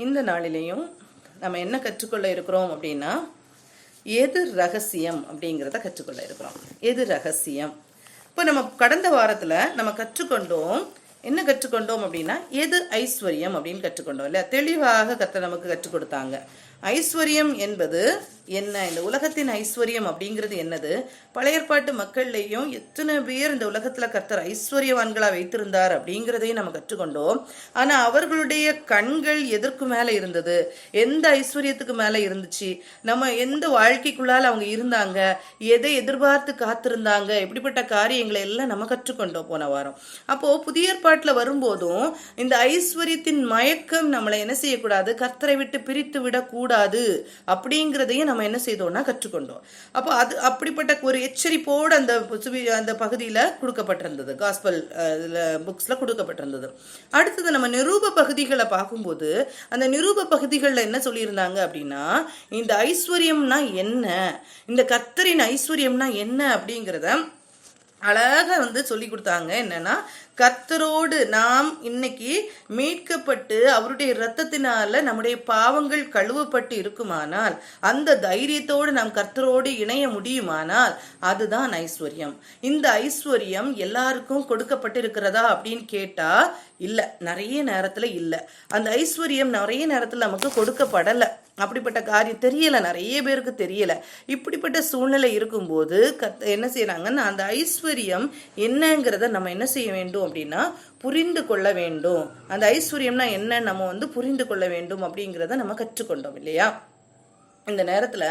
இந்த நாளிலையும் நம்ம என்ன கற்றுக்கொள்ள இருக்கிறோம் அப்படின்னா, எது ரகசியம் அப்படிங்கிறத கற்றுக்கொள்ள இருக்கிறோம். எது ரகசியம்? இப்போ நம்ம கடந்த வாரத்தில் நம்ம கற்றுக்கொண்டோம். என்ன கற்றுக்கொண்டோம் அப்படின்னா, எது ஐஸ்வர்யம் அப்படின்னு கற்றுக்கொண்டோம் இல்லையா? தெளிவாக நமக்கு கற்றுக் கொடுத்தாங்க. ஐஸ்வர்யம் என்பது என்ன, இந்த உலகத்தின் ஐஸ்வர்யம் அப்படிங்கிறது என்னது? பழைய ஏற்பாட்டு மக்கள்லையும் எத்தனை பேர் இந்த உலகத்துல கர்த்தர் ஐஸ்வர்யவான்களா வைத்திருந்தார் அப்படிங்கிறதையும் நம்ம கற்றுக்கொண்டோம். ஆனா அவர்களுடைய கண்கள் எதற்கு மேல இருந்தது? எந்த ஐஸ்வர்யத்துக்கு மேல இருந்துச்சு? நம்ம எந்த வாழ்க்கைக்குள்ளால அவங்க இருந்தாங்க? எதை எதிர்பார்த்து காத்திருந்தாங்க? எப்படிப்பட்ட காரியங்களை எல்லாம் நம்ம கற்றுக்கொண்டோம் போன வாரம். அப்போ புதிய ஏற்பாட்டுல வரும்போதும் இந்த ஐஸ்வர்யத்தின் மயக்கம் நம்மளை என்ன செய்யக்கூடாது? கர்த்தரை விட்டு பிரித்து விடக்கூடாது அப்படிங்கிறதையும் நம்ம என்ன செய்தோம்னா கற்றுக்கொண்டோம். அப்போ அது அப்படிப்பட்ட ஒரு எச்சரிப்போடு அந்த பகுதியில் கொடுக்கப்பட்டிருந்தது. காஸ்பல் புக்ஸ்ல கொடுக்கப்பட்டிருந்தது. அடுத்தது நம்ம நிரூப பகுதிகளை பார்க்கும்போது அந்த நிரூப பகுதிகளில் என்ன சொல்லியிருந்தாங்க அப்படின்னா, இந்த ஐஸ்வர்யம்னா என்ன, இந்த கர்த்தரின் ஐஸ்வர்யம்னா என்ன அப்படிங்கிறத அழகா சொல்லி கொடுத்தாங்க. என்னன்னா, கர்த்தரோடு நாம் இன்னைக்கு மீட்கப்பட்டு அவருடைய இரத்தத்தினால நம்முடைய பாவங்கள் கழுவப்பட்டு இருக்குமானால், அந்த தைரியத்தோடு நாம் கர்த்தரோடு இணைய முடியுமானால் அதுதான் ஐஸ்வர்யம். இந்த ஐஸ்வர்யம் எல்லாருக்கும் கொடுக்கப்பட்டு இருக்கிறதா அப்படின்னு கேட்டா இல்ல, நிறைய நேரத்துல இல்ல. அந்த ஐஸ்வர்யம் நிறைய நேரத்துல நமக்கு கொடுக்கப்படலை. அப்படிப்பட்ட காரியம் தெரியல, நிறைய பேருக்கு தெரியல. இப்படிப்பட்ட சூழ்நிலை இருக்கும்போது என்ன செய்யறாங்கன்னா, அந்த ஐஸ்வர்யம் என்னங்கிறத நம்ம என்ன செய்ய வேண்டும் அப்படின்னா புரிந்து கொள்ள வேண்டும். அந்த ஐஸ்வர்யம்னா என்ன நம்ம புரிந்து கொள்ள வேண்டும் அப்படிங்கிறத நம்ம கற்றுக்கொண்டோம் இல்லையா? இந்த நேரத்துல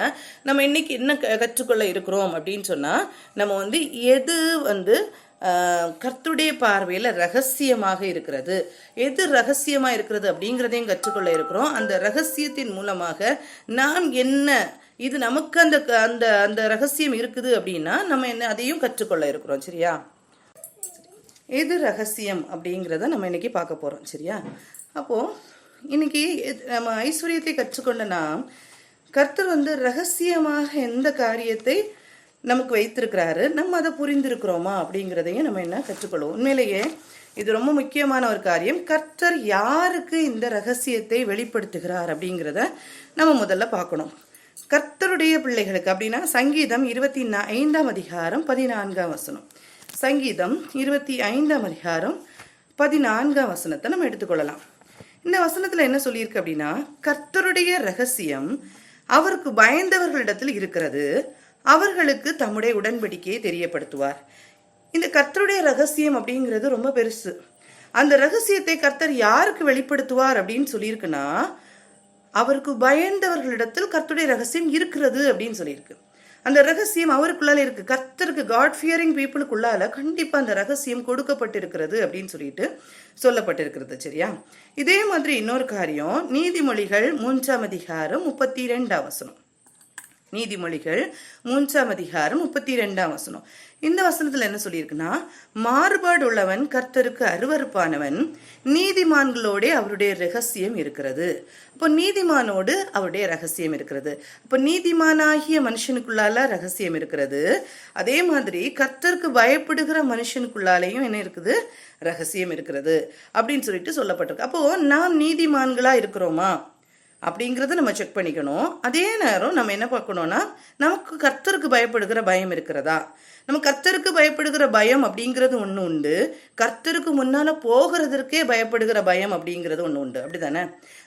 நம்ம இன்னைக்கு என்ன கற்றுக்கொள்ள இருக்கிறோம் அப்படின்னு சொன்னா, நம்ம எது கர்த்தருடைய பார்வையில ரகசியமாக இருக்கிறது, எது ரகசியமா இருக்கிறது அப்படிங்கிறதையும் கற்றுக்கொள்ள இருக்கிறோம். அந்த ரகசியத்தின் மூலமாக நாம் என்ன, இது நமக்கு அந்த அந்த அந்த ரகசியம் இருக்குது அப்படின்னா நம்ம என்ன அதையும் கற்றுக்கொள்ள இருக்கிறோம். சரியா? எது ரகசியம் அப்படிங்கிறத நம்ம இன்னைக்கு பார்க்க போறோம். சரியா? அப்போ இன்னைக்கு நம்ம ஐஸ்வர்யத்தை கற்றுக்கொண்டனா, கர்த்தர் ரகசியமாக எந்த காரியத்தை நமக்கு வைத்திருக்கிறாரு, நம்ம அதை புரிந்திருக்கிறோமா அப்படிங்கிறதையும் நம்ம என்ன கற்றுக்கொள்வோம். உண்மையிலேயே இது ரொம்ப முக்கியமான ஒரு காரியம். கர்த்தர் யாருக்கு இந்த ரகசியத்தை வெளிப்படுத்துகிறார் அப்படிங்கிறத நம்ம முதல்ல பார்க்கணும். கர்த்தருடைய பிள்ளைகளுக்கு அப்படின்னா சங்கீதம் 25 அதிகாரம் 14 வசனம். சங்கீதம் 25 அதிகாரம் 14 வசனத்தை நம்ம எடுத்துக்கொள்ளலாம். இந்த வசனத்துல என்ன சொல்லியிருக்கு அப்படின்னா, கர்த்தருடைய ரகசியம் அவருக்கு பயந்தவர்களிடத்தில் இருக்கிறது, அவர்களுக்கு தம்முடைய உடன்படிக்கையை தெரியப்படுத்துவார். இந்த கர்த்தருடைய ரகசியம் அப்படிங்கிறது ரொம்ப பெருசு. அந்த ரகசியத்தை கர்த்தர் யாருக்கு வெளிப்படுத்துவார் அப்படின்னு சொல்லியிருக்குன்னா, அவருக்கு பயந்தவர்களிடத்தில் கர்த்தருடைய ரகசியம் இருக்கிறது அப்படின்னு சொல்லியிருக்கு. அந்த ரகசியம் அவருக்குள்ளால இருக்கு. கர்த்தருக்கு, காட் ஃபியரிங் பீப்புளுக்குள்ளால கண்டிப்பா அந்த ரகசியம் கொடுக்கப்பட்டிருக்கிறது அப்படின்னு சொல்லிட்டு சொல்லப்பட்டிருக்கிறது. சரியா? இதே மாதிரி இன்னொரு காரியம், நீதிமொழிகள் 3 அதிகாரம் 32 வசனம். நீதிமொழிகள் 3 அதிகாரம் 32 வசனம். இந்த வசனத்துல என்ன சொல்லியிருக்குன்னா, மாறுபாடு உள்ளவன் கர்த்தருக்கு அருவருப்பானவன், நீதிமான்களோட அவருடைய ரகசியம் இருக்கிறது. அப்போ நீதிமானோடு அவருடைய ரகசியம் இருக்கிறது. அப்போ நீதிமானாகிய மனுஷனுக்குள்ளால ரகசியம் இருக்கிறது. அதே மாதிரி கர்த்தருக்கு பயப்படுகிற மனுஷனுக்குள்ளாலையும் என்ன இருக்குது? ரகசியம் இருக்கிறது அப்படின்னு சொல்லிட்டு சொல்லப்பட்டிருக்கு. அப்போ நாம் நீதிமான்களா இருக்கிறோமா அப்படிங்கிறத நம்ம செக் பண்ணிக்கணும். அதே நேரம் நம்ம என்ன பார்க்கணும்னா, நமக்கு கர்த்தருக்கு பயப்படுகிற பயம் இருக்கிறதா? நம்ம கர்த்தருக்கு பயப்படுகிற பயம் அப்படிங்கிறது ஒன்று உண்டு, கர்த்தருக்கு முன்னால போகிறதற்கே பயப்படுகிற பயம் அப்படிங்கிறது ஒன்று உண்டு. அப்படிதானே?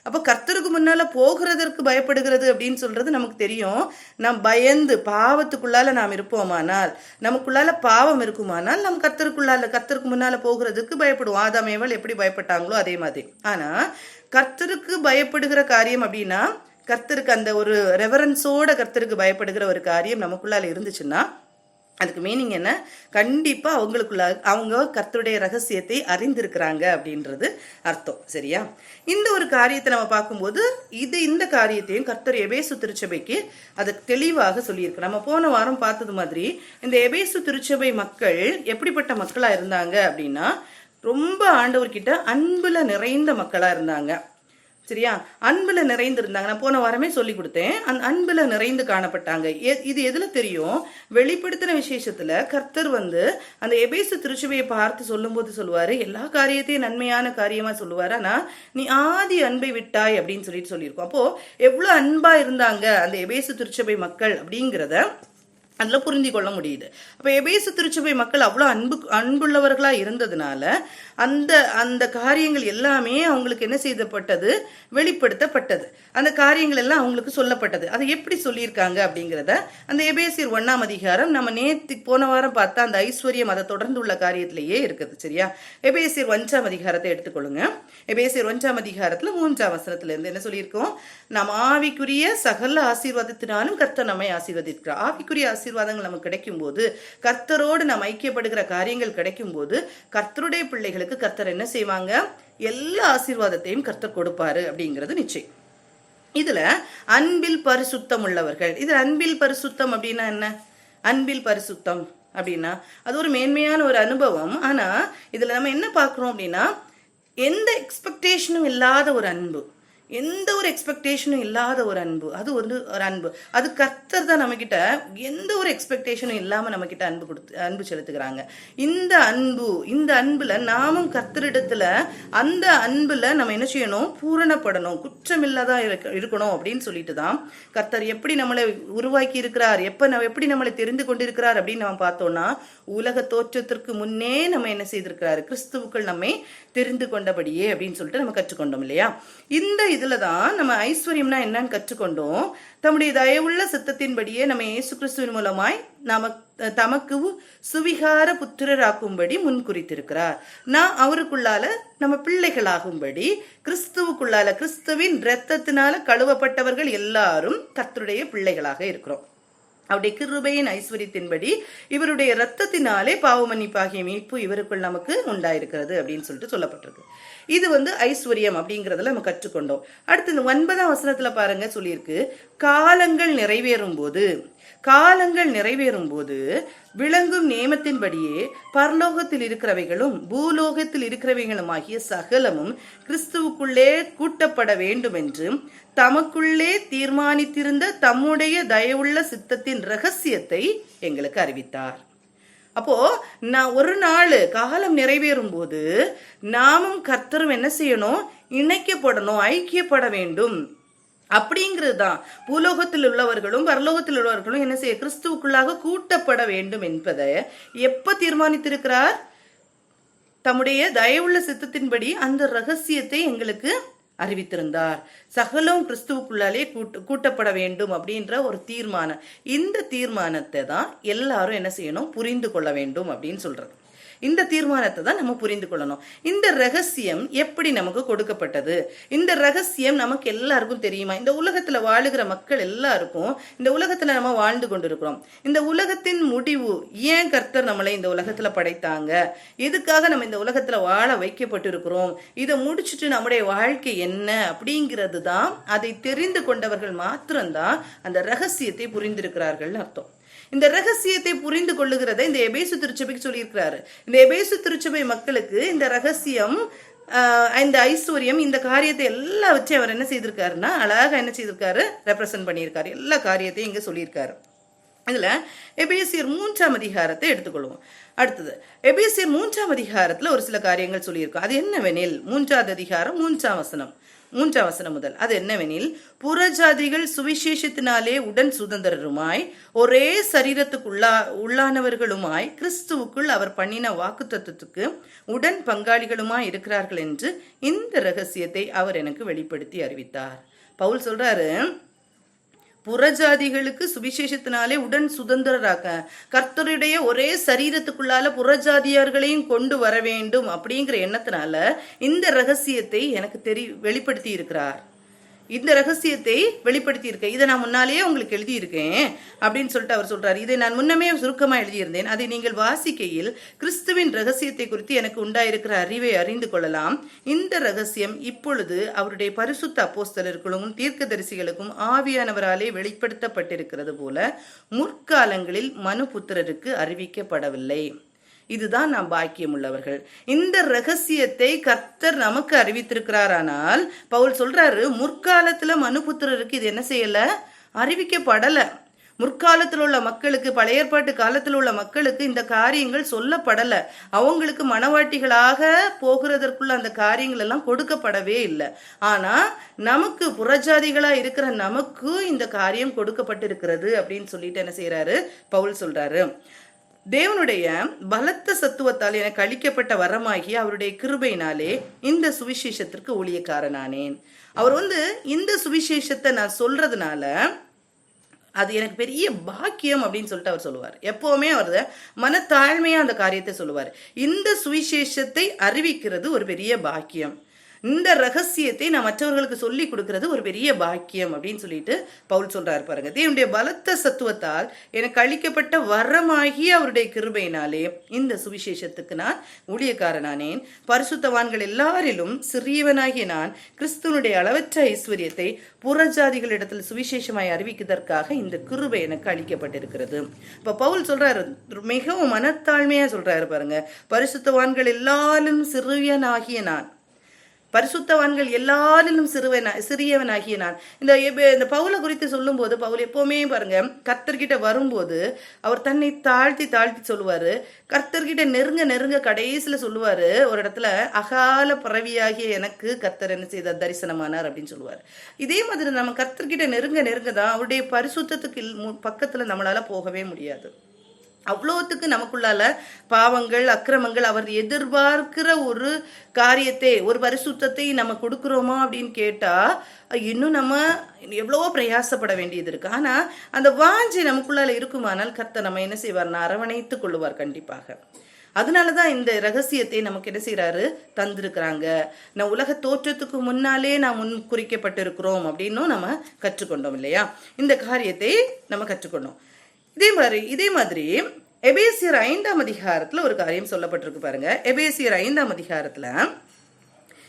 அப்போ கர்த்தருக்கு முன்னால போகிறதற்கு பயப்படுகிறது அப்படின்னு சொல்றது நமக்கு தெரியும். நாம் பயந்து பாவத்துக்குள்ளால நாம் இருப்போமானால், நமக்குள்ளால பாவம் இருக்குமானால் நம்ம கர்த்தருக்கு முன்னால போகிறதுக்கு பயப்படுவோம். ஆதாம் ஏவாள் எப்படி பயப்பட்டாங்களோ அதே மாதிரி. ஆனா கர்த்தருக்கு பயப்படுகிற காரியம் அப்படின்னா, கர்த்தருக்கு அந்த ஒரு ரெவரன்ஸோட கர்த்தருக்கு பயப்படுகிற ஒரு காரியம் நமக்குள்ளால இருந்துச்சுன்னா அதுக்கு மீனிங் என்ன? கண்டிப்பா அவங்க கர்த்தருடைய ரகசியத்தை அறிந்திருக்கிறாங்க அப்படின்றது அர்த்தம். சரியா? இந்த ஒரு காரியத்தை நம்ம பார்க்கும்போது இந்த காரியத்தையும் கர்த்தர் எபேசு திருச்சபைக்கு அதை தெளிவாக சொல்லியிருக்கு. நம்ம போன வாரம் பார்த்தது மாதிரி இந்த எபேசு திருச்சபை மக்கள் எப்படிப்பட்ட மக்களா இருந்தாங்க அப்படின்னா, ரொம்ப ஆண்டவர்கிட்ட அன்புல நிறைந்த மக்களா இருந்தாங்க. சரியா? அன்புல நிறைந்து இருந்தாங்க. நான் போன வாரமே சொல்லி கொடுத்தேன். அந்த அன்புல நிறைந்து காணப்பட்டாங்க. இது எதுல தெரியும்? வெளிப்படுத்தின விசேஷத்துல கர்த்தர் அந்த எபேசு திருச்சபையை பார்த்து சொல்லும் போது சொல்லுவாரு, எல்லா காரியத்தையும் நன்மையான காரியமா சொல்லுவாரு. ஆனா நீ ஆதி அன்பை விட்டாய் அப்படின்னு சொல்லியிருக்கோம். அப்போ எவ்வளவு அன்பா இருந்தாங்க அந்த எபேசு திருச்சபை மக்கள் அப்படிங்கிறத அதில் புரிந்து கொள்ள முடியுது. அப்போ எபேசு திருச்சபை மக்கள் அவ்வளோ அன்புள்ளவர்களா இருந்ததுனால அந்த அந்த காரியங்கள் எல்லாமே அவங்களுக்கு என்ன செய்யப்பட்டது? வெளிப்படுத்தப்பட்டது. அந்த காரியங்கள் எல்லாம் அவங்களுக்கு சொல்லப்பட்டது. அதை எப்படி சொல்லியிருக்காங்க அப்படிங்கிறத அந்த எபேசியர் 1ஆம் அதிகாரம் நம்ம நேற்று போன வாரம் பார்த்தா அந்த ஐஸ்வர்யம் அதை தொடர்ந்து உள்ள காரியத்திலேயே இருக்குது. சரியா? எபேசியர் 1ஆம் அதிகாரத்தை எடுத்துக்கொள்ளுங்க. எபேசியர் 1ஆம் அதிகாரத்தில் 3ஆம் வசனத்துல இருந்து என்ன சொல்லியிருக்கோம்? நாம் ஆவிக்குரிய சகல ஆசீர்வாதத்தினாலும் கர்த்தர் நம்மை ஆசீர்வதிக்கிறார். ஆவிக்குரிய ஆசீர்வாதங்கள் நமக்கு கிடைக்கும் போது, கர்த்தரோடு நாம் ஐக்கியப்படுகிற காரியங்கள் கிடைக்கும் போது, கர்த்தருடைய பிள்ளைகளுக்கு கர்த்தர் என்ன செய்வாங்க? எல்லா ஆசீர்வாதத்தையும் கர்த்தர் கொடுப்பாரு அப்படிங்கிறது நிச்சயம். இதுல அன்பில் பரிசுத்தம் உள்ளவர்கள். இது அன்பில் பரிசுத்தம் அப்படின்னா என்ன? அன்பில் பரிசுத்தம் அப்படின்னா அது ஒரு மேன்மையான ஒரு அனுபவம். ஆனா இதுல நம்ம என்ன பார்க்கிறோம் அப்படின்னா, எந்த எக்ஸ்பெக்டேஷனும் இல்லாத ஒரு அன்பு, எந்த ஒரு எக்ஸ்பெக்டேஷனும் இல்லாத ஒரு அன்பு, அது ஒரு அன்பு. அது கர்த்தர் தான் நம்ம கிட்ட எந்த ஒரு எக்ஸ்பெக்டேஷனும் இல்லாம நம்ம கிட்ட அன்பு செலுத்துகிறாங்க. இந்த அன்புல நாமும் கர்த்தரிடத்துல அந்த அன்புல நம்ம என்ன செய்யணும்? பூரணப்படணும், குற்றமில்லாதா இருக்கணும் அப்படின்னு சொல்லிட்டு தான் கர்த்தர் எப்படி நம்மளை உருவாக்கி இருக்கிறார், எப்படி நம்மளை தெரிந்து கொண்டிருக்கிறார் அப்படின்னு நம்ம பார்த்தோம்னா, உலக தோற்றத்திற்கு முன்னே நம்ம என்ன செய்திருக்கிறாரு? கிறிஸ்துவுக்குள் நம்மை தெரிந்து கொண்டபடியே அப்படின்னு சொல்லிட்டு நம்ம கற்றுக்கொண்டோம் இல்லையா? இந்த இதுலதான் நம்ம ஐஸ்வர்யம்னா என்னன்னு கற்றுக்கொண்டோம். தம்முடைய தயவுள்ள சித்தத்தின்படியே நம்ம இயேசு கிறிஸ்துவின் மூலமாய் தமக்கு சுவிகார புத்திரராக்கும்படி முன்குறித்திருக்கிறார். நான் அவருக்குள்ளால நம்ம பிள்ளைகளாகும்படி கிறிஸ்துவுக்குள்ளால, கிறிஸ்துவின் இரத்தத்தினால கழுவப்பட்டவர்கள் எல்லாரும் கர்த்தருடைய பிள்ளைகளாக இருக்கிறோம். அவருடைய கிருபையின் ஐஸ்வர்யத்தின்படி இவருடைய இரத்தத்தினாலே பாவ மன்னிப்பாகிய மீட்பு இவருக்குள் நமக்கு உண்டாயிருக்கிறது அப்படின்னு சொல்லிட்டு சொல்லப்பட்டிருக்கு. இது ஐஸ்வர்யம் அப்படிங்கறதுல நம்ம கற்றுக்கொண்டோம். அடுத்து இந்த 9ஆம் வசனத்துல பாருங்க சொல்லியிருக்கு, காலங்கள் நிறைவேறும் போது விளங்கும் நியமத்தின்படியே பரலோகத்தில் இருக்கிறவைகளும் பூலோகத்தில் இருக்கிறவைகளும் ஆகிய சகலமும் கிறிஸ்துவுக்குள்ளே கூட்டப்பட வேண்டும் என்று தமக்குள்ளே தீர்மானித்திருந்த தம்முடைய தயவுள்ள சித்தத்தின் ரகசியத்தை எங்களுக்கு அறிவித்தார். அப்போ ஒரு நாள் காலம் நிறைவேறும் போது நாமும் கர்த்தரும் என்ன செய்யணும்? இணைக்கப்படணும், ஐக்கியப்பட வேண்டும் அப்படிங்கிறது தான். பூலோகத்தில் உள்ளவர்களும் பரலோகத்தில் உள்ளவர்களும் என்ன செய்ய? கிறிஸ்துவுக்குள்ளாக கூட்டப்பட வேண்டும் என்பதை எப்ப தீர்மானித்திருக்கிறார்? தம்முடைய தயவுள்ள சித்தத்தின்படி அந்த ரகசியத்தை எங்களுக்கு அறிவித்திருந்தார். சகலம் கிறிஸ்துவுக்குள்ளாலே கூட்டப்பட வேண்டும் அப்படின்ற ஒரு தீர்மானம். இந்த தீர்மானத்தை தான் எல்லாரும் என்ன செய்யணும்? புரிந்து கொள்ள வேண்டும் அப்படின்னு சொல்றது. இந்த தீர்மானத்தை தான் நம்ம புரிந்து கொள்ளணும். இந்த ரகசியம் எப்படி நமக்கு கொடுக்கப்பட்டது? இந்த ரகசியம் நமக்கு எல்லாருக்கும் தெரியுமா? இந்த உலகத்துல வாழுகிற மக்கள் எல்லாருக்கும் இந்த உலகத்துல நம்ம வாழ்ந்து கொண்டிருக்கிறோம். இந்த உலகத்தின் முடிவு, ஏன் கர்த்தர் நம்மளை இந்த உலகத்துல படைத்தாங்க, எதுக்காக நம்ம இந்த உலகத்துல வாழ வைக்கப்பட்டிருக்கிறோம், இதை முடிச்சுட்டு நம்முடைய வாழ்க்கை என்ன அப்படிங்கிறது தான். அதை தெரிந்து கொண்டவர்கள் மாத்திரம்தான் அந்த ரகசியத்தை புரிந்திருக்கிறார்கள் அர்த்தம். இந்த ரகசியத்தை புரிந்து கொள்ளுகிறத இந்த எபேசு திருச்சபைக்கு சொல்லியிருக்கிறாரு. இந்த எபேசு திருச்சபை மக்களுக்கு இந்த ரகசியம், இந்த ஐஸ்வர்யம், இந்த காரியத்தை எல்லாவற்றையும் அவர் என்ன செய்திருக்காருன்னா அழகா என்ன செய்திருக்காரு? ரெப்ரசன்ட் பண்ணியிருக்காரு. எல்லா காரியத்தையும் இங்க சொல்லியிருக்காரு. இதுல எபேசியர் 3ஆம் அதிகாரத்தை எடுத்துக்கொள்வோம். அடுத்தது எபேசியர் 3ஆம் அதிகாரத்துல ஒரு சில காரியங்கள் சொல்லியிருக்கோம். அது என்னவெனில் 3ஆவது அதிகாரம் 3ஆம் வசனம் முதல் அது என்னவெனில், புறஜாதிகள் சுவிசேஷத்தினாலே உடன் சுதந்திரருமாய் ஒரே சரீரத்துக்கு உள்ளானவர்களுமாய் கிறிஸ்துவுக்குள் அவர் பண்ணின வாக்குத்தத்தத்துக்கு உடன் பங்காளிகளுமாய் இருக்கிறார்கள் என்று இந்த ரகசியத்தை அவர் எனக்கு வெளிப்படுத்தி அறிவித்தார். பவுல் சொல்றாரு, புறஜாதிகளுக்கு சுவிசேஷத்தினாலே உடன் சுதந்திரராக்க, கர்த்தருடைய ஒரே சரீரத்துக்குள்ளால புறஜாதியார்களையும் கொண்டு வர வேண்டும் அப்படிங்கிற எண்ணத்தினால இந்த ரகசியத்தை எனக்கு வெளிப்படுத்தி இருக்கிறார். இந்த ரகசியத்தை வெளிப்படுத்தி இருக்கேன். இதை நான் முன்னாலேயே உங்களுக்கு எழுதியிருக்கேன் அப்படின்னு சொல்லிட்டு அவர் சொல்றாரு. இதை நான் முன்னமே சுருக்கமா எழுதியிருந்தேன். அதை நீங்கள் வாசிக்கையில் கிறிஸ்துவின் ரகசியத்தை குறித்து எனக்கு உண்டாயிருக்கிற அறிவை அறிந்து கொள்ளலாம். இந்த ரகசியம் இப்பொழுது அவருடைய பரிசுத்த அப்போஸ்தலர்களுக்கும் தீர்க்கதரிசிகளுக்கும் ஆவியானவராலே வெளிப்படுத்தப்பட்டிருக்கிறது போல முற்காலங்களில் மனுபுத்திரருக்கு அறிவிக்கப்படவில்லை. இதுதான் நாம் பாக்கியம் உள்ளவர்கள். இந்த ரகசியத்தை கர்த்தர் நமக்கு அறிவித்திருக்கிறாரானால் பவுல் சொல்றாரு, முற்காலத்துல மனுபுத்திரருக்கு இது என்ன செய்யல, அறிவிக்கப்படல. முற்காலத்தில் உள்ள மக்களுக்கு, பழைய ஏற்பாட்டு காலத்தில் உள்ள மக்களுக்கு இந்த காரியங்கள் சொல்லப்படல. அவங்களுக்கு மனவாட்டிகளாக போகிறதற்குள்ள அந்த காரியங்கள் எல்லாம் கொடுக்கப்படவே இல்லை. ஆனா நமக்கு, புறஜாதிகளா இருக்கிற நமக்கு இந்த காரியம் கொடுக்கப்பட்டிருக்கிறது அப்படின்னு சொல்லிட்டு என்ன செய்யறாரு பவுல் சொல்றாரு. தேவனுடைய பலத்த சத்துவத்தால் எனக்கு அளிக்கப்பட்ட வரமாகி அவருடைய கிருபையினாலே இந்த சுவிசேஷத்திற்கு ஊழியக்காரனானேன். அவர் இந்த சுவிசேஷத்தை நான் சொல்றதுனால அது எனக்கு பெரிய பாக்கியம் அப்படின்னு சொல்லிட்டு அவர் சொல்லுவார். எப்பவுமே அவர் மனத்தாழ்மையா அந்த காரியத்தை சொல்லுவார். இந்த சுவிசேஷத்தை அறிவிக்கிறது ஒரு பெரிய பாக்கியம், இந்த ரகசியத்தை நான் மற்றவர்களுக்கு சொல்லி கொடுக்கிறது ஒரு பெரிய பாக்கியம் அப்படின்னு சொல்லிட்டு பவுல் சொல்றாரு பாருங்க. தேவனுடைய பலத்த சத்துவத்தால் எனக்கு அளிக்கப்பட்ட வரமாகி அவருடைய கிருபையினாலே இந்த சுவிசேஷத்துக்கு நான் ஊழியக்காரனானேன். பரிசுத்தவான்கள் எல்லாரிலும் சிறியவனாகிய நான் கிறிஸ்துவனுடைய அளவற்ற ஐஸ்வர்யத்தை புறஜாதிகளிடத்தில் சுவிசேஷமாய் அறிவிக்கிறதற்காக இந்த கிருபை எனக்கு அளிக்கப்பட்டிருக்கிறது. இப்ப பவுல் சொல்றாரு, மிகவும் மனத்தாழ்மையா சொல்றாரு பாருங்க, பரிசுத்தவான்கள் எல்லாரும் சிறியவனாகிய நான், பரிசுத்தவான்கள் எல்லாரிலும் சிறியவனாகிய நான். இந்த பவுலை குறித்து சொல்லும் போது பவுல் எப்பவுமே பாருங்க, கர்த்தர்கிட்ட வரும்போது அவர் தன்னை தாழ்த்தி தாழ்த்தி சொல்லுவாரு. கர்த்தர்கிட்ட நெருங்க நெருங்க கடைசியில சொல்லுவாரு ஒரு இடத்துல, அகால பறவையாகிய எனக்கு கர்த்தர் என்ன செய்தார், தரிசனமானார் அப்படின்னு சொல்லுவார். இதே மாதிரி நம்ம கர்த்தர்கிட்ட நெருங்க நெருங்க தான் அவருடைய பரிசுத்தத்துக்கு பக்கத்துல நம்மளால போகவே முடியாது. அவ்வளோத்துக்கு நமக்குள்ளால பாவங்கள், அக்கிரமங்கள், அவர் எதிர்பார்க்கிற ஒரு காரியத்தை, ஒரு பரிசுத்தத்தை நம்ம கொடுக்குறோமா அப்படின்னு கேட்டா இன்னும் நம்ம எவ்வளவோ பிரயாசப்பட வேண்டியது இருக்கு. ஆனா அந்த வாஞ்சி நமக்குள்ளால இருக்குமானால் கர்த்தர் நம்ம என்ன செய்வார்னா அரவணைத்து கொள்ளுவார் கண்டிப்பாக. அதனாலதான் இந்த ரகசியத்தை நமக்கு என்ன செய்யறாரு, தந்திருக்கிறாங்க. நான் உலக தோற்றத்துக்கு முன்னாலே நாம் முன் குறிக்கப்பட்டிருக்கிறோம் அப்படின்னும் நம்ம கற்றுக்கொண்டோம் இல்லையா. இந்த காரியத்தை நம்ம கற்றுக்கொண்டோம். இதே மாதிரி எபேசியர் 5ஆம் அதிகாரத்துல ஒரு காரியம் சொல்லப்பட்டிருக்கு பாருங்க. எபேசியர் 5ஆம் அதிகாரத்துல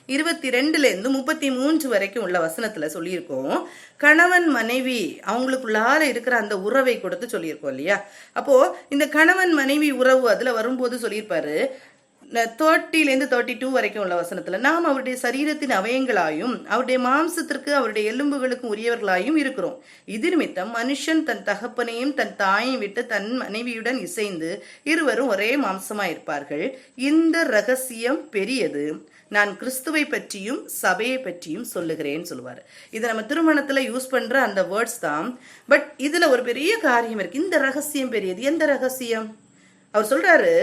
22 33 வரைக்கும் உள்ள வசனத்துல சொல்லியிருக்கோம், கணவன் மனைவி அவங்களுக்குள்ளார இருக்கிற அந்த உறவை கொடுத்து சொல்லியிருக்கோம் இல்லையா. அப்போ இந்த கணவன் மனைவி உறவு அதுல வரும்போது சொல்லியிருப்பாரு 30 32 வரைக்கும் உள்ள வசனத்துல, நாம் அவருடைய சரீரத்தின் அவயங்களாயும் அவருடைய மாம்சத்திற்கு அவருடைய எலும்புகளுக்கும் உரியவர்களாயும் இருக்கிறோம். இது நிமித்தம் மனுஷன் தன் தகப்பனையும் தன் தாயையும் விட்டு தன் மனைவியுடன் இசைந்து இருவரும் ஒரே மாம்சமா இருப்பார்கள். இந்த ரகசியம் பெரியது, நான் கிறிஸ்துவை பற்றியும் சபையை பற்றியும் சொல்லுகிறேன்னு சொல்லுவார். இதை நம்ம திருமணத்துல யூஸ் பண்ற அந்த வேர்ட்ஸ் தான். பட் இதுல ஒரு பெரிய காரியம் இருக்கு. இந்த ரகசியம் பெரியது. எந்த ரகசியம்? அவர் சொல்றாரு,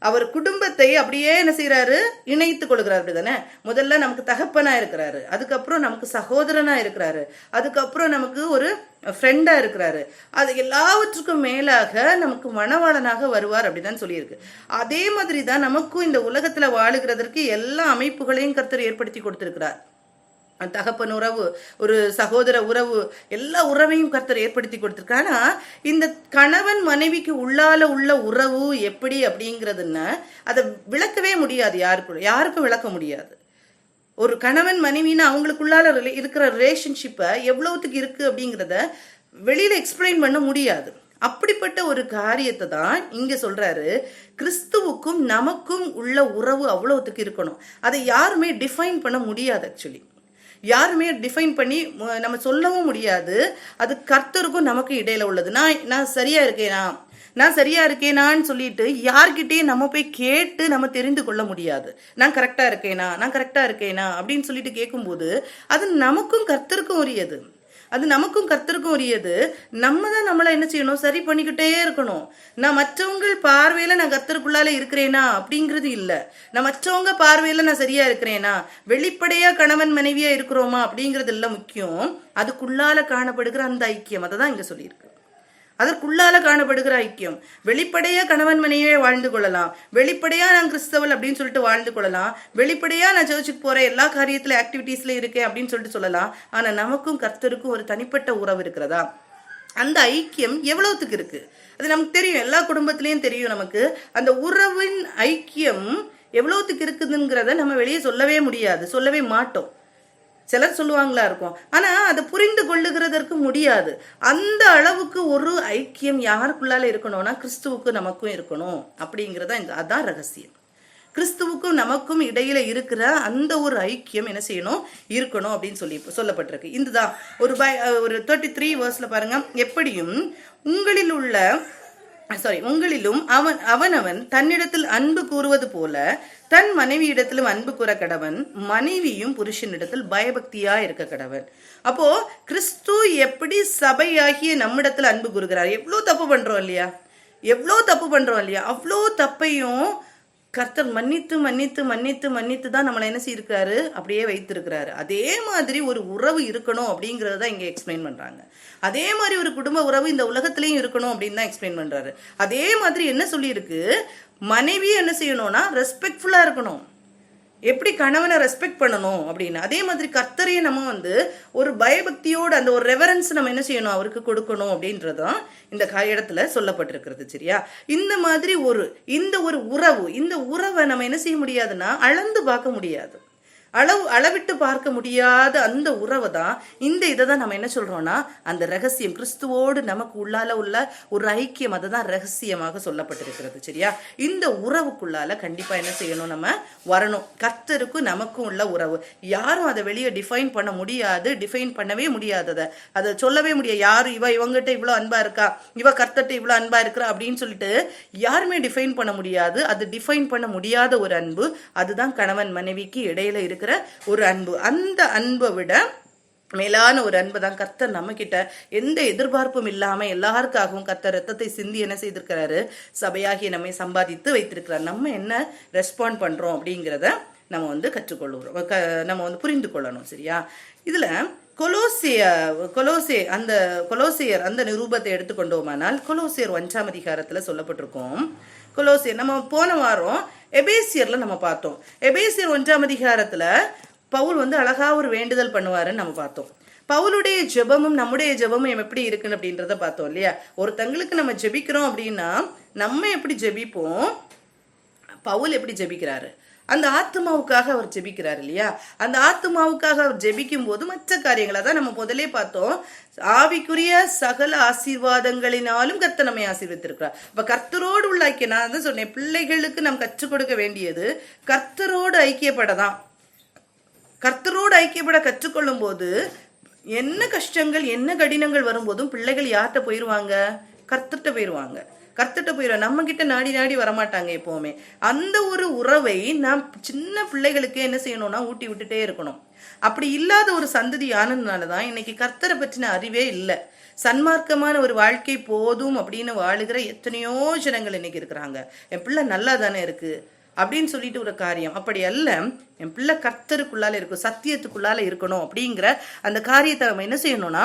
அவர் குடும்பத்தை அப்படியே என்ன செய்யறாரு, இணைத்து கொள்கிறார். அப்படிதானே, முதல்ல நமக்கு தகப்பனா இருக்கிறாரு, அதுக்கப்புறம் நமக்கு சகோதரனா இருக்கிறாரு, அதுக்கப்புறம் நமக்கு ஒரு ஃப்ரெண்டா இருக்கிறாரு, அது எல்லாவற்றுக்கும் மேலாக நமக்கு மணவாளனாக வருவார் அப்படிதான் சொல்லியிருக்கு. அதே மாதிரி தான் நமக்கும் இந்த உலகத்துல வாழுகிறதற்கு எல்லா அமைப்புகளையும் கர்த்தர் ஏற்படுத்தி கொடுத்திருக்கிறார். தகப்பன் உறவு, ஒரு சகோதர உறவு, எல்லா உறவையும் கர்த்தர் ஏற்படுத்தி கொடுத்திருக்காரு. ஆனா இந்த கணவன் மனைவிக்கு உள்ளால உள்ள உறவு எப்படி அப்படிங்கிறதுன்னு அதை விளக்கவே முடியாது, யாருக்கும் விளக்க முடியாது. ஒரு கணவன் மனைவின்னு அவங்களுக்குள்ளால இருக்கிற ரிலேஷன்ஷிப்பை எவ்வளவுத்துக்கு இருக்கு அப்படிங்கிறத வெளியில எக்ஸ்பிளைன் பண்ண முடியாது. அப்படிப்பட்ட ஒரு காரியத்தை தான் இங்க சொல்றாரு, கிறிஸ்துவுக்கும் நமக்கும் உள்ள உறவு அவ்வளவுத்துக்கு இருக்கணும். அதை யாருமே டிஃபைன் பண்ண முடியாது. ஆக்சுவலி யாருமே டிஃபைன் பண்ணி நம்ம சொல்லவும் முடியாது. அது கர்த்தருக்கும் நமக்கும் இடையில உள்ளது. நான் சரியா இருக்கேனா, நான் சரியா இருக்கேனான்னு சொல்லிட்டு யார்கிட்டயும் நம்ம போய் கேட்டு நம்ம தெரிந்து கொள்ள முடியாது. நான் கரெக்டா இருக்கேனா அப்படின்னு சொல்லிட்டு கேட்கும்போது அது நமக்கும் கர்த்தருக்கும் உரியது. நம்ம தான் நம்மளை என்ன செய்யணும், சரி பண்ணிக்கிட்டே இருக்கணும். நான் மற்றவங்க பார்வையில நான் கர்த்தருக்குள்ளால இருக்கிறேனா அப்படிங்கிறது இல்லை. நான் மற்றவங்க பார்வையில நான் சரியா இருக்கிறேனா, வெளிப்படையா கணவன் மனைவியா இருக்கிறோமா அப்படிங்கிறது இல்லை முக்கியம். அதுக்குள்ளால காணப்படுகிற அந்த ஐக்கியம், அதை தான் இங்க சொல்லியிருக்கு. அதற்குள்ளால காணப்படுகிற ஐக்கியம். வெளிப்படையா கணவன் மனைவியே வாழ்ந்து கொள்ளலாம், வெளிப்படையா நான் கிறிஸ்தவள் அப்படின்னு சொல்லிட்டு வாழ்ந்து கொள்ளலாம், வெளிப்படையா நான் சர்ச்சுக்கு போறேன், எல்லா காரியத்துல ஆக்டிவிட்டீஸ்ல இருக்கேன் அப்படின்னு சொல்லிட்டு சொல்லலாம். ஆனா நமக்கும் கர்த்தருக்கும் ஒரு தனிப்பட்ட உறவு இருக்கிறதா, அந்த ஐக்கியம் எவ்வளவுத்துக்கு இருக்கு அது நமக்கு தெரியும். எல்லா குடும்பத்திலயும் தெரியும் நமக்கு. அந்த உறவின் ஐக்கியம் எவ்வளவுத்துக்கு இருக்குதுங்கிறத நம்ம வெளியே சொல்லவே முடியாது, சொல்லவே மாட்டோம். சிலர் சொல்லுவாங்களா இருக்கும். ஆனா அதை புரிந்து கொள்ளுகிறதற்கு முடியாது. அந்த அளவுக்கு ஒரு ஐக்கியம் யாருக்குள்ளால இருக்கணும்னா கிறிஸ்துவுக்கு நமக்கும் இருக்கணும் அப்படிங்கிறதா அதான் ரகசியம். கிறிஸ்துவுக்கும் நமக்கும் இடையில இருக்கிற அந்த ஒரு ஐக்கியம் என்ன செய்யணும், இருக்கணும் அப்படின்னு சொல்லப்பட்டிருக்கு. இதுதான் ஒரு 33 வேர்ஸ்ல பாருங்க. எப்படியும் உங்களிலும் அவனவன் தன்னிடத்தில் அன்பு கூறுவது போல தன் மனைவியிடத்திலும் அன்பு கூற கடவன், மனைவியும் புருஷனிடத்தில் பயபக்தியா இருக்க கடவன். அப்போ கிறிஸ்து எப்படி சபையாகிய நம்மிடத்துல அன்பு கூறுகிறார். எவ்வளவு தப்பு பண்றோம் இல்லையா, அவ்வளோ தப்பையும் கர்த்தர் மன்னித்து தான் நம்மளை என்ன செய்யிருக்காரு, அப்படியே வைத்திருக்கிறாரு. அதே மாதிரி ஒரு உறவு இருக்கணும் அப்படிங்கறத இங்க எக்ஸ்பிளைன் பண்றாங்க. அதே மாதிரி ஒரு குடும்ப உறவு இந்த உலகத்திலையும் இருக்கணும் அப்படின்னு தான் எக்ஸ்பிளைன் பண்றாரு. அதே மாதிரி என்ன சொல்லியிருக்கு, மனைவி என்ன செய்யணும்னா ரெஸ்பெக்ட்ஃபுல்லா இருக்கணும். எப்படி கணவனை ரெஸ்பெக்ட் பண்ணணும் அப்படின்னு, அதே மாதிரி கர்த்தரையே நம்ம ஒரு பயபக்தியோடு அந்த ஒரு ரெவரன்ஸ் நம்ம என்ன செய்யணும், அவருக்கு கொடுக்கணும் அப்படின்றதான் இந்த இடத்துல சொல்லப்பட்டிருக்கிறது. சரியா? இந்த மாதிரி இந்த உறவை நம்ம என்ன செய்ய முடியாதுன்னா அளந்து பார்க்க முடியாது. அளவிட்டு பார்க்க முடியாத அந்த உறவை தான் இதை தான் நம்ம என்ன சொல்றோம்னா அந்த ரகசியம், கிறிஸ்துவோடு நமக்கு உள்ளால உள்ள ஒரு ஐக்கியம், அதை தான் ரகசியமாக சொல்லப்பட்டிருக்கிறது. சரியா? இந்த உறவுக்குள்ளால கண்டிப்பா என்ன செய்யணும், நம்ம வரணும். கர்த்தருக்கும் நமக்கும் உள்ள உறவு யாரும் அதை வெளியே டிஃபைன் பண்ண முடியாது, டிஃபைன் பண்ணவே முடியாததை அதை சொல்லவே முடியாது. யாரும் இவங்கிட்ட இவ்வளவு அன்பா இருக்கா, இவ கர்த்தர்ட்ட இவ்வளவு அன்பா இருக்கிறா அப்படின்னு சொல்லிட்டு யாருமே டிஃபைன் பண்ண முடியாது. அது டிஃபைன் பண்ண முடியாத ஒரு அன்பு, அதுதான் கணவன் மனைவிக்கு இடையில இருக்கிற ஒரு அன்பு. அந்த அன்பை விட மேலான ஒரு அன்பு தான் கர்த்தர் நம்ம கிட்ட எந்த எதிர்பார்ப்பும் இல்லாம எல்லாருக்காகவும் கர்த்தர் ரத்தத்தை சிந்தி என்ன செய்திருக்கிறாரு, சபையாகிய நம்மை சம்பாதித்து வைத்திருக்கிறார். நம்ம என்ன ரெஸ்பாண்ட் பண்றோம் அப்படிங்கிறத நம்ம கற்றுக்கொள்ளுறோம், நம்ம புரிந்து கொள்ளணும். சரியா? இதுல கொலோசியர் அந்த நிரூபத்தை எடுத்துக்கொண்டோமானால் கொலோசியர் 1ஆம் அதிகாரத்துல சொல்லப்பட்டிருக்கோம். கொலோசியர் நம்ம போன வாரம் எபேசியர்ல நம்ம பார்த்தோம். எபேசியர் 1ஆம் அதிகாரத்துல பவுல் அழகா ஒரு வேண்டுதல் பண்ணுவாருன்னு நம்ம பார்த்தோம். பவுலுடைய ஜெபமும் நம்முடைய ஜெபமும் எப்படி இருக்குன்னு அப்படின்றத பார்த்தோம் இல்லையா? ஒருத்தங்களுக்கு நம்ம ஜெபிக்கிறோம் அப்படின்னா நம்ம எப்படி ஜெபிப்போம், பவுல் எப்படி ஜெபிக்கிறாரு, அந்த ஆத்மாவுக்காக அவர் ஜெபிக்கிறார் இல்லையா? அந்த ஆத்மாவுக்காக அவர் ஜெபிக்கும் போது மற்ற காரியங்களை தான் நம்ம முதலே பார்த்தோம். ஆவிக்குரிய சகல ஆசீர்வாதங்களினாலும் கர்த்தர் நம்மை ஆசீர்வதித்திருக்கிறார். இப்ப கர்த்தரோடு உள்ள ஐக்கியம், நான் தான் சொன்னேன், பிள்ளைகளுக்கு நாம் கற்றுக் கொடுக்க வேண்டியது கர்த்தரோடு ஐக்கியப்படதான். கர்த்தரோடு ஐக்கியப்பட கற்றுக்கொள்ளும் போது என்ன கஷ்டங்கள் என்ன கடினங்கள் வரும்போதும் பிள்ளைகள் யார்கிட்ட போயிருவாங்க, கர்த்தர்கிட்ட போயிருவாங்க. நம்ம கிட்ட நாடி வரமாட்டாங்க எப்பவுமே. அந்த ஒரு உறவை நாம் சின்ன பிள்ளைகளுக்கு என்ன செய்யணும்னா ஊட்டி விட்டுட்டே இருக்கணும். அப்படி இல்லாத ஒரு சந்ததி ஆனதுனாலதான் இன்னைக்கு கர்த்தரை பற்றின அறிவே இல்லை. சன்மார்க்கமான ஒரு வாழ்க்கை போதும் அப்படின்னு வாழுகிற எத்தனையோ ஜனங்கள் இன்னைக்கு இருக்கிறாங்க. என் பிள்ளை நல்லா தானே இருக்கு அப்படின்னு சொல்லிட்டு ஒரு காரியம். அப்படி அல்ல, என் பிள்ளை கர்த்தருக்குள்ளால இருக்கும், சத்தியத்துக்குள்ளால இருக்கணும் அப்படிங்கிற அந்த காரியத்தை நம்ம என்ன செய்யணும்னா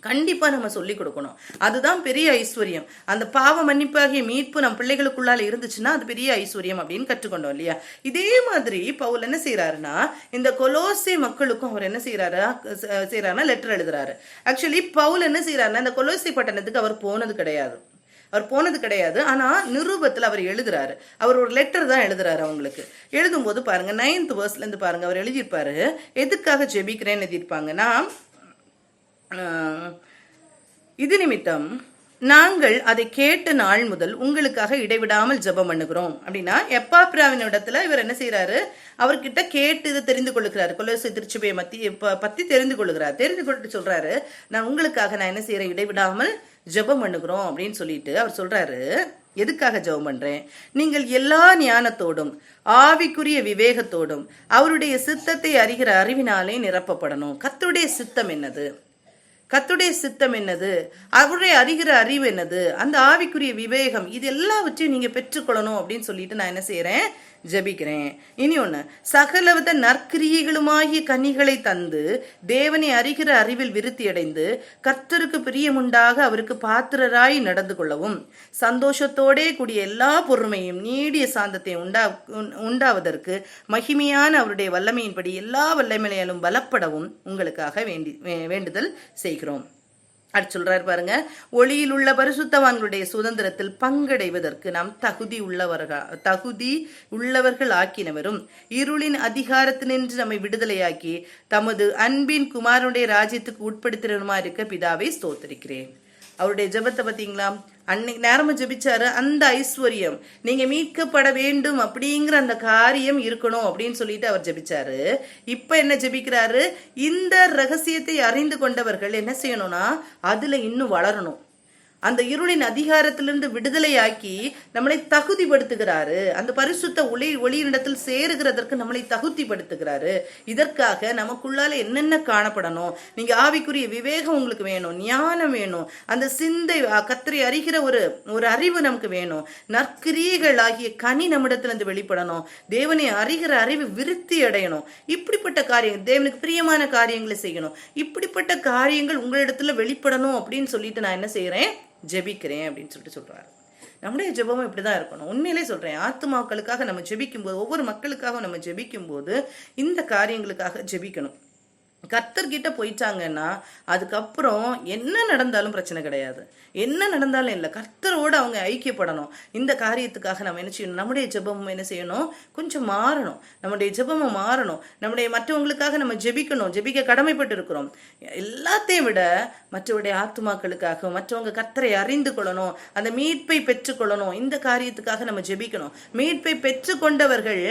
கண்டிப்பா நம்ம சொல்லி கொடுக்கணும். அதுதான் பெரிய ஐஸ்வர்யம். அந்த பாவ மன்னிப்பாகிய மீட்பு நம் பிள்ளைகளுக்குள்ளால இருந்துச்சுன்னா அது பெரிய ஐஸ்வர்யம் அப்படின்னு கற்றுக்கொண்டோம் இல்லையா? இதே மாதிரி பவுல் என்ன செய்யறாருன்னா இந்த கொலோசே மக்களுக்கும் அவர் என்ன செய்யறாருன்னா லெட்டர் எழுதுறாரு. ஆக்சுவலி பவுல் என்ன செய்யறாருன்னா இந்த கொலோசே பட்டணத்துக்கு அவர் போனது கிடையாது. ஆனா நிருபத்துல அவர் எழுதுறாரு. அவர் ஒரு லெட்டர் தான் எழுதுறாரு. அவங்களுக்கு எழுதும் போது பாருங்க 9th வேர்ஸ்ல இருந்து பாருங்க, அவர் எழுதியிருப்பாரு எதுக்காக ஜெபிக்கிறேன்னு எழுதியிருப்பாங்கன்னா, இது நிமித்தம் நாங்கள் அதை கேட்ட நாள் முதல் உங்களுக்காக இடைவிடாமல் ஜெபம் பண்ணுகிறோம் அப்படின்னா, எப்பாப்பிராவின் இடத்துல இவர் என்ன செய்யறாரு, அவர்கிட்ட கேட்டு இதை தெரிந்து கொள்ளுகிறாரு. கொலோசை திருச்சபையை பத்தி தெரிந்து கொள்ளுட்டு சொல்றாரு, நான் உங்களுக்காக நான் என்ன செய்யறேன், இடைவிடாமல் ஜெபம் பண்ணுகிறோம் அப்படின்னு சொல்லிட்டு அவர் சொல்றாரு. எதுக்காக ஜெபம் பண்றேன், நீங்கள் எல்லா ஞானத்தோடும் ஆவிக்குரிய விவேகத்தோடும் அவருடைய சித்தத்தை அறிகிற அறிவினாலே நிரப்பப்படணும். கர்த்தருடைய சித்தம் என்னது, அவருடைய அறிகிற அறிவு என்னது, அந்த ஆவிக்குரிய விவேகம், இது எல்லாவற்றையும் நீங்க பெற்றுக்கொள்ளணும் அப்படின்னு சொல்லிட்டு நான் என்ன செய்யறேன், ஜெபிக்கிறேன். இனி ஒண்ணு, சகலவித நற்கிரியைகளுமாகிய கனிகளை தந்து தேவனை அறிகிற அறிவில் விருத்தி அடைந்து கர்த்தருக்கு பிரியமுண்டாக அவருக்கு பாத்திரராய் நடந்து கொள்ளவும் சந்தோஷத்தோடே கூடிய எல்லா பொறுமையும் நீடிய சாந்தத்தையும் உண்டாவதற்கு மகிமையான அவருடைய வல்லமையின்படி எல்லா வல்லமையாலும் பலப்படவும் உங்களுக்காக வேண்டுதல் செய்கிறோம். அது சொல்றாரு பாருங்க, ஒளியில் உள்ள பரிசுத்தவான்களுடைய சுதந்திரத்தில் பங்கடைவதற்கு நாம் தகுதி உள்ளவர்கள் ஆக்கினவரும் இருளின் அதிகாரத்தினின்று நம்மை விடுதலையாக்கி தமது அன்பின் குமாரனுடைய ராஜ்யத்துக்கு உட்படுத்தினருமா இருக்க பிதாவை ஸ்தோத்திரிக்கிறேன். அவருடைய ஜெபத்தை பார்த்தீங்களா? அன்னைக்கு நேரமா ஜெபிச்சாரு. அந்த ஐஸ்வர்யம், நீங்க மீட்கப்பட வேண்டும் அப்படிங்கிற அந்த காரியம் இருக்கணும் அப்படின்னு சொல்லிட்டு அவர் ஜெபிச்சாரு. இப்ப என்ன ஜெபிக்கிறாரு? இந்த ரகசியத்தை அறிந்து கொண்டவர்கள் என்ன செய்யணும்னா அதுல இன்னும் வளரணும். அந்த இருளின் அதிகாரத்திலிருந்து விடுதலையாக்கி நம்மளை தகுதிப்படுத்துகிறாரு. அந்த பரிசுத்த ஒளியினிடத்தில் சேருகிறதற்கு நம்மளை தகுதிப்படுத்துகிறாரு. இதற்காக நமக்குள்ளால என்னென்ன காணப்படணும்? நீங்க ஆவிக்குரிய விவேகம் உங்களுக்கு வேணும், ஞானம் வேணும், அந்த சிந்தை கத்தரை அறிகிற ஒரு அறிவு நமக்கு வேணும், நற்கிரியைகள் ஆகிய கனி நம்மிடத்திலிருந்து வெளிப்படணும், தேவனை அறிகிற அறிவு விருத்தி அடையணும். இப்படிப்பட்ட காரியங்கள், தேவனுக்கு பிரியமான காரியங்களை செய்யணும். இப்படிப்பட்ட காரியங்கள் உங்களிடத்துல வெளிப்படணும் அப்படின்னு சொல்லிட்டு நான் என்ன செய்யறேன்? ஜெபிக்கிறேன் அப்படின்னு சொல்லிட்டு சொல்றாரு. நம்முடைய ஜெபமும் இப்படிதான் இருக்கணும். உண்மையிலே சொல்றேன், ஆத்துமாக்களுக்காக நம்ம ஜெபிக்கும் போது, ஒவ்வொரு மக்களுக்காக நம்ம ஜெபிக்கும் போது இந்த காரியங்களுக்காக ஜெபிக்கணும். கர்த்தர்கிட்ட போயிட்டாங்கன்னா அதுக்கப்புறம் என்ன நடந்தாலும் பிரச்சனை கிடையாது. என்ன நடந்தாலும் இல்லை, கர்த்தரோடு அவங்க ஐக்கியப்படணும். இந்த காரியத்துக்காக நம்ம என்ன செய்யணும்? நம்முடைய ஜெபமும் என்ன செய்யணும்? கொஞ்சம் மாறணும். நம்முடைய ஜெபமும் மாறணும். நம்முடைய மற்றவங்களுக்காக நம்ம ஜெபிக்கணும், ஜெபிக்க கடமைப்பட்டு இருக்கிறோம். எல்லாத்தையும் விட மற்றவருடைய ஆத்துமாக்களுக்காக, மற்றவங்க கர்த்தரை அறிந்து கொள்ளணும், அந்த மீட்பை பெற்றுக்கொள்ளணும், இந்த காரியத்துக்காக நம்ம ஜெபிக்கணும். மீட்பை பெற்றுக்கொண்டவர்கள்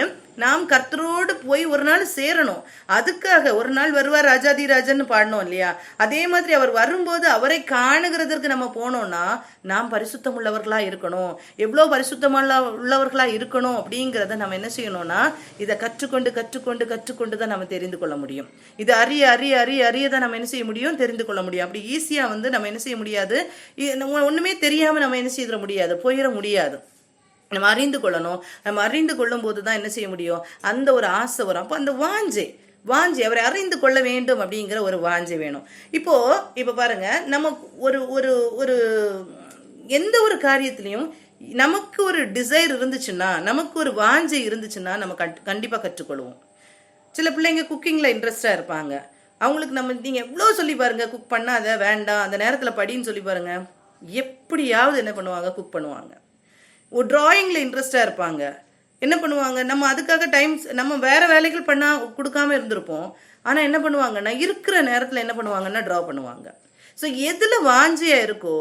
நாம் கர்த்தரோடு போய் ஒரு நாள் சேரணும். அதுக்காக ஒரு நாள் வருவார் ராஜாதி ராஜன்னு பாடணும் இல்லையா? அதே மாதிரி அவர் வரும்போது அவரை காணுகிறதற்கு நம்ம போனோம்னா நாம் பரிசுத்தம் உள்ளவர்களா இருக்கணும். எவ்வளவு பரிசுத்தமான உள்ளவர்களா இருக்கணும் அப்படிங்கிறத நம்ம என்ன செய்யணும்னா இதை கற்றுக்கொண்டு கற்றுக்கொண்டு கற்றுக்கொண்டு தான் நம்ம தெரிந்து கொள்ள முடியும். இது அறிய அறிய அறிய அறியதான் நம்ம என்ன செய்ய முடியும்? தெரிந்து கொள்ள முடியும். அப்படி ஈஸியா நம்ம என்ன செய்ய முடியாது. ஒண்ணுமே தெரியாம நம்ம என்ன செய்ய முடியாது, போயிட முடியாது. நம்ம அறிந்து கொள்ளணும். நம்ம அறிந்து கொள்ளும் போது தான் என்ன செய்ய முடியும்? அந்த ஒரு ஆசை வரும். அப்போ அந்த வாஞ்சை அவரை அறிந்து கொள்ள வேண்டும் அப்படிங்கிற ஒரு வாஞ்சை வேணும். இப்போ பாருங்க, நம்ம ஒரு ஒரு ஒரு எந்த ஒரு காரியத்திலையும் நமக்கு ஒரு டிசைர் இருந்துச்சுன்னா, நமக்கு ஒரு வாஞ்சை இருந்துச்சுன்னா நம்ம கண்டிப்பா கற்றுக்கொள்வோம். சில பிள்ளைங்க குக்கிங்ல இன்ட்ரெஸ்டா இருப்பாங்க. அவங்களுக்கு நீங்க எவ்வளவு சொல்லி பாருங்க, குக் பண்ணாத, வேண்டாம், அந்த நேரத்துல படின்னு சொல்லி பாருங்க, எப்படியாவது என்ன பண்ணுவாங்க? குக் பண்ணுவாங்க. ஒரு டிராயிங்ல இன்ட்ரெஸ்டா இருப்பாங்க. என்ன பண்ணுவாங்க? நம்ம அதுக்காக நம்ம வேற வேலைகள் கொடுக்காம இருந்திருப்போம். ஆனா என்ன பண்ணுவாங்கன்னா இருக்கிற நேரத்துல என்ன பண்ணுவாங்கன்னா டிரா பண்ணுவாங்க. ஸோ எதுல வாஞ்சையா இருக்கோ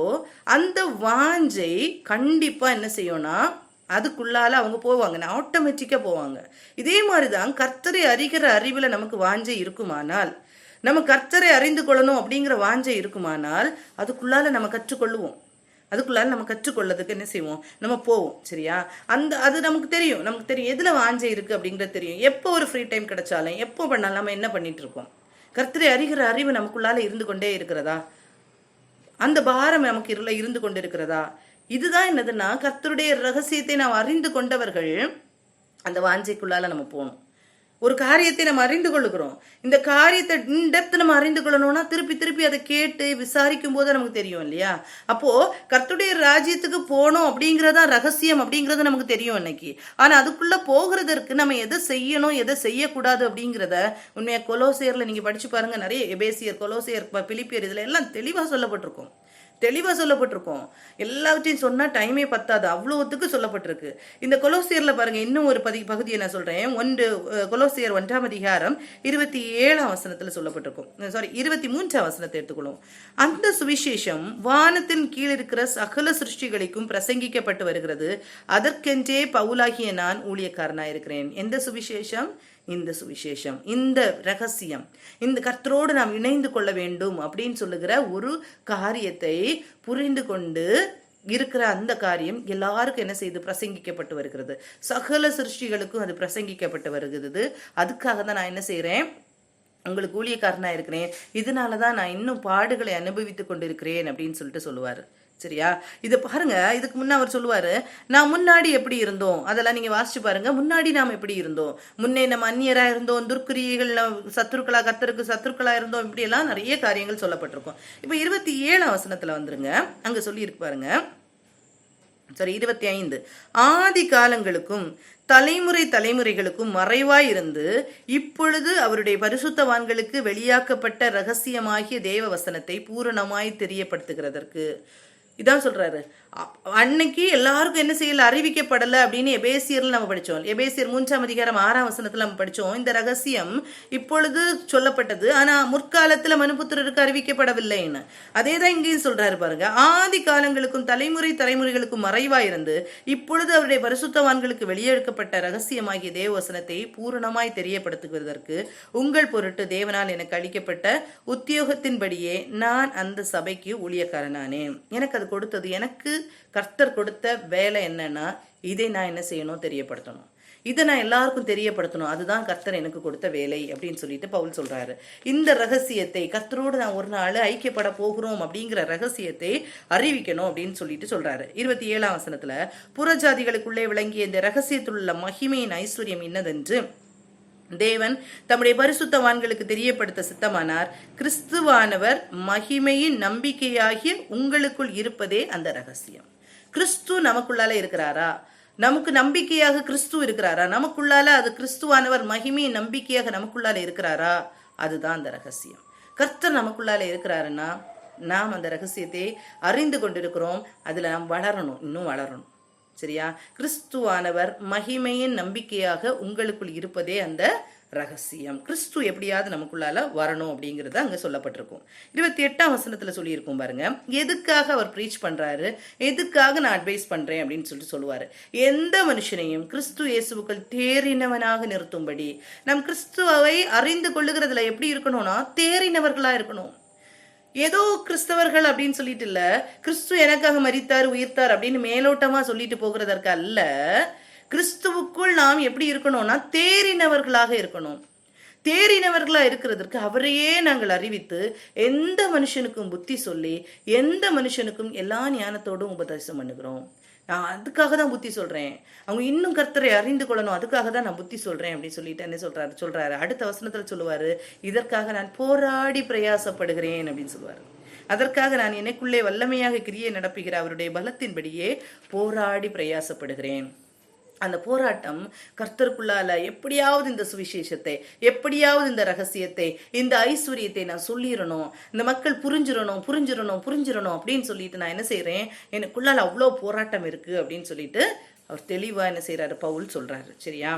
அந்த வாஞ்சை கண்டிப்பா என்ன செய்யும்னா அதுக்குள்ளால அவங்க போவாங்க, ஆட்டோமேட்டிக்கா போவாங்க. இதே மாதிரிதான் கர்த்தரை அறிகிற அறிவுல நமக்கு வாஞ்சை இருக்குமானால், நம்ம கர்த்தரை அறிந்து கொள்ளணும் அப்படிங்கிற வாஞ்சை இருக்குமானால் அதுக்குள்ளால நம்ம கற்றுக்கொள்ளுவோம். அதுக்குள்ளால நம்ம கற்றுக்கொள்ளதுக்கு என்ன செய்வோம்? நம்ம போவோம். சரியா? அது நமக்கு தெரியும் எதுல வாஞ்சை இருக்கு அப்படிங்கிறது தெரியும். எப்போ ஒரு ஃப்ரீ டைம் கிடைச்சாலும், எப்போ பண்ணாலும் நம்ம என்ன பண்ணிட்டு இருக்கோம்? கர்த்தரை அறிகிற அறிவு நமக்குள்ளால இருந்து கொண்டே இருக்கிறதா? அந்த பாரம் நமக்கு இருந்து கொண்டு இருக்கிறதா? இதுதான் என்னதுன்னா, கர்த்தருடைய ரகசியத்தை நாம் அறிந்து கொண்டவர்கள் அந்த வாஞ்சைக்குள்ளால நம்ம போகணும். ஒரு காரியத்தை நம்ம அறிந்து கொள்ளுகிறோம். இந்த காரியத்தை இன்டெப்த் நம்ம அறிந்து கொள்ளணும்னா திருப்பி திருப்பி அதை கேட்டு விசாரிக்கும் போது நமக்கு தெரியும் இல்லையா? அப்போ கர்த்தருடைய ராஜ்யத்துக்கு போகணும் அப்படிங்கறதா ரகசியம் அப்படிங்கறது நமக்கு தெரியும் இன்னைக்கு. ஆனா அதுக்குள்ள போகிறதற்கு நம்ம எதை செய்யணும், எதை செய்யக்கூடாது அப்படிங்கிறத உண்மையா கொலோசியர்ல நீங்க படிச்சு பாருங்க. நிறைய எபேசியர், கொலோசியர், பிலிப்பியர், இதுல எல்லாம் தெளிவா சொல்லப்பட்டிருக்கும். எல்லாவற்றையும் சொன்னா டைமே பத்தாது, அவ்வளவுத்துக்கு சொல்லப்பட்டிருக்கு. இந்த கொலோசியர்ல பாருங்க, இன்னும் ஒரு பகுதியை நான் சொல்றேன். கொலோசியர் 1ஆம் அதிகாரம் 27ஆம் வசனத்துல சொல்லப்பட்டிருக்கும். 23ஆம் வசனத்தை எடுத்துக்கொள்ளும். அந்த சுவிசேஷம் வானத்தின் கீழ் இருக்கிற சகல சிருஷ்டிகளுக்கும் பிரசங்கிக்கப்பட்டு வருகிறது. அதற்கென்றே பவுலாகிய நான் ஊழியக்காரனாயிருக்கிறேன். எந்த சுவிசேஷம்? இந்த சுவிசேஷம், இந்த ரகசியம், இந்த கர்த்தரோடு நாம் இணைந்து கொள்ள வேண்டும் அப்படின்னு சொல்லுகிற ஒரு காரியத்தை புரிந்து கொண்டு இருக்கிற அந்த காரியம் எல்லாருக்கும் என்ன செய்து பிரசங்கிக்கப்பட்டு வருகிறது. சகல சிருஷ்டிகளுக்கும் அது பிரசங்கிக்கப்பட்டு வருகிறது. அதுக்காக தான் நான் என்ன செய்யறேன்? உங்களுக்கு ஊழியக்காரனா இருக்கிறேன். இதனாலதான் நான் இன்னும் பாடுகளை அனுபவித்துக் கொண்டிருக்கிறேன் அப்படின்னு சொல்லிட்டு சொல்லுவாரு. சரியா? இது பாருங்க, இதுக்கு முன்ன அவர் சொல்லுவாரு, நான் முன்னாடி எப்படி இருந்தோம் அதெல்லாம் நீங்க வாசிச்சு பாருங்க. முன்னாடி நாம் எப்படி இருந்தோம்? முன்னே நம்ம அந்நியரா இருந்தோம், துர்க்கிரியர்கள், சத்துருக்களா, கர்த்தருக்கு சத்துருக்களா இருந்தோம், இப்படி எல்லாம் நிறைய காரியங்கள் சொல்லப்பட்டிருக்கும். இப்ப 27ஆம் வசனத்துல வந்துருங்க, அங்க சொல்லி இருக்கு பாருங்க. சரி, 25. ஆதி காலங்களுக்கும் தலைமுறை தலைமுறைகளுக்கும் மறைவாயிருந்து இப்பொழுது அவருடைய பரிசுத்தவான்களுக்கு வெளியாக்கப்பட்ட இரகசியமாகிய தேவ வசனத்தை பூரணமாய் தெரியப்படுத்துகிறதற்கு. இதான் சொல்றாரு. அன்னைக்கு எல்லாருக்கும் என்ன செய்யல, அறிவிக்கப்படலை அப்படின்னு எபேசியர்ல நம்ம படிச்சோம். எபேசியர் 3:6 நம்ம படிச்சோம். இந்த ரகசியம் இப்பொழுது சொல்லப்பட்டது, ஆனா முற்காலத்துல மனுபுத்திரருக்கு அறிவிக்கப்படவில்லைன்னு. அதே தான் இங்கேயும் சொல்றாரு பாருங்க. ஆதி காலங்களுக்கும் தலைமுறை தலைமுறைகளுக்கும் மறைவாயிருந்து இப்பொழுது அவருடைய பரிசுத்தவான்களுக்கு வெளியெடுக்கப்பட்ட ரகசியமாகிய தேவவசனத்தை பூரணமாய் தெரியப்படுத்துவதற்கு உங்கள் பொருட்டு தேவனால் எனக்கு அளிக்கப்பட்ட உத்தியோகத்தின்படியே நான் அந்த சபைக்கு ஊழியக்காரனானேன். எனக்கு அது கொடுத்தது, எனக்கு கர்த்தர் கொடுத்த வேலை என்னன்னா, இதை நான் என்ன செய்யணும், தெரியப்படுத்தணும். இதை நான் எல்லாருக்கும் தெரியப்படுத்தணும். அதுதான் கர்த்தர் எனக்கு கொடுத்த வேலை அப்படின்னு சொல்லிட்டு பவுல் சொல்றாரு. இந்த ரகசியத்தை, கர்த்தரோடு நான் ஒரு நாள் ஐக்கியப்பட போகிறோம் அப்படிங்கிற ரகசியத்தை அறிவிக்கணும் அப்படின்னு சொல்லிட்டு சொல்றாரு. 27ஆம் வசனத்துல, புறஜாதிகளுக்குள்ளே விளங்கிய இந்த ரகசியத்தில் உள்ள மகிமையின் ஐஸ்வர்யம் இன்னதென்று தேவன் தம்முடைய பரிசுத்தவான்களுக்கு தெரியப்படுத்த சித்தமானார். கிறிஸ்துவானவர் மகிமையின் நம்பிக்கையாகிய உங்களுக்குள் இருப்பதே அந்த ரகசியம். கிறிஸ்து நமக்குள்ளால இருக்கிறாரா? நமக்கு நம்பிக்கையாக கிறிஸ்து இருக்கிறாரா? நமக்குள்ளால அது கிறிஸ்துவானவர் மகிமையின் நம்பிக்கையாக நமக்குள்ளால இருக்கிறாரா? அதுதான் அந்த ரகசியம். கர்த்தர் நமக்குள்ளால இருக்கிறாருன்னா நாம் அந்த ரகசியத்தை அறிந்து கொண்டிருக்கிறோம். அதுல நாம் வளரணும், இன்னும் வளரணும். சரியா? கிறிஸ்துவானவர் மகிமையின் நம்பிக்கையாக உங்களுக்குள் இருப்பதே அந்த ரகசியம். கிறிஸ்து எப்படியாவது நமக்குள்ளால வரணும் அப்படிங்கிறது அங்க சொல்லப்பட்டிருக்கும். 28ஆம் வசனத்துல சொல்லியிருக்கும் பாருங்க. எதுக்காக அவர் ப்ரீச் பண்றாரு, எதுக்காக நான் அட்வைஸ் பண்றேன் அப்படின்னு சொல்லிட்டு சொல்லுவாரு. எந்த மனுஷனையும் கிறிஸ்து இயேசுவுக்குள் தேறினவனாக நிறுத்தும்படி, நம் கிறிஸ்துவை அறிந்து கொள்ளுகிறதுல எப்படி இருக்கணும்னா தேறினவர்களா இருக்கணும். ஏதோ கிறிஸ்தவர்கள் அப்படின்னு சொல்லிட்டு இல்ல, கிறிஸ்து எனக்காக மரித்தார் உயிர்த்தார் அப்படின்னு மேலோட்டமா சொல்லிட்டு போகிறதற்கு அல்ல. கிறிஸ்துவுக்குள் நாம் எப்படி இருக்கணும்னா தேறினவர்களாக இருக்கணும். தேறினவர்களா இருக்கிறதற்கு அவரையே நாங்கள் அறிவித்து எந்த மனுஷனுக்கும் புத்தி சொல்லி எந்த மனுஷனுக்கும் எல்லா ஞானத்தோடும் உபதேசம் பண்ணுகிறோம். நான் அதுக்காக தான் புத்தி சொல்றேன், அவங்க இன்னும் கர்த்தரை அறிந்து கொள்ளணும், அதுக்காக தான் நான் புத்தி சொல்றேன் அப்படின்னு சொல்லிட்டு என்ன சொல்றாரு. அடுத்த வசனத்துல சொல்லுவாரு, இதற்காக நான் போராடி பிரயாசப்படுகிறேன் அப்படின்னு சொல்லுவாரு. அதற்காக நான் எனக்குள்ளே வல்லமையாக கிரியை நடப்புகிற அவருடைய பலத்தின்படியே போராடி பிரயாசப்படுகிறேன். அந்த போராட்டம் கர்த்தருக்குள்ளால எப்படியாவது இந்த சுவிசேஷத்தை, எப்படியாவது இந்த ரகசியத்தை, இந்த ஐஸ்வர்யத்தை நான் சொல்லிடணும், இந்த மக்கள் புரிஞ்சிடணும் அப்படின்னு சொல்லிட்டு நான் என்ன செய்யறேன், எனக்குள்ளால அவ்வளோ போராட்டம் இருக்கு அப்படின்னு சொல்லிட்டு அவர் தெளிவா என்ன செய்யறாரு, பவுல் சொல்றாரு. சரியா?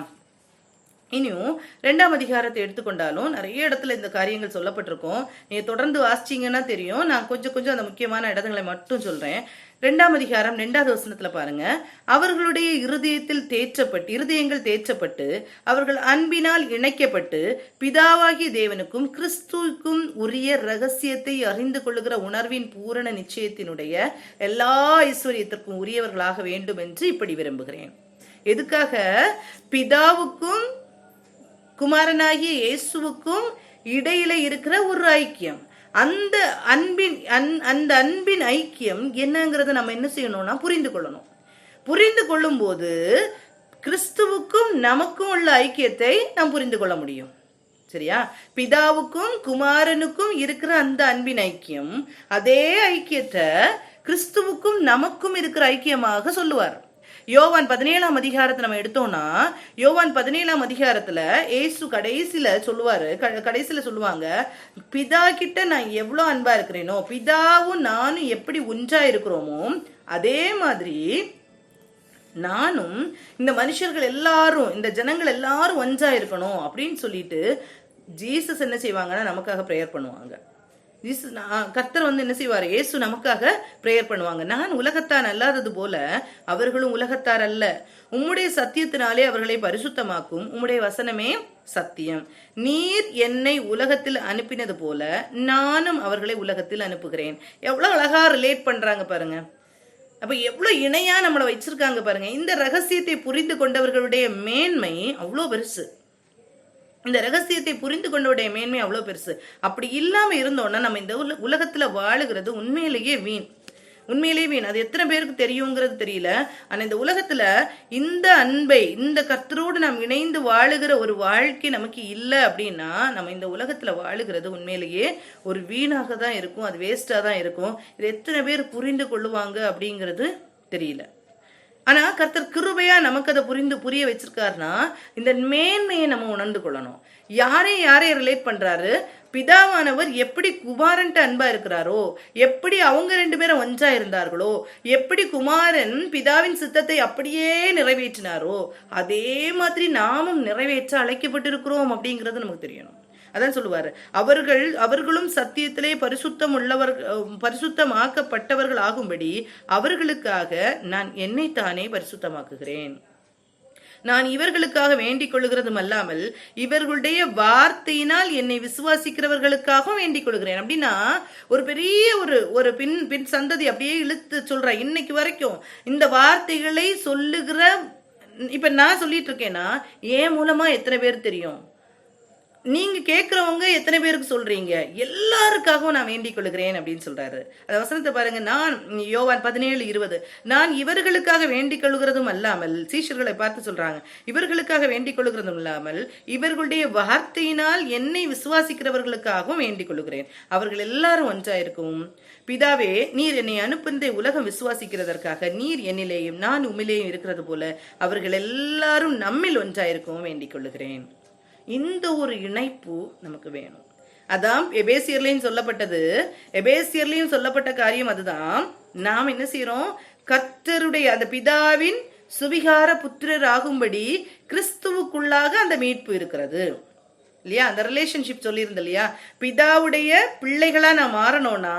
இனியும் 2ஆம் அதிகாரத்தை எடுத்துக்கொண்டாலும் நிறைய இடத்துல இந்த காரியங்கள் சொல்லப்பட்டிருக்கும். நீங்க தொடர்ந்து வாசிச்சீங்கன்னா தெரியும். நான் கொஞ்சம் அந்த முக்கியமான இடங்களை மட்டும் சொல்றேன். 2ஆம் அதிகாரம் 2வது வசனத்துல பாருங்க. அவர்களுடைய இருதயங்கள் தேற்றப்பட்டு அவர்கள் அன்பினால் இணைக்கப்பட்டு பிதாவாகிய தேவனுக்கும் கிறிஸ்துவுக்கும் உரிய ரகசியத்தை அறிந்து கொள்ளுகிற உணர்வின் பூரண நிச்சயத்தினுடைய எல்லா ஐஸ்வர்யத்திற்கும் உரியவர்களாக வேண்டும் என்று இப்படி விரும்புகிறேன். எதுக்காக? பிதாவுக்கும் குமாரனாகிய இயேசுவுக்கும் இடையில இருக்கிற ஒரு ஐக்கியம். அந்த அன்பின் ஐக்கியம் என்னங்கிறத நம்ம என்ன செய்யணும்னா புரிந்து கொள்ளணும். புரிந்து கொள்ளும் போது கிறிஸ்துவுக்கும் நமக்கும் உள்ள ஐக்கியத்தை நாம் புரிந்து கொள்ள முடியும். சரியா? பிதாவுக்கும் குமாரனுக்கும் இருக்கிற அந்த அன்பின் ஐக்கியம், அதே ஐக்கியத்தை கிறிஸ்துவுக்கும் நமக்கும் இருக்கிற ஐக்கியமாக சொல்லுவார். யோவான் 17ஆம் அதிகாரத்தை நம்ம எடுத்தோம்னா, யோவான் 17ஆம் அதிகாரத்துல ஏசு கடைசியில சொல்லுவாங்க, பிதா கிட்ட நான் எவ்வளவு அன்பா இருக்கிறேனோ, பிதாவும் நானும் எப்படி ஒன்றா இருக்கிறோமோ அதே மாதிரி நானும் இந்த மனுஷர்கள் எல்லாரும், இந்த ஜனங்கள் எல்லாரும் ஒன்றா இருக்கணும் அப்படின்னு சொல்லிட்டு ஜீசஸ் என்ன செய்வாங்கன்னா நமக்காக பிரேயர் பண்ணுவாங்க. கர்த்தர் என்ன செய்வார், இயேசு நமக்காக பிரேயர் பண்ணுவாங்க. நான் உலகத்தான் அல்லாதது போல அவர்களும் உலகத்தார் அல்ல, உம்முடைய சத்தியத்தினாலே அவர்களை பரிசுத்தமாக்கும், உம்முடைய வசனமே சத்தியம். நீர் என்னை உலகத்தில் அனுப்பினது போல நானும் அவர்களை உலகத்தில் அனுப்புகிறேன். எவ்வளவு அழகா ரிலேட் பண்றாங்க பாருங்க. அப்ப எவ்வளவு இணையா நம்மளை வச்சிருக்காங்க பாருங்க. இந்த ரகசியத்தை புரிந்து கொண்டவர்களுடைய மேன்மை அவ்வளோ பெருசு. இந்த ரகசியத்தை புரிந்து கொண்டவுடைய மேன்மை அவ்வளவு பெருசு. அப்படி இல்லாம இருந்தோம்னா நம்ம இந்த உலகத்துல வாழுகிறது உண்மையிலேயே வீண். அது எத்தனை பேருக்கு தெரியுங்கிறது தெரியல. ஆனா இந்த உலகத்துல இந்த அன்பை, இந்த கர்த்தரோடு நாம் இணைந்து வாழுகிற ஒரு வாழ்க்கை நமக்கு இல்லை அப்படின்னா நம்ம இந்த உலகத்துல வாழுகிறது உண்மையிலேயே ஒரு வீணாக தான் இருக்கும், அது வேஸ்டா தான் இருக்கும். இது எத்தனை பேர் புரிந்து கொள்ளுவாங்க அப்படிங்கிறது தெரியல. ஆனா கர்த்தர் கிருபையா நமக்கு அதை புரிய வச்சிருக்காருன்னா இந்த மேன்மையை நம்ம உணர்ந்து கொள்ளணும். யாரையும் ரிலேட் பண்றாரு? பிதாவானவர் எப்படி குமாரன்ட்டு அன்பா இருக்கிறாரோ, எப்படி அவங்க 2 பேரும் ஒன்றா இருந்தார்களோ, எப்படி குமாரன் பிதாவின் சித்தத்தை அப்படியே நிறைவேற்றினாரோ, அதே மாதிரி நாமும் நிறைவேற்ற அழைக்கப்பட்டிருக்கிறோம் அப்படிங்கிறது நமக்கு தெரியணும். அதான் சொல்லுவாரு, அவர்களும் சத்தியத்திலே பரிசுத்தமாக்கப்பட்டவர்கள் ஆகும்படி அவர்களுக்காக நான் என்னைத்தானே பரிசுத்தமாக்குகிறேன். நான் இவர்களுக்காக வேண்டிக் கொள்ளுகிறதும் அல்லாமல் இவர்களுடைய வார்த்தையினால் என்னை விசுவாசிக்கிறவர்களுக்காகவும் வேண்டிக் கொள்கிறேன். அப்படின்னா ஒரு பெரிய ஒரு பின் சந்ததி அப்படியே இழுத்து சொல்ற. இன்னைக்கு வரைக்கும் இந்த வார்த்தைகளை சொல்லுகிற, இப்ப நான் சொல்லிட்டு இருக்கேன்னா ஏன் மூலமா எத்தனை பேர் தெரியும்? நீங்க கேட்கிறவங்க எத்தனை பேருக்கு சொல்றீங்க? எல்லாருக்காகவும் நான் வேண்டிக் கொள்கிறேன் அப்படின்னு சொல்றாரு. அந்த வசனத்தை பாருங்க. நான் யோவான் 17:20, நான் இவர்களுக்காக வேண்டிக் கொள்கிறதும் அல்லாமல், சீஷர்களை பார்த்து சொல்றாங்க, இவர்களுக்காக வேண்டிக் கொள்கிறதும் இல்லாமல் இவர்களுடைய வார்த்தையினால் என்னை விசுவாசிக்கிறவர்களுக்காகவும் வேண்டிக் கொள்கிறேன். அவர்கள் எல்லாரும் ஒன்றாயிருக்கும். பிதாவே, நீர் என்னை அனுப்புவதை உலகம் விசுவாசிக்கிறதற்காக நீர் என்னிலேயும் நான் உம்மிலேயும் இருக்கிறது போல அவர்கள் எல்லாரும் நம்மில் ஒன்றாயிருக்கவும் வேண்டிக் கொள்கிறேன். இந்த ஒரு இணைப்பு நமக்கு வேணும். அதான் எபேசியர்லையும் சொல்லப்பட்டது. எபேசியர்லையும் சொல்லப்பட்ட காரியம் அதுதான். நாம் என்ன செய்யறோம்? கர்த்தருடைய அந்த பிதாவின் சுவிகார புத்திரர் ஆகும்படி கிறிஸ்துவுக்குள்ளாக அந்த மீட்பு இருக்கிறது இல்லையா? அந்த ரிலேஷன்ஷிப் சொல்லியிருந்த இல்லையா? பிதாவுடைய பிள்ளைகளா நாம் மாறணும்னா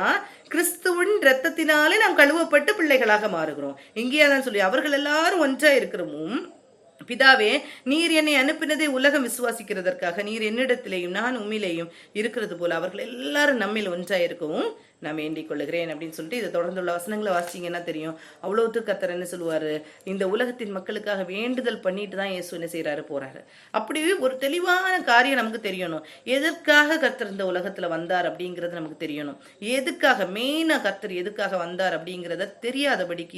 கிறிஸ்துவின் ரத்தத்தினாலே நாம் கழுவப்பட்டு பிள்ளைகளாக மாறுகிறோம். இங்கேயே தான் சொல்லி அவர்கள் எல்லாரும் ஒன்றா இருக்கிறோமும், பிதாவே, நீர் என்னை அனுப்பினதை உலகம் விசுவாசிக்கிறதற்காக நீர் என்னிடத்திலேயும் நான் உம்மிலேயும் இருக்கிறது போல அவர்கள் எல்லாரும் நம்மில் ஒன்றாயிருக்கவும் நான் வேண்டிக் கொள்ளுகிறேன் அப்படின்னு சொல்லிட்டு இதை தொடர்ந்துள்ள வசனங்களை வாசிச்சீங்கன்னா தெரியும். அவ்வளவுக்கு கர்த்தர் என்ன சொல்லுவாரு? இந்த உலகத்தின் மக்களுக்காக வேண்டுதல் பண்ணிட்டு தான் இயேசு என்ன செய்யறாரு, போறாரு. அப்படி ஒரு தெளிவான காரியம் நமக்கு தெரியணும். எதற்காக கர்த்தர் இந்த உலகத்துல வந்தார் அப்படிங்கறது நமக்கு தெரியணும். எதுக்காக மெயினா கர்த்தர் எதுக்காக வந்தார் அப்படிங்கறத தெரியாதபடிக்கு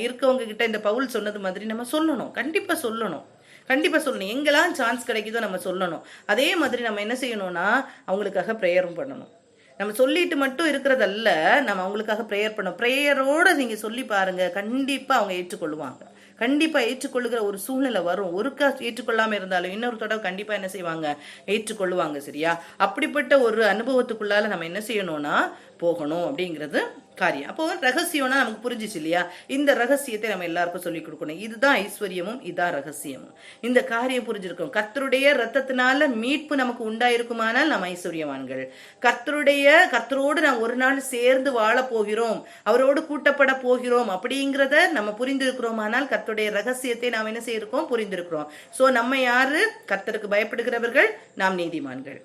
இருக்கவங்க கிட்ட இந்த பவுல் சொன்னது மாதிரி நம்ம சொல்லணும். கண்டிப்பா சொல்லணும். எங்கெல்லாம் சான்ஸ் கிடைக்குதோ நம்ம சொல்லணும். அதே மாதிரி நம்ம என்ன செய்யணும்னா அவங்களுக்காக ப்ரேயரும் பண்ணணும். நம்ம சொல்லிட்டு மட்டும் இருக்கிறதல்ல, நம்ம அவங்களுக்காக ப்ரேயர் பண்ணோம். ப்ரேயரோட நீங்க சொல்லி பாருங்க, கண்டிப்பா அவங்க ஏற்றுக்கொள்ளுவாங்க. கண்டிப்பா ஏற்றுக்கொள்ளுகிற ஒரு சூழ்நிலை வரும். ஒருக்கா ஏற்றுக்கொள்ளாம இருந்தாலும் இன்னொரு தடவை கண்டிப்பா என்ன செய்வாங்க, ஏற்றுக்கொள்ளுவாங்க. சரியா? அப்படிப்பட்ட ஒரு அனுபவத்துக்குள்ளால நம்ம என்ன செய்யணும்னா போகணும் அப்படிங்கிறது காரியம். அப்போ ரகசியம்னா நமக்கு புரிஞ்சிச்சு இல்லையா? இந்த ரகசியத்தை நம்ம எல்லாருக்கும் சொல்லிக் கொடுக்கணும். இதுதான் ஐஸ்வர்யமும், இதான் ரகசியமும். இந்த காரியம் புரிஞ்சிருக்கும். கர்த்தருடைய ரத்தத்தினால மீட்பு நமக்கு உண்டாயிருக்குமானால் நம்ம ஐஸ்வர்யவான்கள். கர்த்தரோடு நாம் ஒரு நாள் சேர்ந்து வாழ போகிறோம், அவரோடு கூட்டப்பட போகிறோம் அப்படிங்கிறத நம்ம புரிந்திருக்கிறோமானால் கர்த்தருடைய ரகசியத்தை நாம் என்ன செய்யிருக்கோம், புரிந்திருக்கிறோம். சோ நம்ம யாரு? கர்த்தருக்கு பயப்படுகிறவர்கள், நாம் நீதிமான்கள்.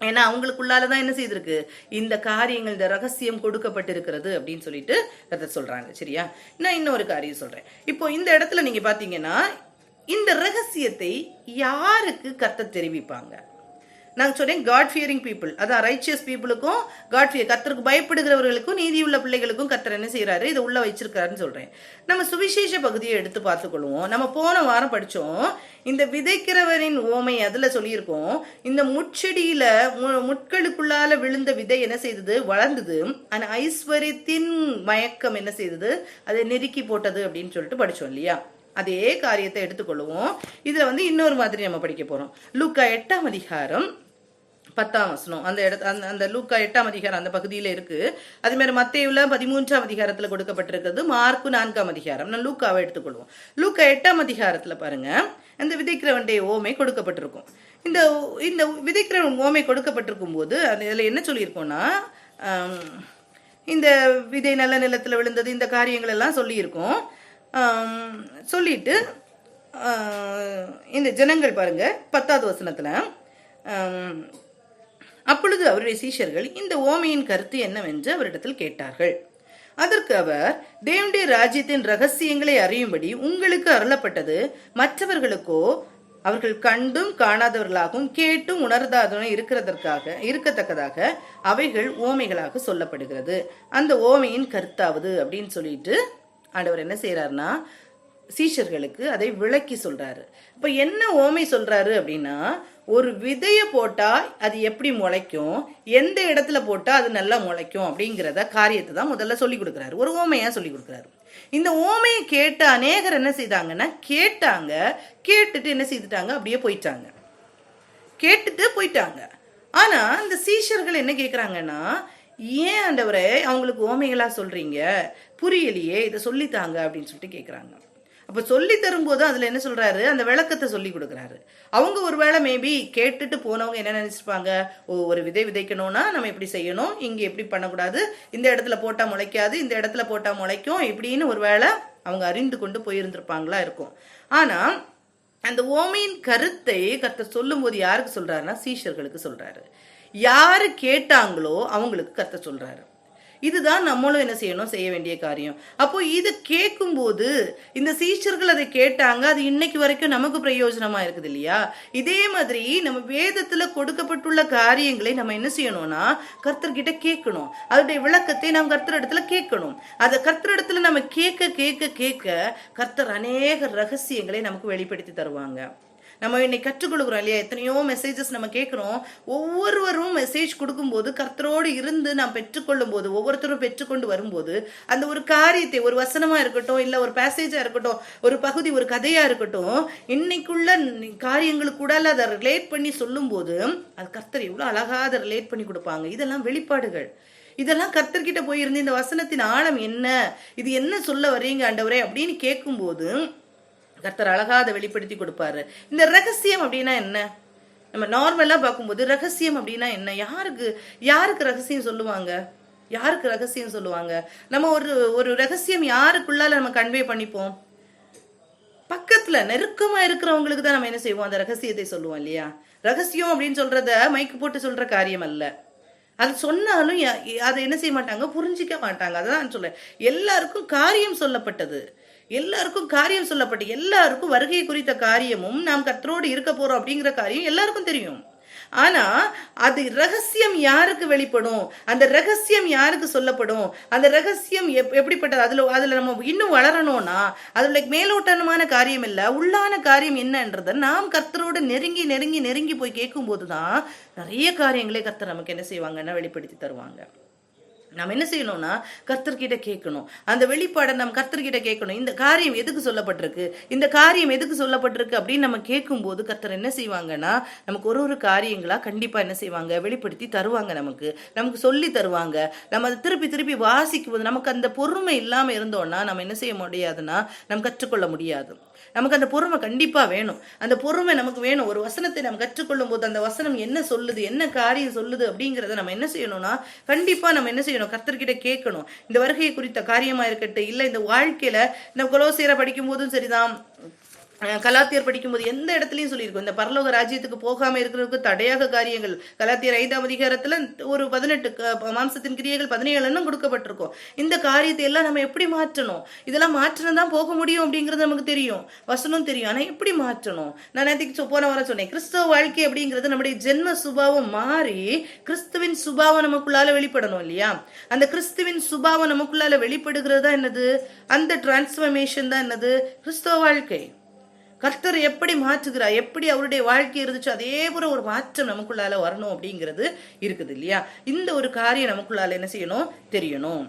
ஏன்னா அவங்களுக்குள்ளாலதான் என்ன செய்திருக்கு, இந்த காரியங்கள், இந்த ரகசியம் கொடுக்கப்பட்டிருக்கிறது அப்படின்னு சொல்லிட்டு கர்த்தர் சொல்றாங்க. சரியா? நான் இன்னொரு காரியம் சொல்றேன். இப்போ இந்த இடத்துல நீங்க பாத்தீங்கன்னா இந்த ரகசியத்தை யாருக்கு கர்த்தர் தெரிவிப்பாங்க? நான் சொன்னேன் காட் ஃபியரிங் பீப்புள், அதான் ரைச்சியஸ் பீப்புளுக்கும் கர்த்தருக்கு பயப்படுகிறவர்களுக்கும் நீதியுள்ள பிள்ளைகளுக்கும் கர்த்தர் என்ன செய்யறாரு, இதை உள்ள வச்சிருக்காருன்னு சொல்றேன். நம்ம சுவிசேஷ பகுதியை எடுத்து பார்த்துக்கொள்வோம். நம்ம போன வாரம் படிச்சோம், இந்த விதைக்கிறவரின் ஓமை அதுல சொல்லியிருக்கோம். இந்த முட்செடியில முட்களுக்குள்ளால விழுந்த விதை என்ன செய்தது, வளர்ந்தது. ஆனா ஐஸ்வர்யத்தின் மயக்கம் என்ன செய்தது, அதை நெருக்கி போட்டது அப்படின்னு சொல்லிட்டு படிச்சோம் இல்லையா? அதே காரியத்தை எடுத்துக்கொள்வோம். இதுல இன்னொரு மாதிரி நம்ம படிக்க போறோம். லூக்கா 8ஆம் அதிகாரம் 10ஆம் வசனம். அந்த லூக்கா 8ஆம் அதிகாரம் அந்த பகுதியில இருக்கு. அதே மாதிரி மத்தேயுல 13ஆம் அதிகாரத்துல கொடுக்கப்பட்டிருக்கிறது. மார்க்கு 4ஆம் அதிகாரம். நான் லூக்காவை எடுத்துக்கொள்வோம். லூக்கா 8ஆம் அதிகாரத்துல பாருங்க, இந்த விதைக்கிறவனுடைய ஓமை கொடுக்கப்பட்டிருக்கும். இந்த விதைக்கிறவன் ஓமை கொடுக்கப்பட்டிருக்கும் போது இதுல என்ன சொல்லியிருக்கோம்னா, இந்த விதை நல்ல நிலத்துல விழுந்தது, இந்த காரியங்கள் எல்லாம் சொல்லியிருக்கோம். சொல்லிட்டு இந்த ஜனங்கள் பாருங்க 10ஆவது வசனத்துல, அப்பொழுது அவருடைய சீஷர்கள் இந்த ஓமையின் கருத்து என்னவென்று அவரிடத்தில் கேட்டார்கள். அதற்கு அவர், தேவனுடைய ராஜ்யத்தின் ரகசியங்களை அறியும்படி உங்களுக்கு அருளப்பட்டது, மற்றவர்களுக்கோ அவர்கள் கண்டும் காணாதவர்களாகவும் கேட்டும் உணர்ந்தாதவரும் இருக்கத்தக்கதாக அவைகள் ஓமைகளாக சொல்லப்படுகிறது. அந்த ஓமையின் கருத்தாவது அப்படின்னு சொல்லிட்டு ஆண்டவர் என்ன செய்யறாருன்னா சீஷர்களுக்கு அதை விளக்கி சொல்றாரு. இப்ப என்ன ஓமை சொல்றாரு அப்படின்னா, ஒரு விதைய போட்டா அது எப்படி முளைக்கும், எந்த இடத்துல போட்டா அது நல்லா முளைக்கும் அப்படிங்கிறத காரியத்தை தான் முதல்ல சொல்லி கொடுக்குறாரு. ஒரு ஓமையா சொல்லி கொடுக்குறாரு. இந்த ஓமையை கேட்ட அநேகர் என்ன செய்தாங்கன்னா கேட்டாங்க, கேட்டுட்டு என்ன செய்துட்டாங்க, அப்படியே போயிட்டாங்க, கேட்டுட்டு போயிட்டாங்க. ஆனா இந்த சீஷர்கள் என்ன கேக்குறாங்கன்னா, ஏன் ஆண்டவரே அவங்களுக்கு ஓமைகளா சொல்றீங்க, புரியலையே, இதை சொல்லித்தாங்க அப்படின்னு சொல்லிட்டு கேக்குறாங்க. அப்ப சொல்லி தரும்போது அதுல என்ன சொல்றாரு, அந்த விளக்கத்தை சொல்லி கொடுக்குறாரு. அவங்க ஒருவேளை மேபி கேட்டுட்டு போனவங்க என்ன நினைச்சிருப்பாங்க, ஒரு விதை விதைக்கணும்னா நம்ம இப்படி செய்யணும், இங்க எப்படி பண்ணக்கூடாது, இந்த இடத்துல போட்டா முளைக்காது, இந்த இடத்துல போட்டா முளைக்கும், இப்படின்னு ஒருவேளை அவங்க அறிந்து கொண்டு போயிருந்திருப்பாங்களா இருக்கும். ஆனா அந்த ஓமையின் கருத்தை கர்த்தர் சொல்லும் போது யாருக்கு சொல்றாருன்னா, சீஷர்களுக்கு சொல்றாரு. யாரு கேட்டாங்களோ அவங்களுக்கு கர்த்தர் சொல்றாரு. இதுதான் நம்மளும் என்ன செய்யணும், செய்ய வேண்டிய காரியம். அப்போ இது கேட்கும் போது இந்த சீஷர்கள் அதை கேட்டாங்க, அது இன்னைக்கு வரைக்கும் நமக்கு பிரயோஜனமா இருக்குது இல்லையா? இதே மாதிரி நம்ம வேதத்துல கொடுக்கப்பட்டுள்ள காரியங்களை நம்ம என்ன செய்யணும்னா கர்த்தர்கிட்ட கேட்கணும், அதோடைய விளக்கத்தை நாம் கர்த்தர் இடத்துல கேட்கணும். அதை கர்த்தர் இடத்துல நம்ம கேட்க கேட்க கேட்க கர்த்தர் அநேக ரகசியங்களை நமக்கு வெளிப்படுத்தி தருவாங்க. நம்ம இன்னைக்கு கற்றுக்கொள்கிறோம் இல்லையா, எத்தனையோ மெசேஜஸ் நம்ம கேட்கிறோம். ஒவ்வொருவரும் மெசேஜ் கொடுக்கும்போது கர்த்தரோடு இருந்து நாம் பெற்றுக்கொள்ளும் போது, ஒவ்வொருத்தரும் பெற்றுக்கொண்டு வரும்போது அந்த ஒரு காரியத்தை, ஒரு வசனமா இருக்கட்டும், இல்ல ஒரு பேசேஜா இருக்கட்டும், ஒரு பகுதி, ஒரு கதையா இருக்கட்டும், இன்னைக்குள்ள காரியங்களுக்கு கூட அதை ரிலேட் பண்ணி சொல்லும் போது அது கர்த்தர் எவ்வளவு அழகா அதை ரிலேட் பண்ணி கொடுப்பாங்க. இதெல்லாம் வெளிப்பாடுகள். இதெல்லாம் கர்த்தர்கிட்ட போயிருந்து இந்த வசனத்தின் ஆழம் என்ன, இது என்ன சொல்ல வர்றீங்க ஆண்டவரே அப்படின்னு கேட்கும்போது கர்த்தர் அழகா அதை வெளிப்படுத்தி கொடுப்பாரு. இந்த ரகசியம் அப்படின்னா என்ன? நம்ம நார்மலா பார்க்கும்போது ரகசியம் அப்படின்னா என்ன? யாருக்கு ரகசியம் சொல்லுவாங்க? யாருக்கு ரகசியம் சொல்லுவாங்க? நம்ம ஒரு ரகசியம் யாருக்குள்ளால நம்ம கன்வே பண்ணிப்போம்? பக்கத்துல நெருக்கமா இருக்கிறவங்களுக்கு தான் நம்ம என்ன செய்வோம், அந்த ரகசியத்தை சொல்லுவோம் இல்லையா? ரகசியம் அப்படின்னு சொல்றத மைக்கு போட்டு சொல்ற காரியம் அல்ல. அது சொன்னாலும் அதை என்ன செய்ய மாட்டாங்க, புரிஞ்சிக்க மாட்டாங்க. அதான் சொல்ல, எல்லாருக்கும் காரியம் சொல்லப்பட்டது, எல்லாருக்கும் காரியம் சொல்லப்பட்டு, எல்லாருக்கும் வருகை குறித்த காரியமும் நாம் கர்த்தரோடு இருக்க போறோம் அப்படிங்கிற காரியம் எல்லாருக்கும் தெரியும். ஆனா அது ரகசியம் யாருக்கு வெளிப்படும், அந்த ரகசியம் யாருக்கு சொல்லப்படும், அந்த ரகசியம் எப்படிப்பட்டது, அதுல நம்ம இன்னும் வளரணும்னா அதுல மேலோட்டமான காரியம் இல்ல, உள்ளான காரியம் என்னன்றத நாம் கர்த்தரோடு நெருங்கி நெருங்கி நெருங்கி போய் கேட்கும் போதுதான் நிறைய காரியங்களே கர்த்தர் நமக்கு என்ன செய்வாங்கன்னா வெளிப்படுத்தி தருவாங்க. நம்ம என்ன செய்யணும்னா கர்த்தர்கிட்ட கேட்கணும், அந்த வெளிப்பாடை நம்ம கர்த்தர்கிட்ட கேட்கணும். இந்த காரியம் எதுக்கு சொல்லப்பட்டிருக்கு, இந்த காரியம் எதுக்கு சொல்லப்பட்டிருக்கு அப்படின்னு நம்ம கேட்கும் போது கர்த்தர் என்ன செய்வாங்கன்னா நமக்கு ஒரு காரியங்களா கண்டிப்பா என்ன செய்வாங்க, வெளிப்படுத்தி தருவாங்க, நமக்கு சொல்லி தருவாங்க. நம்ம அதை திருப்பி திருப்பி வாசிக்கும் போது நமக்கு அந்த பொறுமை இல்லாம இருந்தோம்னா நம்ம என்ன செய்ய முடியாதுன்னா நம்ம கற்றுக்கொள்ள முடியாது. நமக்கு அந்த பொறுமை கண்டிப்பா வேணும், அந்த பொறுமை நமக்கு வேணும். ஒரு வசனத்தை நம்ம கற்றுக்கொள்ளும் போது அந்த வசனம் என்ன சொல்லுது, என்ன காரியம் சொல்லுது அப்படிங்கறத நம்ம என்ன செய்யணும்னா கண்டிப்பா நம்ம என்ன செய்யணும், கர்த்தர்கிட்ட கேட்கணும். இந்த வருகை குறித்த காரியமா இருக்கட்டும், இல்ல இந்த வாழ்க்கையில இந்த கொலோசியரை படிக்கும் போதும் சரிதான், கலாத்தியர் படிக்கும்போது எந்த இடத்துலயும் சொல்லியிருக்கும், இந்த பரலோக ராஜ்யத்துக்கு போகாம இருக்கிறதுக்கு தடையாக காரியங்கள் கலாத்தியர் 5ஆம் அதிகாரத்துல ஒரு 18 மாம்சத்தின் கிரியைகள் 17 கொடுக்கப்பட்டிருக்கும். இந்த காரியத்தை எல்லாம் நம்ம எப்படி மாற்றணும், இதெல்லாம் மாற்றணும் தான் போக முடியும் அப்படிங்கிறது நமக்கு தெரியும், வசனம் தெரியும். ஆனா எப்படி மாற்றணும்? நான் நேற்றுக்கு போன வாரம் சொன்னேன், கிறிஸ்தவ வாழ்க்கை அப்படிங்கிறது நம்முடைய ஜென்ம சுபாவம் மாறி கிறிஸ்துவின் சுபாவம் நமக்குள்ளால வெளிப்படணும் இல்லையா? அந்த கிறிஸ்துவின் சுபாவம் நமக்குள்ளால வெளிப்படுகிறது தான் என்னது, அந்த டிரான்ஸ்பர்மேஷன் தான் என்னது, கிறிஸ்தவ வாழ்க்கை. கர்த்தர் எப்படி மாற்றுகிறார், எப்படி அவருடைய வாழ்க்கை இருந்துச்சு அதே போல ஒரு மாற்றம் நமக்குள்ளால வரணும் அப்படிங்கிறது இருக்குது இல்லையா? இந்த ஒரு காரியம் நமக்குள்ளால என்ன செய்யணும், தெரியணும்.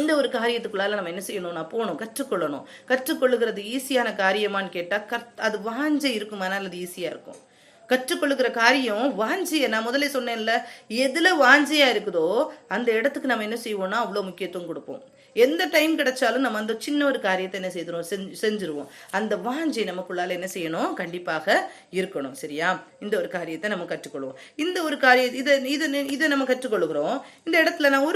இந்த ஒரு காரியத்துக்குள்ளால நம்ம என்ன செய்யணும்னா போகணும், கற்றுக்கொள்ளணும். கற்றுக்கொள்ளுகிறது ஈஸியான காரியமான்னு கேட்டா அது வாஞ்சை இருக்குமானால் அது ஈஸியா இருக்கும். கற்றுக்கொள்ளுகிற காரியம் வாஞ்சிய, நான் முதல்ல சொன்னேன்ல, எதுல வாஞ்சியா இருக்குதோ அந்த இடத்துக்கு நம்ம என்ன செய்வோம்னா அவ்வளவு முக்கியத்துவம் கொடுப்போம். எந்த டைம் கிடைச்சாலும் நம்ம அந்த சின்ன ஒரு காரியத்தை என்ன செய்திருவோம், செஞ்சிருவோம். அந்த வாஞ்சி நமக்குள்ளால என்ன செய்யணும், கண்டிப்பாக இருக்கணும். சரியா? இந்த ஒரு காரியத்தை நம்ம கற்றுக்கொள்வோம். இந்த ஒரு காரியம் இதை நம்ம கற்றுக்கொள்கிறோம். இந்த இடத்துல நான்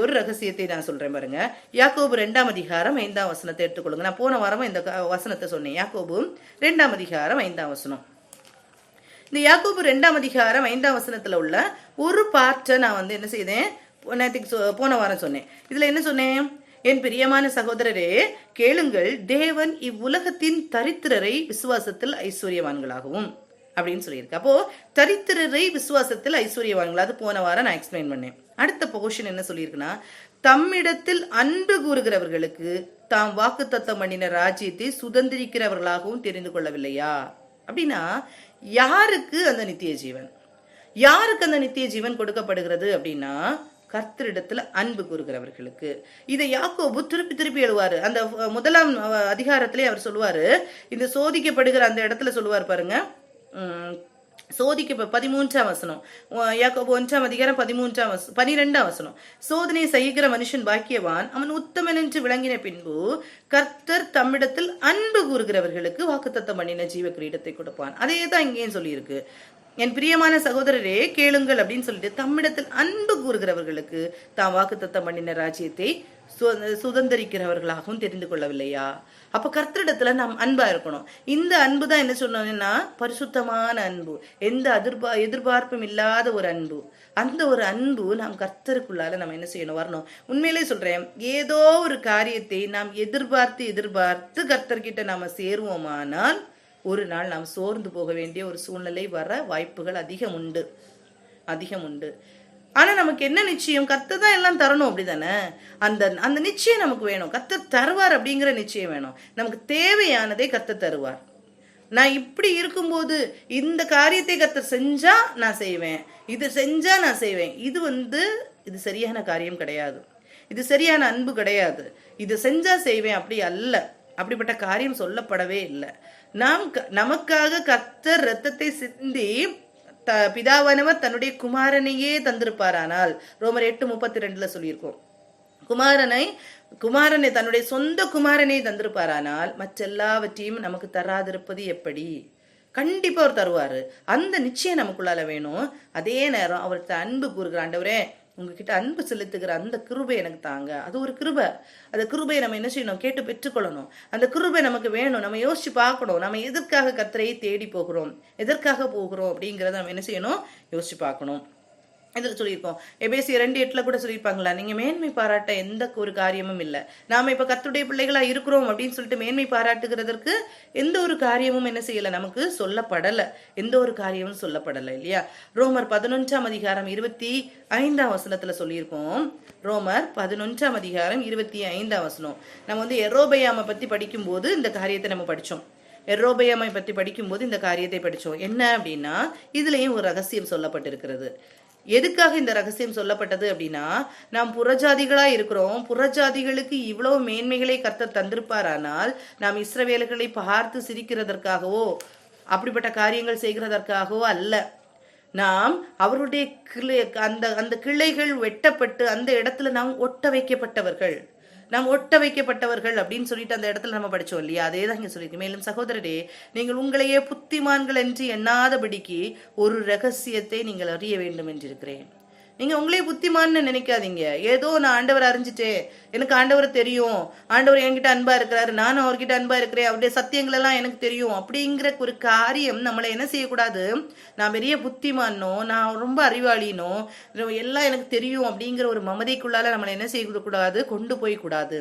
ஒரு ரகசியத்தை நான் சொல்றேன் பாருங்க. யாக்கோபு 2ஆம் அதிகாரம் 5ஆம் வசனத்தை எடுத்துக்கொள்ளுங்க. நான் போன வாரம் இந்த வசனத்தை சொன்னேன். யாக்கோபு 2ஆம் அதிகாரம் 5ஆம் வசனம். இந்த யாக்கோபு 2ஆம் அதிகாரம் 5ஆம் வசனத்துல உள்ள ஒரு பார்ட்டை நான் என்ன செய்தேன், போன வாரம் சொன்னேன். இதுல என்ன சொன்னேன், என் பிரியமான சகோதரரே கேளுங்கள், தேவன் இவ்வுலகத்தின் தரித்திரரை விசுவாசத்தில் ஐஸ்வர்யவான்களாகவும் அப்படின்னு சொல்லியிருக்கு. அப்போ தரித்திரரை விசுவாசத்தில் ஐஸ்வர்யவான்கள், அது போன வாரம் நான் எக்ஸ்பிளைன் பண்ணேன். அடுத்த போர்ஷன் என்ன சொல்லியிருக்குன்னா, தம்மிடத்தில் அன்பு கூறுகிறவர்களுக்கு தாம் வாக்குத்தத்தம் பண்ணின ராஜ்யத்தை சுதந்திரிக்கிறவர்களாகவும் தெரிந்து கொள்ளவில்லையா? அப்படின்னா யாருக்கு அந்த நித்திய ஜீவன், யாருக்கு அந்த நித்திய ஜீவன் கொடுக்கப்படுகிறது அப்படின்னா கர்த்தரிடத்துல அன்பு கூறுகிறவர்களுக்கு. இதை யாக்கோபு திருப்பி திருப்பி எழுவாரு. அந்த 1ஆம் அதிகாரத்திலே அவர் சொல்லுவாரு, இந்த சோதிக்கப்படுகிற அந்த இடத்துல சொல்லுவார் பாருங்க. சோதிக்க 13ஆம் வசனம், யாக்கோபு 1ஆம் அதிகாரம் 12ஆம் வசனம். சோதனை செய்கிற மனுஷன் பாக்கியவான், அவன் உத்தமன் என்று விளங்கின பின்பு கர்த்தர் தம்மிடத்தில் அன்பு கூறுகிறவர்களுக்கு வாக்குத்தத்தம் பண்ணின ஜீவ கிரீடத்தை கொடுப்பான். அதே தான் இங்கேயும் சொல்லியிருக்கு. என் பிரியமான சகோதரரே கேளுங்கள் அப்படின்னு சொல்லிட்டு தம்மிடத்தில் அன்பு கூறுகிறவர்களுக்கு தாம் வாக்குத்தத்தம் பண்ணின ராஜ்யத்தை சுதந்திரிக்கிறவர்களாகவும் தெரிந்து கொள்ளவில்லையா? அப்ப கர்த்தரிடத்துல நாம் அன்பா இருக்கணும். இந்த அன்பு தான் என்ன சொன்னோம்னா பரிசுத்தமான அன்பு, எந்த எதிர்பார்ப்பும் இல்லாத ஒரு அன்பு. அந்த ஒரு அன்பு நாம் கர்த்தருக்குள்ளால நம்ம என்ன செய்யணும், வரணும். உண்மையிலே சொல்றேன், ஏதோ ஒரு காரியத்தை நாம் எதிர்பார்த்து கர்த்தர்கிட்ட நாம சேருவோமானால் ஒரு நாள் நாம் சோர்ந்து போக வேண்டிய ஒரு சூழ்நிலை வர வாய்ப்புகள் அதிகம் உண்டு. ஆனா நமக்கு என்ன நிச்சயம்? கர்த்தர் தான் எல்லாம் தரணும், அப்படிதானே? அந்த நிச்சயம் நமக்கு வேணும். கர்த்தர் தருவார் அப்படிங்கிற நிச்சயம் வேணும். நமக்கு தேவையானதை கர்த்தர் தருவார். நான் இப்படி இருக்கும்போது இந்த காரியத்தை கர்த்தர் செஞ்சா நான் செய்வேன், இது செஞ்சா நான் செய்வேன், இது சரியான காரியம் கிடையாது, இது சரியான அன்பு கிடையாது. இது செஞ்சா செய்வேன் அப்படி அல்ல. அப்படிப்பட்ட காரியம் சொல்லப்படவே இல்லை. நமக்காக கர்த்தர் ரத்தத்தை சிந்தி பிதாவானவர் தன்னுடைய குமாரனையே தந்திருப்பாரானால், ரோமர் 8:32 சொல்லியிருக்கோம், குமாரனை தன்னுடைய சொந்த குமாரனை தந்திருப்பாரானால் மற்றெல்லாவற்றையும் நமக்கு தராதிருப்பது எப்படி? கண்டிப்பா அவர் தருவாரு. அந்த நிச்சயம் நமக்குள்ளால வேணும். அதே நேரம் அவர்கிட்ட அன்பு கூறுகிற, ஆண்டவரே உங்ககிட்ட அன்பு செலுத்துகிற அந்த கிருபை எனக்கு தாங்க. அது ஒரு கிருபை. அந்த கிருபையை நம்ம என்ன செய்யணும், கேட்டு பெற்றுக்கொள்ளணும். அந்த கிருபை நமக்கு வேணும். நம்ம யோசிச்சு பார்க்கணும், நம்ம எதற்காக கர்த்தரை தேடி போகிறோம், எதற்காக போகிறோம் அப்படிங்கிறத நம்ம என்ன செய்யணும், யோசிச்சு பார்க்கணும். இதில் சொல்லியிருக்கோம், எபேசியர் 2:8 கூட சொல்லியிருப்பாங்களா, நீங்க மேன்மை பாராட்ட எந்த ஒரு காரியமும் இல்லை. நாம இப்ப கர்த்தருடைய பிள்ளைகளா இருக்கிறோம் அப்படின்னு சொல்லிட்டு மேன்மை பாராட்டுகிறதற்கு எந்த ஒரு காரியமும் என்ன செய்யல, நமக்கு சொல்லப்படல. எந்த ஒரு காரியமும் சொல்லப்படலை இல்லையா? ரோமர் 11ஆம் அதிகாரம் 25ஆம் வசனத்துல சொல்லியிருக்கோம். ரோமர் 11ஆம் அதிகாரம் 25ஆம் வசனம். நம்ம எரோபெயாமை பத்தி படிக்கும் போது இந்த காரியத்தை நம்ம படிச்சோம். எரோபெயாமை பத்தி படிக்கும்போது இந்த காரியத்தை படிச்சோம். என்ன அப்படின்னா, இதுலயும் ஒரு ரகசியம் சொல்லப்பட்டிருக்கிறது. எதுக்காக இந்த ரகசியம் சொல்லப்பட்டது அப்படின்னா, நாம் புறஜாதிகளா இருக்கிறோம், புறஜாதிகளுக்கு இவ்வளவு மேன்மைகளை கர்த்தர் தந்திருப்பாரானால் நாம் இஸ்ரவேலர்களை பார்த்து சிரிக்கிறதற்காகவோ அப்படிப்பட்ட காரியங்கள் செய்கிறதற்காகவோ அல்ல. நாம் அவருடைய அந்த கிளைகள் வெட்டப்பட்டு அந்த இடத்துல நாம் ஒட்ட வைக்கப்பட்டவர்கள் அப்படின்னு சொல்லிட்டு அந்த இடத்துல நம்ம படிச்சோம் இல்லையா? அதே தான் இங்க சொல்லியிருக்கு. மேலும் சகோதரரே, நீங்கள் உங்களையே புத்திமான்கள் என்று எண்ணாதபடிக்கு ஒரு ரகசியத்தை நீங்கள் அறிய வேண்டும் என்றிருக்கிறேன். நீங்க உங்களே புத்திமான்னு நினைக்காதீங்க. ஏதோ நான் ஆண்டவர் அறிஞ்சிட்டேன், எனக்கு ஆண்டவர் தெரியும், ஆண்டவர் என்கிட்ட அன்பா இருக்கிறாரு, நானும் அவர்கிட்ட அன்பா இருக்கிறேன், அவருடைய சத்தியங்கள் எல்லாம் எனக்கு தெரியும் அப்படிங்கிற ஒரு காரியம் நம்மளை என்ன செய்யக்கூடாது, நான் பெரிய புத்திமானோ, நான் ரொம்ப அறிவாளினோ, எல்லாம் எனக்கு தெரியும் அப்படிங்கிற ஒரு மமதைக்குள்ளால நம்மளை என்ன செய்யக்கூடாது, கொண்டு போய் கூடாது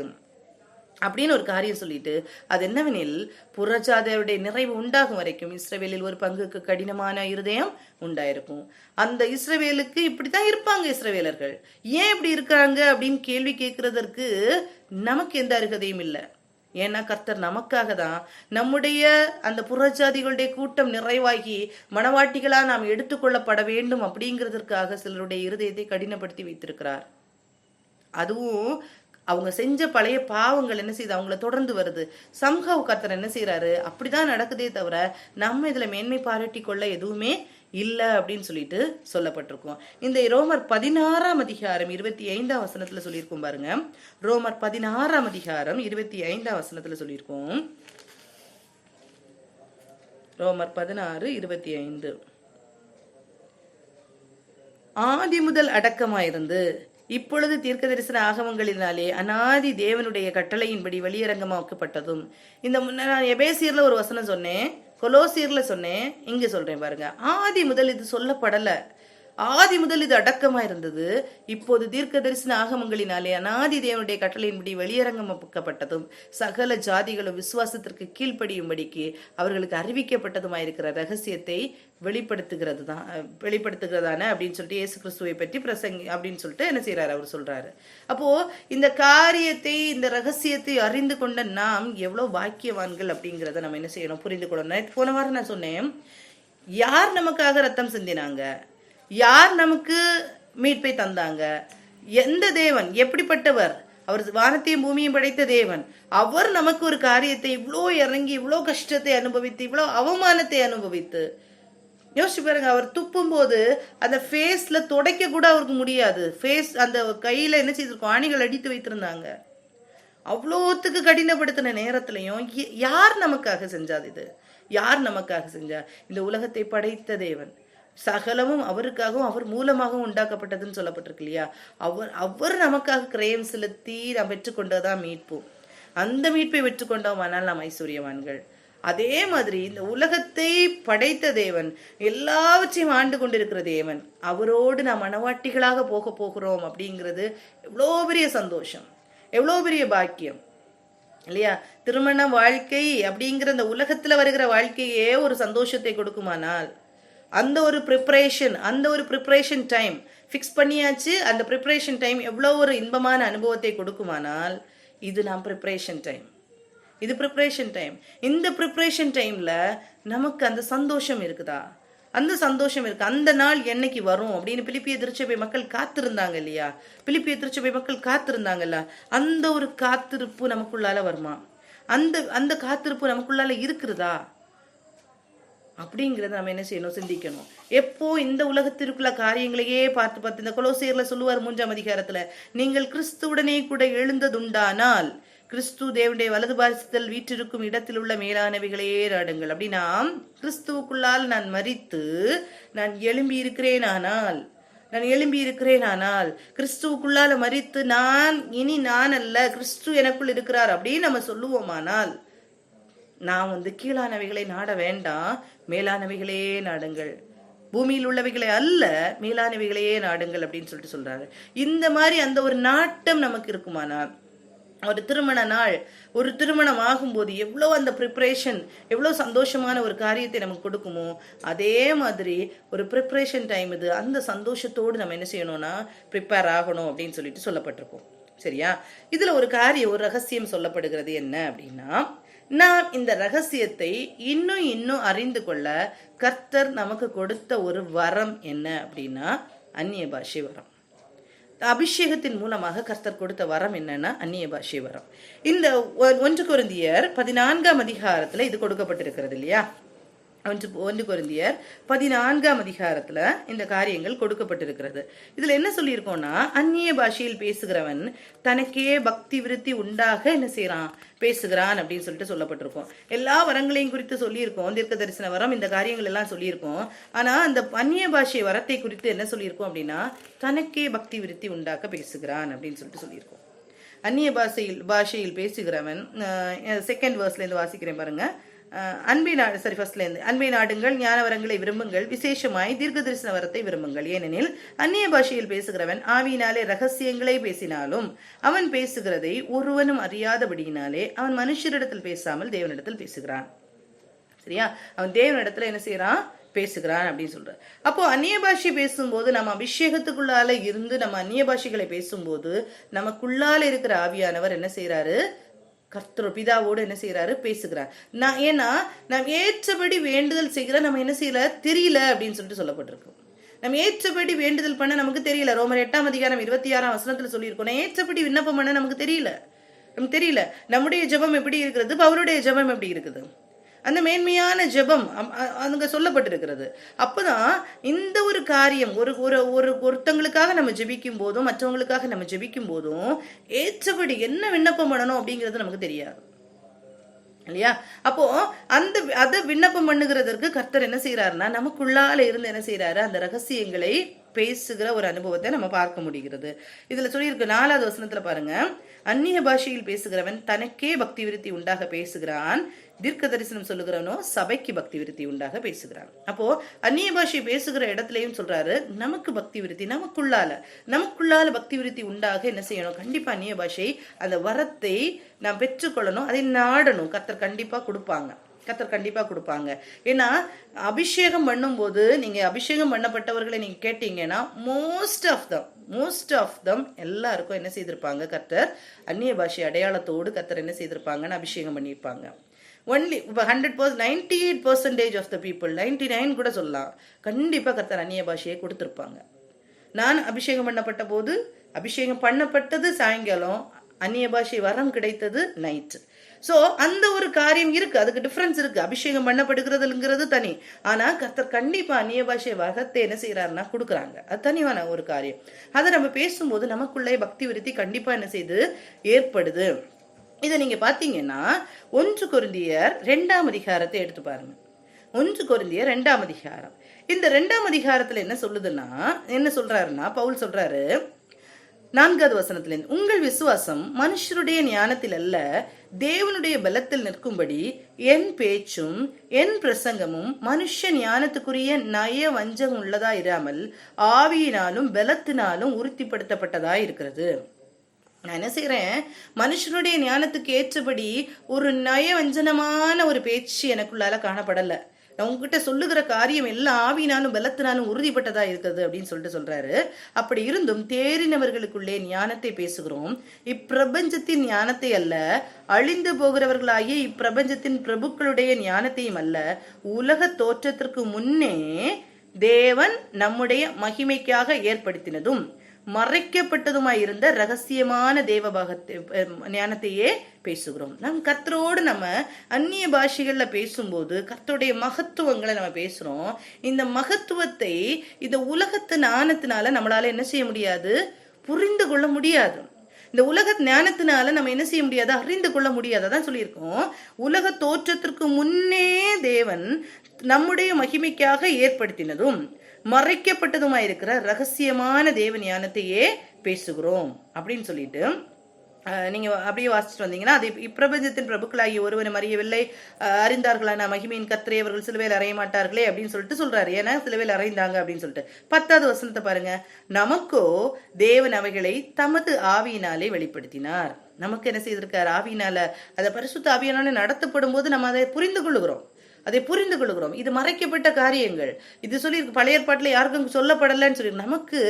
அப்படின்னு ஒரு காரியம் சொல்லிட்டு, அது என்னவெனில் புறஜாதியருடைய நிறைவு உண்டாகும் வரைக்கும் இஸ்ரவேலில் ஒரு பங்குக்கு கடினமான இருதயம் உண்டாயிருக்கும். அந்த இஸ்ரவேலுக்கு இப்படித்தான் இருப்பாங்க இஸ்ரவேலர்கள். ஏன் இப்படி இருக்காங்க அப்படின்னு கேள்வி கேட்கறதற்கு நமக்கு எந்த அருகதையும் இல்லை. ஏன்னா கர்த்தர் நமக்காக தான் நம்முடைய அந்த புறஜாதிகளுடைய கூட்டம் நிறைவாகி மனவாட்டிகளா நாம் எடுத்துக்கொள்ளப்பட வேண்டும் அப்படிங்கிறதற்காக சிலருடைய இருதயத்தை கடினப்படுத்தி வைத்திருக்கிறார். அதுவும் அவங்க செஞ்ச பழைய பாவங்கள் என்ன செய்யுது, அவங்கள தொடர்ந்து வருது. சம்ஹவ் கர்த்தர் என்ன செய்யறாரு, அப்படிதான் நடக்குதே தவிர நம்ம இதுல மேன்மை பாராட்டி கொள்ள எதுவுமே இல்லை அப்படின்னு சொல்லிட்டு சொல்லப்பட்டிருக்கோம். இந்த ரோமர் 16ஆம் அதிகாரம் 25ஆம் வசனத்துல சொல்லியிருக்கோம் பாருங்க. ரோமர் 16ஆம் அதிகாரம் 25ஆம் வசனத்துல சொல்லியிருக்கோம். ரோமர் 16:25. ஆதி முதல் அடக்கமாயிருந்து இப்பொழுது தீர்க்க தரிசன ஆகமங்களினாலே அநாதி தேவனுடைய கட்டளையின்படி வெளியரங்கமாக்கப்பட்டதும். இந்த நான் எபேசியர்ல ஒரு வசனம் சொன்னேன், கொலோசியர்ல சொன்னேன், இங்க சொல்றேன் பாருங்க. ஆதி முதல் இது சொல்லப்படல, ஆதி முதல் இது அடக்கமா இருந்தது. இப்போது தீர்க்க தரிசன ஆகமங்களினாலே அநாதி தேவனுடைய கட்டளையின்படி வெளியரங்கமாக்கப்பட்டதும் சகல ஜாதிகளும் விசுவாசத்திற்கு கீழ்ப்படியும்படிக்கு அவர்களுக்கு அறிவிக்கப்பட்டதுமாயிருக்கிற ரகசியத்தை வெளிப்படுத்துகிறதான அப்படின்னு சொல்லிட்டு இயேசு கிறிஸ்துவை பற்றி அப்படின்னு சொல்லிட்டு என்ன செய்யறாரு, அவர் சொல்றாரு. அப்போ இந்த காரியத்தை, இந்த ரகசியத்தை அறிந்து கொண்ட நாம் எவ்வளவு பாக்கியவான்கள் அப்படிங்கிறத நம்ம என்ன செய்யணும், புரிந்து கொள்ளணும். போன வாரம் நான் சொன்னேன், யார் நமக்காக ரத்தம் சிந்தினாங்க, யார் நமக்கு மீட்பை தந்தாங்க, எந்த தேவன் எப்படிப்பட்டவர்? அவர் வானத்தையும் பூமியும் படைத்த தேவன். அவர் நமக்கு ஒரு காரியத்தை இவ்வளோ இறங்கி, இவ்வளோ கஷ்டத்தை அனுபவித்து, இவ்வளோ அவமானத்தை அனுபவித்து, யோசிச்சு பாருங்க. அவர் துப்பும் போது அந்த ஃபேஸ்ல துடைக்க கூட அவருக்கு முடியாது. ஃபேஸ் அந்த கையில என்ன செய்திருக்கோம், ஆணிகள் அடித்து வைத்திருந்தாங்க. அவ்வளோத்துக்கு கடினப்படுத்தின நேரத்திலையும் யார் நமக்காக செஞ்சாது? இது யார் நமக்காக செஞ்சா? இந்த உலகத்தை படைத்த தேவன். சகலமும் அவருக்காகவும் அவர் மூலமாகவும் உண்டாக்கப்பட்டதுன்னு சொல்லப்பட்டிருக்கு இல்லையா? அவர் நமக்காக கிரயம் செலுத்தி நாம் பெற்றுக்கொண்டதான் மீட்போம். அந்த மீட்பை பெற்றுக்கொண்டோமானால் நாம் ஐஸ்வர்யவான்கள். அதே மாதிரி இந்த உலகத்தை படைத்த தேவன், எல்லாவற்றையும் ஆண்டு கொண்டிருக்கிற தேவன், அவரோடு நாம் மனவாட்டிகளாக போக போகிறோம் அப்படிங்கிறது எவ்வளோ பெரிய சந்தோஷம், எவ்வளோ பெரிய பாக்கியம் இல்லையா? திருமண வாழ்க்கை அப்படிங்கிற அந்த உலகத்துல வருகிற வாழ்க்கையே ஒரு சந்தோஷத்தை கொடுக்குமானால், அந்த ஒரு ப்ரிப்பரேஷன் டைம் ஃபிக்ஸ் பண்ணியாச்சு. அந்த ப்ரிப்பரேஷன் டைம் எவ்வளோ ஒரு இன்பமான அனுபவத்தை கொடுக்குமானால், இது நாம் ப்ரிப்பரேஷன் டைம். இது ப்ரிப்பரேஷன் டைம். இந்த ப்ரிப்பரேஷன் டைம்ல நமக்கு அந்த சந்தோஷம் இருக்குதா? அந்த சந்தோஷம் இருக்கு. அந்த நாள் என்னைக்கு வரும் அப்படின்னு பிலிப்பிய திருச்சபை மக்கள் காத்திருந்தாங்க இல்லையா? பிலிப்பிய திருச்சபை மக்கள் காத்திருந்தாங்கல்ல, அந்த ஒரு காத்திருப்பு நமக்குள்ளால வருமா? அந்த காத்திருப்பு நமக்குள்ளால இருக்கிறதா அப்படிங்கிறத நம்ம என்ன செய்யணும், சிந்திக்கணும். எப்போ இந்த உலகத்திற்குள்ள காரியங்களையே பார்த்து இந்த கொலோசியர்ல சொல்லுவார் 3ஆம் அதிகாரத்துல, நீங்கள் கிறிஸ்துவுடனே கூட எழுந்ததுண்டானால் கிறிஸ்து தேவனுடைய வலது பாரசத்தில் வீற்றிருக்கும் இடத்தில் உள்ள மேலானவைகளையே நாடுங்கள். அப்படின்னா கிறிஸ்துவுக்குள்ளால் நான் மரித்து நான் எழும்பி இருக்கிறேனானால் கிறிஸ்துவுக்குள்ளால மரித்து இனி நான் அல்ல, கிறிஸ்து எனக்குள் இருக்கிறார் அப்படின்னு நம்ம சொல்லுவோமானால், நான் கீழானவைகளை நாட வேண்டாம், மேலானவைகளே நாடுங்கள். பூமியில் உள்ளவைகளை அல்ல, மேலானவைகளையே நாடுங்கள் அப்படின்னு சொல்லிட்டு சொல்றாரு. இந்த மாதிரி அந்த ஒரு நாட்டம் நமக்கு இருக்குமானால், ஒரு திருமண நாள், ஒரு திருமணம் ஆகும்போது எவ்வளோ அந்த ப்ரிப்பரேஷன் எவ்வளோ சந்தோஷமான ஒரு காரியத்தை நமக்கு கொடுக்குமோ, அதே மாதிரி ஒரு ப்ரிப்பரேஷன் டைம் இது. அந்த சந்தோஷத்தோடு நம்ம என்ன செய்யணும்னா ப்ரிப்பேர் ஆகணும் அப்படின்னு சொல்லிட்டு சொல்லப்பட்டிருக்கோம். சரியா? இதுல ஒரு ரகசியம் சொல்லப்படுகிறது. என்ன அப்படின்னா, நாம் இந்த ரகசியத்தை இன்னும் அறிந்து கொள்ள கர்த்தர் நமக்கு கொடுத்த ஒரு வரம் என்ன அப்படின்னா, அந்நிய பாஷை வரம். அபிஷேகத்தின் மூலமாக கர்த்தர் கொடுத்த வரம் என்னன்னா அந்நிய பாஷை வரம். இந்த 1 கொரிந்தியர் 14ஆம் அதிகாரத்துல இது கொடுக்கப்பட்டிருக்கிறது இல்லையா? 1 கொரிந்தியர் 14ஆம் அதிகாரத்துல இந்த காரியங்கள் கொடுக்கப்பட்டிருக்கிறது. இதுல என்ன சொல்லியிருக்கோம்னா, அந்நிய பாஷையில் பேசுகிறவன் தனக்கே பக்தி விருத்தி உண்டாக என்ன செய்யறான், பேசுகிறான் அப்படின்னு சொல்லிட்டு சொல்லப்பட்டிருக்கோம். எல்லா வரங்களையும் குறித்து சொல்லியிருக்கோம், தீர்க்க தரிசன வரம், இந்த காரியங்கள் எல்லாம் சொல்லியிருக்கோம். ஆனா அந்த அந்நிய பாஷை வரத்தை குறித்து என்ன சொல்லியிருக்கோம் அப்படின்னா, தனக்கே பக்தி விருத்தி உண்டாக்க பேசுகிறான் அப்படின்னு சொல்லிட்டு சொல்லியிருக்கோம். அந்நிய பாஷையில் பேசுகிறவன், 2nd verseல இருந்து வாசிக்கிறேன் பாருங்க. அன்பை நாடுங்கள், ஞான வரங்களை விரும்புங்கள், விசேஷமாய் தீர்க்க தரிசன வரத்தை விரும்புங்கள். ஏனெனில் அந்நிய பாஷையில் பேசுகிறவன் ஆவியினாலே ரகசியங்களை பேசினாலும் அவன் பேசுகிறதை ஒருவனும் அறியாதபடியினாலே அவன் மனுஷரிடத்தில் பேசாமல் தேவனிடத்தில் பேசுகிறான். சரியா? அவன் தேவனிடத்துல என்ன செய்யறான், பேசுகிறான் அப்படின்னு சொல்ற. அப்போ அந்நிய பாஷை பேசும்போது நம்ம அபிஷேகத்துக்குள்ளால இருந்து நம்ம அந்நிய பாஷைகளை பேசும்போது நமக்குள்ளால இருக்கிற ஆவியானவர் என்ன செய்யறாரு, கர்த்தர் பிதாவோடு என்ன செய்யறாரு, பேசுகிறார். ஏன்னா நாம் ஏற்றபடி வேண்டுதல் செய்கிற நம்ம என்ன செய்யல தெரியல அப்படின்னு சொல்லிட்டு சொல்லப்பட்டிருக்கோம். நம்ம ஏற்றபடி வேண்டுதல் பண்ண நமக்கு தெரியல. ரோமர் 8ஆம் அதிகாரம் 26ஆம் வசனத்துல சொல்லியிருக்கோம், ஏற்றபடி விண்ணப்பம் பண்ண நமக்கு தெரியல. நம்முடைய ஜெபம் எப்படி இருக்கிறது, அவருடைய ஜெபம் எப்படி இருக்குது, அந்த மேன்மையான ஜெபம் அங்க சொல்லப்பட்டிருக்கிறது. அப்பதான் இந்த ஒரு காரியம் ஒருத்தங்களுக்காக நம்ம ஜெபிக்கும் போதும் மற்றவங்களுக்காக நம்ம ஜெபிக்கும் போதும் ஏற்றபடி என்ன விண்ணப்பம் பண்ணணும் அப்படிங்கிறது நமக்கு தெரியாது இல்லையா? அப்போ அதை விண்ணப்பம் பண்ணுகிறதற்கு கர்த்தர் என்ன செய்யறாருன்னா, நமக்குள்ளால இருந்து என்ன செய்யறாரு, அந்த ரகசியங்களை பேசுகிற ஒரு அனுபவத்தை நம்ம பார்க்க முடிகிறது. இதுல சொல்லியிருக்கு 4வது வசனத்துல பாருங்க, அந்நிய பாஷையில் பேசுகிறவன் தனக்கே பக்தி விருத்தி உண்டாக பேசுகிறான், தீர்க்க தரிசனம் சொல்லுகிறவனோ சபைக்கு பக்தி விருத்தி உண்டாக பேசுகிறான். அப்போ அந்நிய பாஷை பேசுகிற இடத்துலயும் சொல்றாரு, நமக்கு பக்தி விருத்தி, நமக்குள்ளால பக்தி விருத்தி உண்டாக என்ன செய்யணும், கண்டிப்பா அந்நிய பாஷை அந்த வரத்தை நாம் பெற்றுக்கொள்ளணும், அதை நாடணும். கர்த்தர் கண்டிப்பா கொடுப்பாங்க. ஏன்னா அபிஷேகம் பண்ணும்போது நீங்க அபிஷேகம் பண்ணப்பட்டவர்களை நீங்க கேட்டீங்கன்னா மோஸ்ட் ஆஃப் தம் எல்லாருக்கும் என்ன செய்திருப்பாங்க, கர்த்தர் அந்நிய பாஷை அடையாளத்தோடு கர்த்தர் என்ன செய்திருப்பாங்கன்னு அபிஷேகம் பண்ணியிருப்பாங்க. ஒன்லி 100%, 98% ஆஃப் த பீப்புள், 99 கூட சொல்லலாம், கண்டிப்பா கர்த்தர் அந்நிய பாஷையை கொடுத்திருப்பாங்க. நான் அபிஷேகம் பண்ணப்பட்ட போது, அபிஷேகம் பண்ணப்பட்டது சாயங்காலம், அந்நிய பாஷை வரம் கிடைத்தது நைட்டு. ஸோ அந்த ஒரு காரியம் இருக்கு, அதுக்கு டிஃபரன்ஸ் இருக்கு. அபிஷேகம் பண்ணப்படுகிறதுங்கிறது தனி. ஆனா கர்த்தர் கண்டிப்பா அந்நிய பாஷை வகத்தை என்ன செய்யறாருன்னா கொடுக்குறாங்க. அது தனியான ஒரு காரியம். அதை நம்ம பேசும்போது நமக்குள்ளே பக்தி விருத்தி கண்டிப்பா என்ன செய்து ஏற்படுது. இதை நீங்க பாத்தீங்கன்னா 1 கொரிந்தியர் 2ஆம் அதிகாரத்தை எடுத்து பாருங்க. 1 கொரிந்தியர் 2ஆம் அதிகாரம். இந்த 2ஆம் அதிகாரத்துல என்ன சொல்லுதுன்னா, என்ன சொல்றாருன்னா, பவுல் சொல்றாரு 4வது வசனத்துல, உங்கள் விசுவாசம் மனுஷருடைய ஞானத்தில் அல்ல, தேவனுடைய பலத்தில் நிற்கும்படி என் பேச்சும் என் பிரசங்கமும் மனுஷ ஞானத்துக்குரிய நய வஞ்சகம் உள்ளதா இராமல் ஆவியினாலும் பலத்தினாலும் உறுதிப்படுத்தப்பட்டதா இருக்கிறது. நான் என்ன செய்யறேன், மனுஷனுடைய ஞானத்துக்கு ஏற்றபடி ஒரு நயவஞ்சனமான ஒரு பேச்சு எனக்குள்ளால காணப்படல. நான் உங்ககிட்ட சொல்லுகிற காரியம் எல்லாம் ஆவினாலும் பலத்தினாலும் உறுதிப்பட்டதா இருக்குது அப்படின்னு சொல்றாரு. அப்படி இருந்தும் தேறினவர்களுக்குள்ளே ஞானத்தை பேசுகிறோம், இப்பிரபஞ்சத்தின் ஞானத்தை அல்ல, அழிந்து போகிறவர்களாகிய இப்பிரபஞ்சத்தின் பிரபுக்களுடைய ஞானத்தையும் அல்ல, உலக தோற்றத்திற்கு முன்னே தேவன் நம்முடைய மகிமைக்காக ஏற்படுத்தினதும் மறைக்கப்பட்டதுமாயிருந்த ரகசியமான தேவபாகத்தை ஞானத்தையே பேசுகிறோம். நம் கர்த்தரோடு நம்ம அந்நிய பாஷைகள்ல பேசும்போது கர்த்தருடைய மகத்துவங்களை நம்ம பேசுறோம். இந்த மகத்துவத்தை இந்த உலகத்து ஞானத்தினால நம்மளால என்ன செய்ய முடியாது, புரிந்து கொள்ள முடியாது. இந்த உலக ஞானத்தினால நம்ம என்ன செய்ய முடியாது, அறிந்து கொள்ள முடியாது. அதான் சொல்லியிருக்கோம், உலக தோற்றத்திற்கு முன்னே தேவன் நம்முடைய மகிமைக்காக ஏற்படுத்தினதும் மறைக்கப்பட்டதுமாயிருக்கிற ரகசியமான தேவ ஞானத்தையே பேசுகிறோம் அப்படின்னு சொல்லிட்டு நீங்க அப்படியே வாசிச்சுட்டு வந்தீங்கன்னா, அது இப்பிரபஞ்சத்தின் பிரபுக்களாகிய ஒருவனை அறியவில்லை, அறிந்தார்களான மகிமையின் கர்த்தரை அவர்கள் சிலுவையில் அறைய மாட்டார்களே அப்படின்னு சொல்லிட்டு சொல்றாரு. ஏன்னா சிலுவையில் அறைந்தாங்க அப்படின்னு சொல்லிட்டு 10வது வசனத்தை பாருங்க. நமக்கோ தேவன் அவைகளை தமது ஆவியினாலே வெளிப்படுத்தினார். நமக்கு என்ன செய்திருக்கார், ஆவியினால. அதை பரிசுத்த ஆவியினால நடத்தப்படும் போது நம்ம அதை புரிந்து கொள்ளுகிறோம், அதை புரிந்து கொள்கிறோம். இது மறைக்கப்பட்ட காரியங்கள். இது சொல்லி பழைய ஏற்பாட்டில் யாருக்கும் சொல்லப்படலன்னு சொல்லி நமக்கு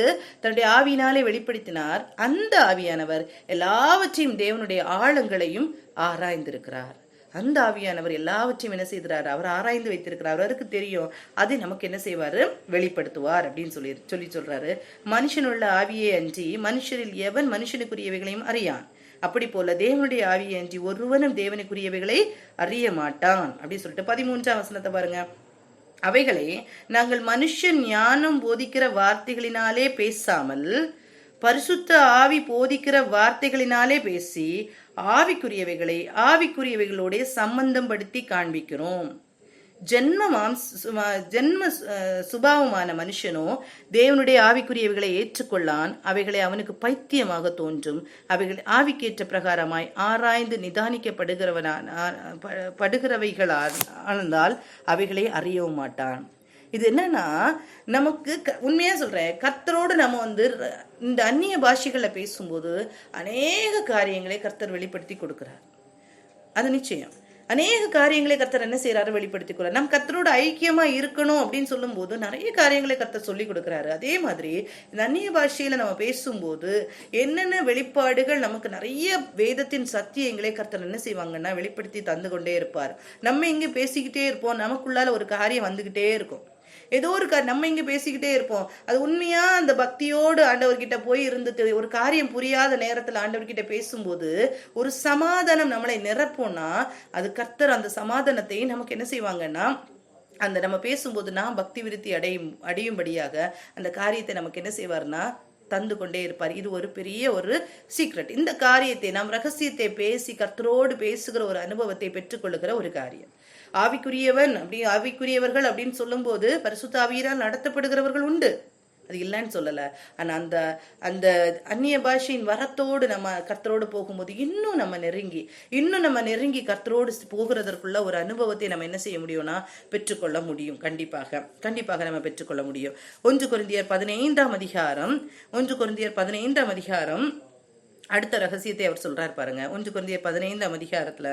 தன்னுடைய ஆவியினாலே வெளிப்படுத்தினார். அந்த ஆவியானவர் எல்லாவற்றையும் தேவனுடைய ஆழங்களையும் ஆராய்ந்திருக்கிறார். அந்த ஆவியானவர் எல்லாவற்றையும் என்ன செய்கிறார், அவர் ஆராய்ந்து வைத்திருக்கிறார். அவருக்கு தெரியும், அதை நமக்கு என்ன செய்வாரு, வெளிப்படுத்துவார் அப்படின்னு சொல்றாரு. மனுஷனுள்ள ஆவியே அன்றி மனுஷரில் எவன் மனுஷனுக்குரியவைகளையும் அறியான், அப்படி போல தேவனுடைய ஆவியை அன்றி ஒருவனும் தேவனுக்குரியவைகளை அறிய மாட்டான் அப்படின்னு சொல்லிட்டு 13ஆம் வசனத்தை பாருங்க. அவைகளை நாங்கள் மனுஷன் ஞானம் போதிக்கிற வார்த்தைகளினாலே பேசாமல் பரிசுத்த ஆவி போதிக்கிற வார்த்தைகளினாலே பேசி ஆவிக்குரியவைகளை ஆவிக்குரியவைகளோட சம்பந்தம் படுத்தி காண்பிக்கிறோம். ஜென்ம சுபாவமான மனுஷனோ தேவனுடைய ஆவிக்குரியவைகளை ஏற்றுக்கொள்ளான், அவைகளை அவனுக்கு பைத்தியமாக தோன்றும், அவைகள் ஆவிக்கேற்ற பிரகாரமாய் ஆராய்ந்து நிதானிக்கப்படுகிறவைகளால் அவைகளை அறியவும் மாட்டான். இது என்னன்னா, நமக்கு உண்மையா சொல்றேன், கர்த்தரோடு நம்ம இந்த அந்நிய பாஷைகளை பேசும்போது அநேக காரியங்களை கர்த்தர் வெளிப்படுத்தி கொடுக்கிறார். அது நிச்சயம். அநேக காரியங்களை கர்த்தர் என்ன செய்யறாரு, வெளிப்படுத்திக் கொள்ள. நம்ம கர்த்தரோட ஐக்கியமா இருக்கணும் அப்படின்னு சொல்லும் போது நிறைய காரியங்களை கர்த்தர் சொல்லி கொடுக்கிறாரு. அதே மாதிரி இந்த அந்நிய பாஷையில நம்ம பேசும்போது என்னென்ன வெளிப்பாடுகள், நமக்கு நிறைய வேதத்தின் சத்தியங்களை கர்த்தர் என்ன செய்வாங்கன்னா வெளிப்படுத்தி தந்து கொண்டே இருப்பார். நம்ம இங்க பேசிக்கிட்டே இருப்போம், நமக்குள்ளால ஒரு காரியம் வந்துகிட்டே இருக்கும். ஏதோ ஒரு நம்ம இங்க பேசிக்கிட்டே இருப்போம், அது உண்மையா அந்த பக்தியோடு ஆண்டவர்கிட்ட போய் இருந்துட்டு ஒரு காரியம் புரியாத நேரத்துல ஆண்டவர்கிட்ட பேசும்போது ஒரு சமாதானம் நம்மளை நிரப்போம்னா, அது கர்த்தர் அந்த சமாதானத்தை நமக்கு என்ன செய்வாங்கன்னா, அந்த நம்ம பேசும்போது நான் பக்தி விருத்தி அடையும்படியாக அந்த காரியத்தை நமக்கு என்ன செய்வார்னா தந்து கொண்டே இருப்பார். இது ஒரு பெரிய ஒரு சீக்ரெட். இந்த காரியத்தை நாம் ரகசியத்தை பேசி கர்த்தரோடு பேசுகிற ஒரு அனுபவத்தை பெற்றுக்கொள்ளுகிற ஒரு காரியம். ஆவிக்குரியவர்கள் அப்படின்னு சொல்லும் போது பரிசுத்த ஆவியால் நடத்தப்படுகிறவர்கள் உண்டு, அது இல்லைன்னு சொல்லல. ஆனா அந்த அந்நிய பாஷையின் வரத்தோடு நம்ம கர்த்தரோடு போகும்போது இன்னும் நம்ம நெருங்கி கர்த்தரோடு போகிறதற்குள்ள ஒரு அனுபவத்தை நம்ம என்ன செய்ய முடியும்னா பெற்றுக்கொள்ள முடியும். கண்டிப்பாக நம்ம பெற்றுக்கொள்ள முடியும். 1 கொரிந்தியர் 15ஆம் அதிகாரம் அடுத்த ரகசியத்தை அவர் சொல்றாரு பாருங்க. 1 கொரிந்தியர் 15ஆம் அதிகாரத்துல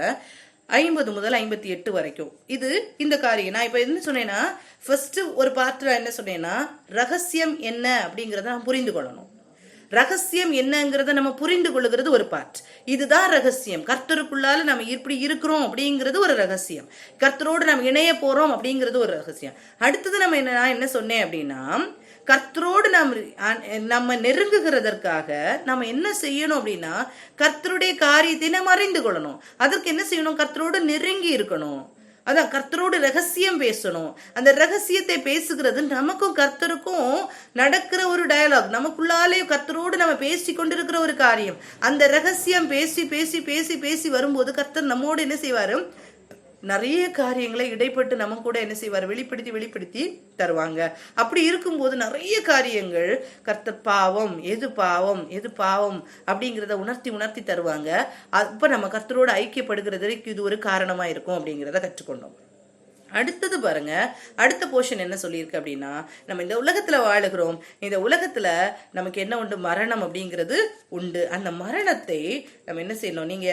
50 முதல் 58 வரைக்கும் இது இந்த காரியம். நான் இப்ப என்ன சொன்னேன்னா, ஃபர்ஸ்ட் ஒரு பார்ட்ல என்ன சொன்னேன்னா, ரகசியம் என்ன அப்படிங்கறத நம்ம புரிந்து கொள்ளணும். ரகசியம் என்னங்கிறத நம்ம புரிந்து கொள்ளுகிறது ஒரு பார்ட். இதுதான் ரகசியம். கர்த்தருக்குள்ளால நம்ம இப்படி இருக்கிறோம் அப்படிங்கிறது ஒரு ரகசியம். கர்த்தரோடு நம்ம இணைய போறோம் அப்படிங்கிறது ஒரு ரகசியம். அடுத்தது நான் என்ன சொன்னேன் அப்படின்னா, கர்த்தரோடு நம்ம நெருங்குகிறதற்காக நம்ம என்ன செய்யணும் அப்படின்னா கர்த்தருடைய காரியத்தை நம்ம அறிந்து கொள்ளணும். அதற்கு என்ன செய்யணும்? கர்த்தரோடு நெருங்கி இருக்கணும். அதான் கர்த்தரோடு ரகசியம் பேசணும். அந்த ரகசியத்தை பேசுகிறது நமக்கும் கர்த்தருக்கும் நடக்கிற ஒரு டயலாக். நமக்குள்ளாலே கர்த்தரோடு நம்ம பேசி கொண்டிருக்கிற ஒரு காரியம். அந்த ரகசியம் பேசி பேசி பேசி பேசி வரும்போது கர்த்தர் நம்மோடு என்ன செய்வாரு? நிறைய காரியங்களை இடைப்பட்டு நம்ம கூட என்ன செய்வார்? வெளிப்படுத்தி வெளிப்படுத்தி தருவாங்க. அப்படி இருக்கும்போது நிறைய காரியங்கள் கர்த்தர் பாவம் எது பாவம் அப்படிங்கிறத உணர்த்தி உணர்த்தி தருவாங்க. அப்ப நம்ம கர்த்தரோடு ஐக்கியப்படுகிறதுக்கு இது ஒரு காரணமா இருக்கும் அப்படிங்கிறத கற்றுக்கொண்டோம். அடுத்தது பாருங்க, அடுத்த போர்ஷன் என்ன சொல்லியிருக்கு அப்படின்னா, நம்ம இந்த உலகத்துல வாழுகிறோம். இந்த உலகத்துல நமக்கு என்ன உண்டு? மரணம் அப்படிங்கிறது உண்டு. அந்த மரணத்தை நம்ம என்ன செய்யணும்? நீங்க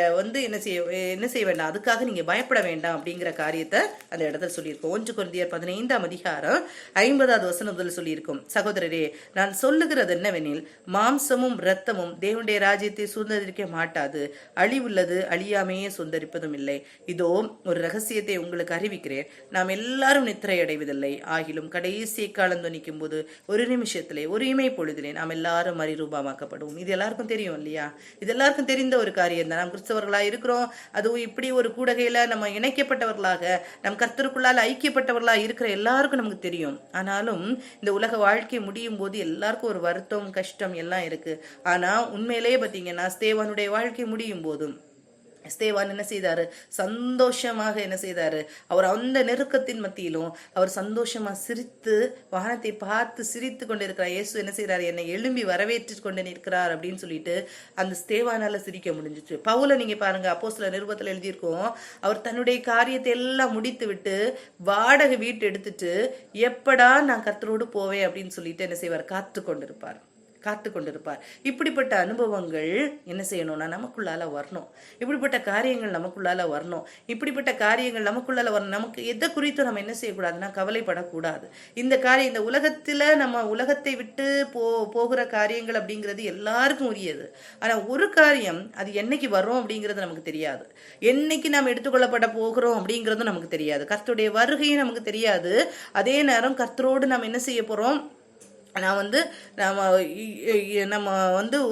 என்ன செய்ய வேண்டாம், அதுக்காக நீங்க பயப்பட வேண்டாம் அப்படிங்கிற காரியத்தை அந்த இடத்துல சொல்லியிருக்கோம். 1 கொரிந்தியர் 15ஆம் அதிகாரம் 50வது வசனத்தில் சொல்லியிருக்கோம். சகோதரரே, நான் சொல்லுகிறது என்னவெனில், மாம்சமும் இரத்தமும் தேவனுடைய ராஜ்யத்தை சுதந்திரிக்க மாட்டாது, அழிவுள்ளது அழியாமையே சுதந்திரிப்பதும் இல்லை. இதோ ஒரு ரகசியத்தை உங்களுக்கு அறிவிக்கிறேன், நாம் எல்லாரும் நித்திரை அடைவதில்லை, ஆகிலும் கடைசி காலம் துணிக்கும் போது ஒரு நிமிஷத்திலே ஒரு இமை பொழுதிலே நாம் எல்லாரும் மறுரூபமாக்கப்படுவோம். இது எல்லாருக்கும் தெரியும் இல்லையா? இது எல்லாருக்கும் தெரிந்த ஒரு காரியம் தான். நாம் கிறிஸ்தவர்களாக இருக்கிறோம், அதுவும் இப்படி ஒரு கூடகையில நம்ம இணைக்கப்பட்டவர்களாக நம் கர்த்தருக்குள்ளால் ஐக்கியப்பட்டவர்களாக இருக்கிற எல்லாருக்கும் நமக்கு தெரியும். ஆனாலும் இந்த உலக வாழ்க்கை முடியும் போது எல்லாருக்கும் ஒரு வருத்தம், கஷ்டம் எல்லாம் இருக்கு. ஆனா உண்மையிலேயே பார்த்தீங்கன்னா ஸ்தேவானுடைய வாழ்க்கை முடியும் போதும் ஸ்தேவான் என்ன செய்தாரு? சந்தோஷமாக என்ன செய்தாரு? அவர் அந்த நெருக்கத்தின் மத்தியிலும் அவர் சந்தோஷமா சிரித்து வானத்தை பார்த்து சிரித்து கொண்டு இருக்கிறார். இயேசு என்ன செய்யறாரு? என்னை எழும்பி வரவேற்று கொண்டு நிற்கிறார் அப்படின்னு சொல்லிட்டு அந்த ஸ்தேவானால சிரிக்க முடிஞ்சிச்சு. பவுல நீங்க பாருங்க, அப்போஸ்தலர் நிருபத்தில் எழுதியிருக்கோம், அவர் தன்னுடைய காரியத்தை எல்லாம் முடித்து விட்டு வாடகை வீட்டு எடுத்துட்டு எப்படா நான் கர்த்தரோடு போவேன் அப்படின்னு சொல்லிட்டு என்ன செய்வார்? காத்து கொண்டிருப்பார். இப்படிப்பட்ட அனுபவங்கள் என்ன செய்யணும்னா நமக்குள்ளால வரணும். இப்படிப்பட்ட காரியங்கள் நமக்குள்ளால வரணும். நமக்கு எதை குறித்து நம்ம என்ன செய்யக்கூடாதுன்னா கவலைப்படக்கூடாது. இந்த உலகத்துல நம்ம உலகத்தை விட்டு போகிற காரியங்கள் அப்படிங்கிறது எல்லாருக்கும் உரியது. ஆனா ஒரு காரியம், அது என்னைக்கு வரும் அப்படிங்கிறது நமக்கு தெரியாது. என்னைக்கு நாம் எடுத்துக்கொள்ளப்பட போகிறோம் அப்படிங்கிறதும் நமக்கு தெரியாது. கர்த்தருடைய வருகையும் நமக்கு தெரியாது. அதே நேரம் கர்த்தரோடு நாம் என்ன செய்ய போறோம்? நம்ம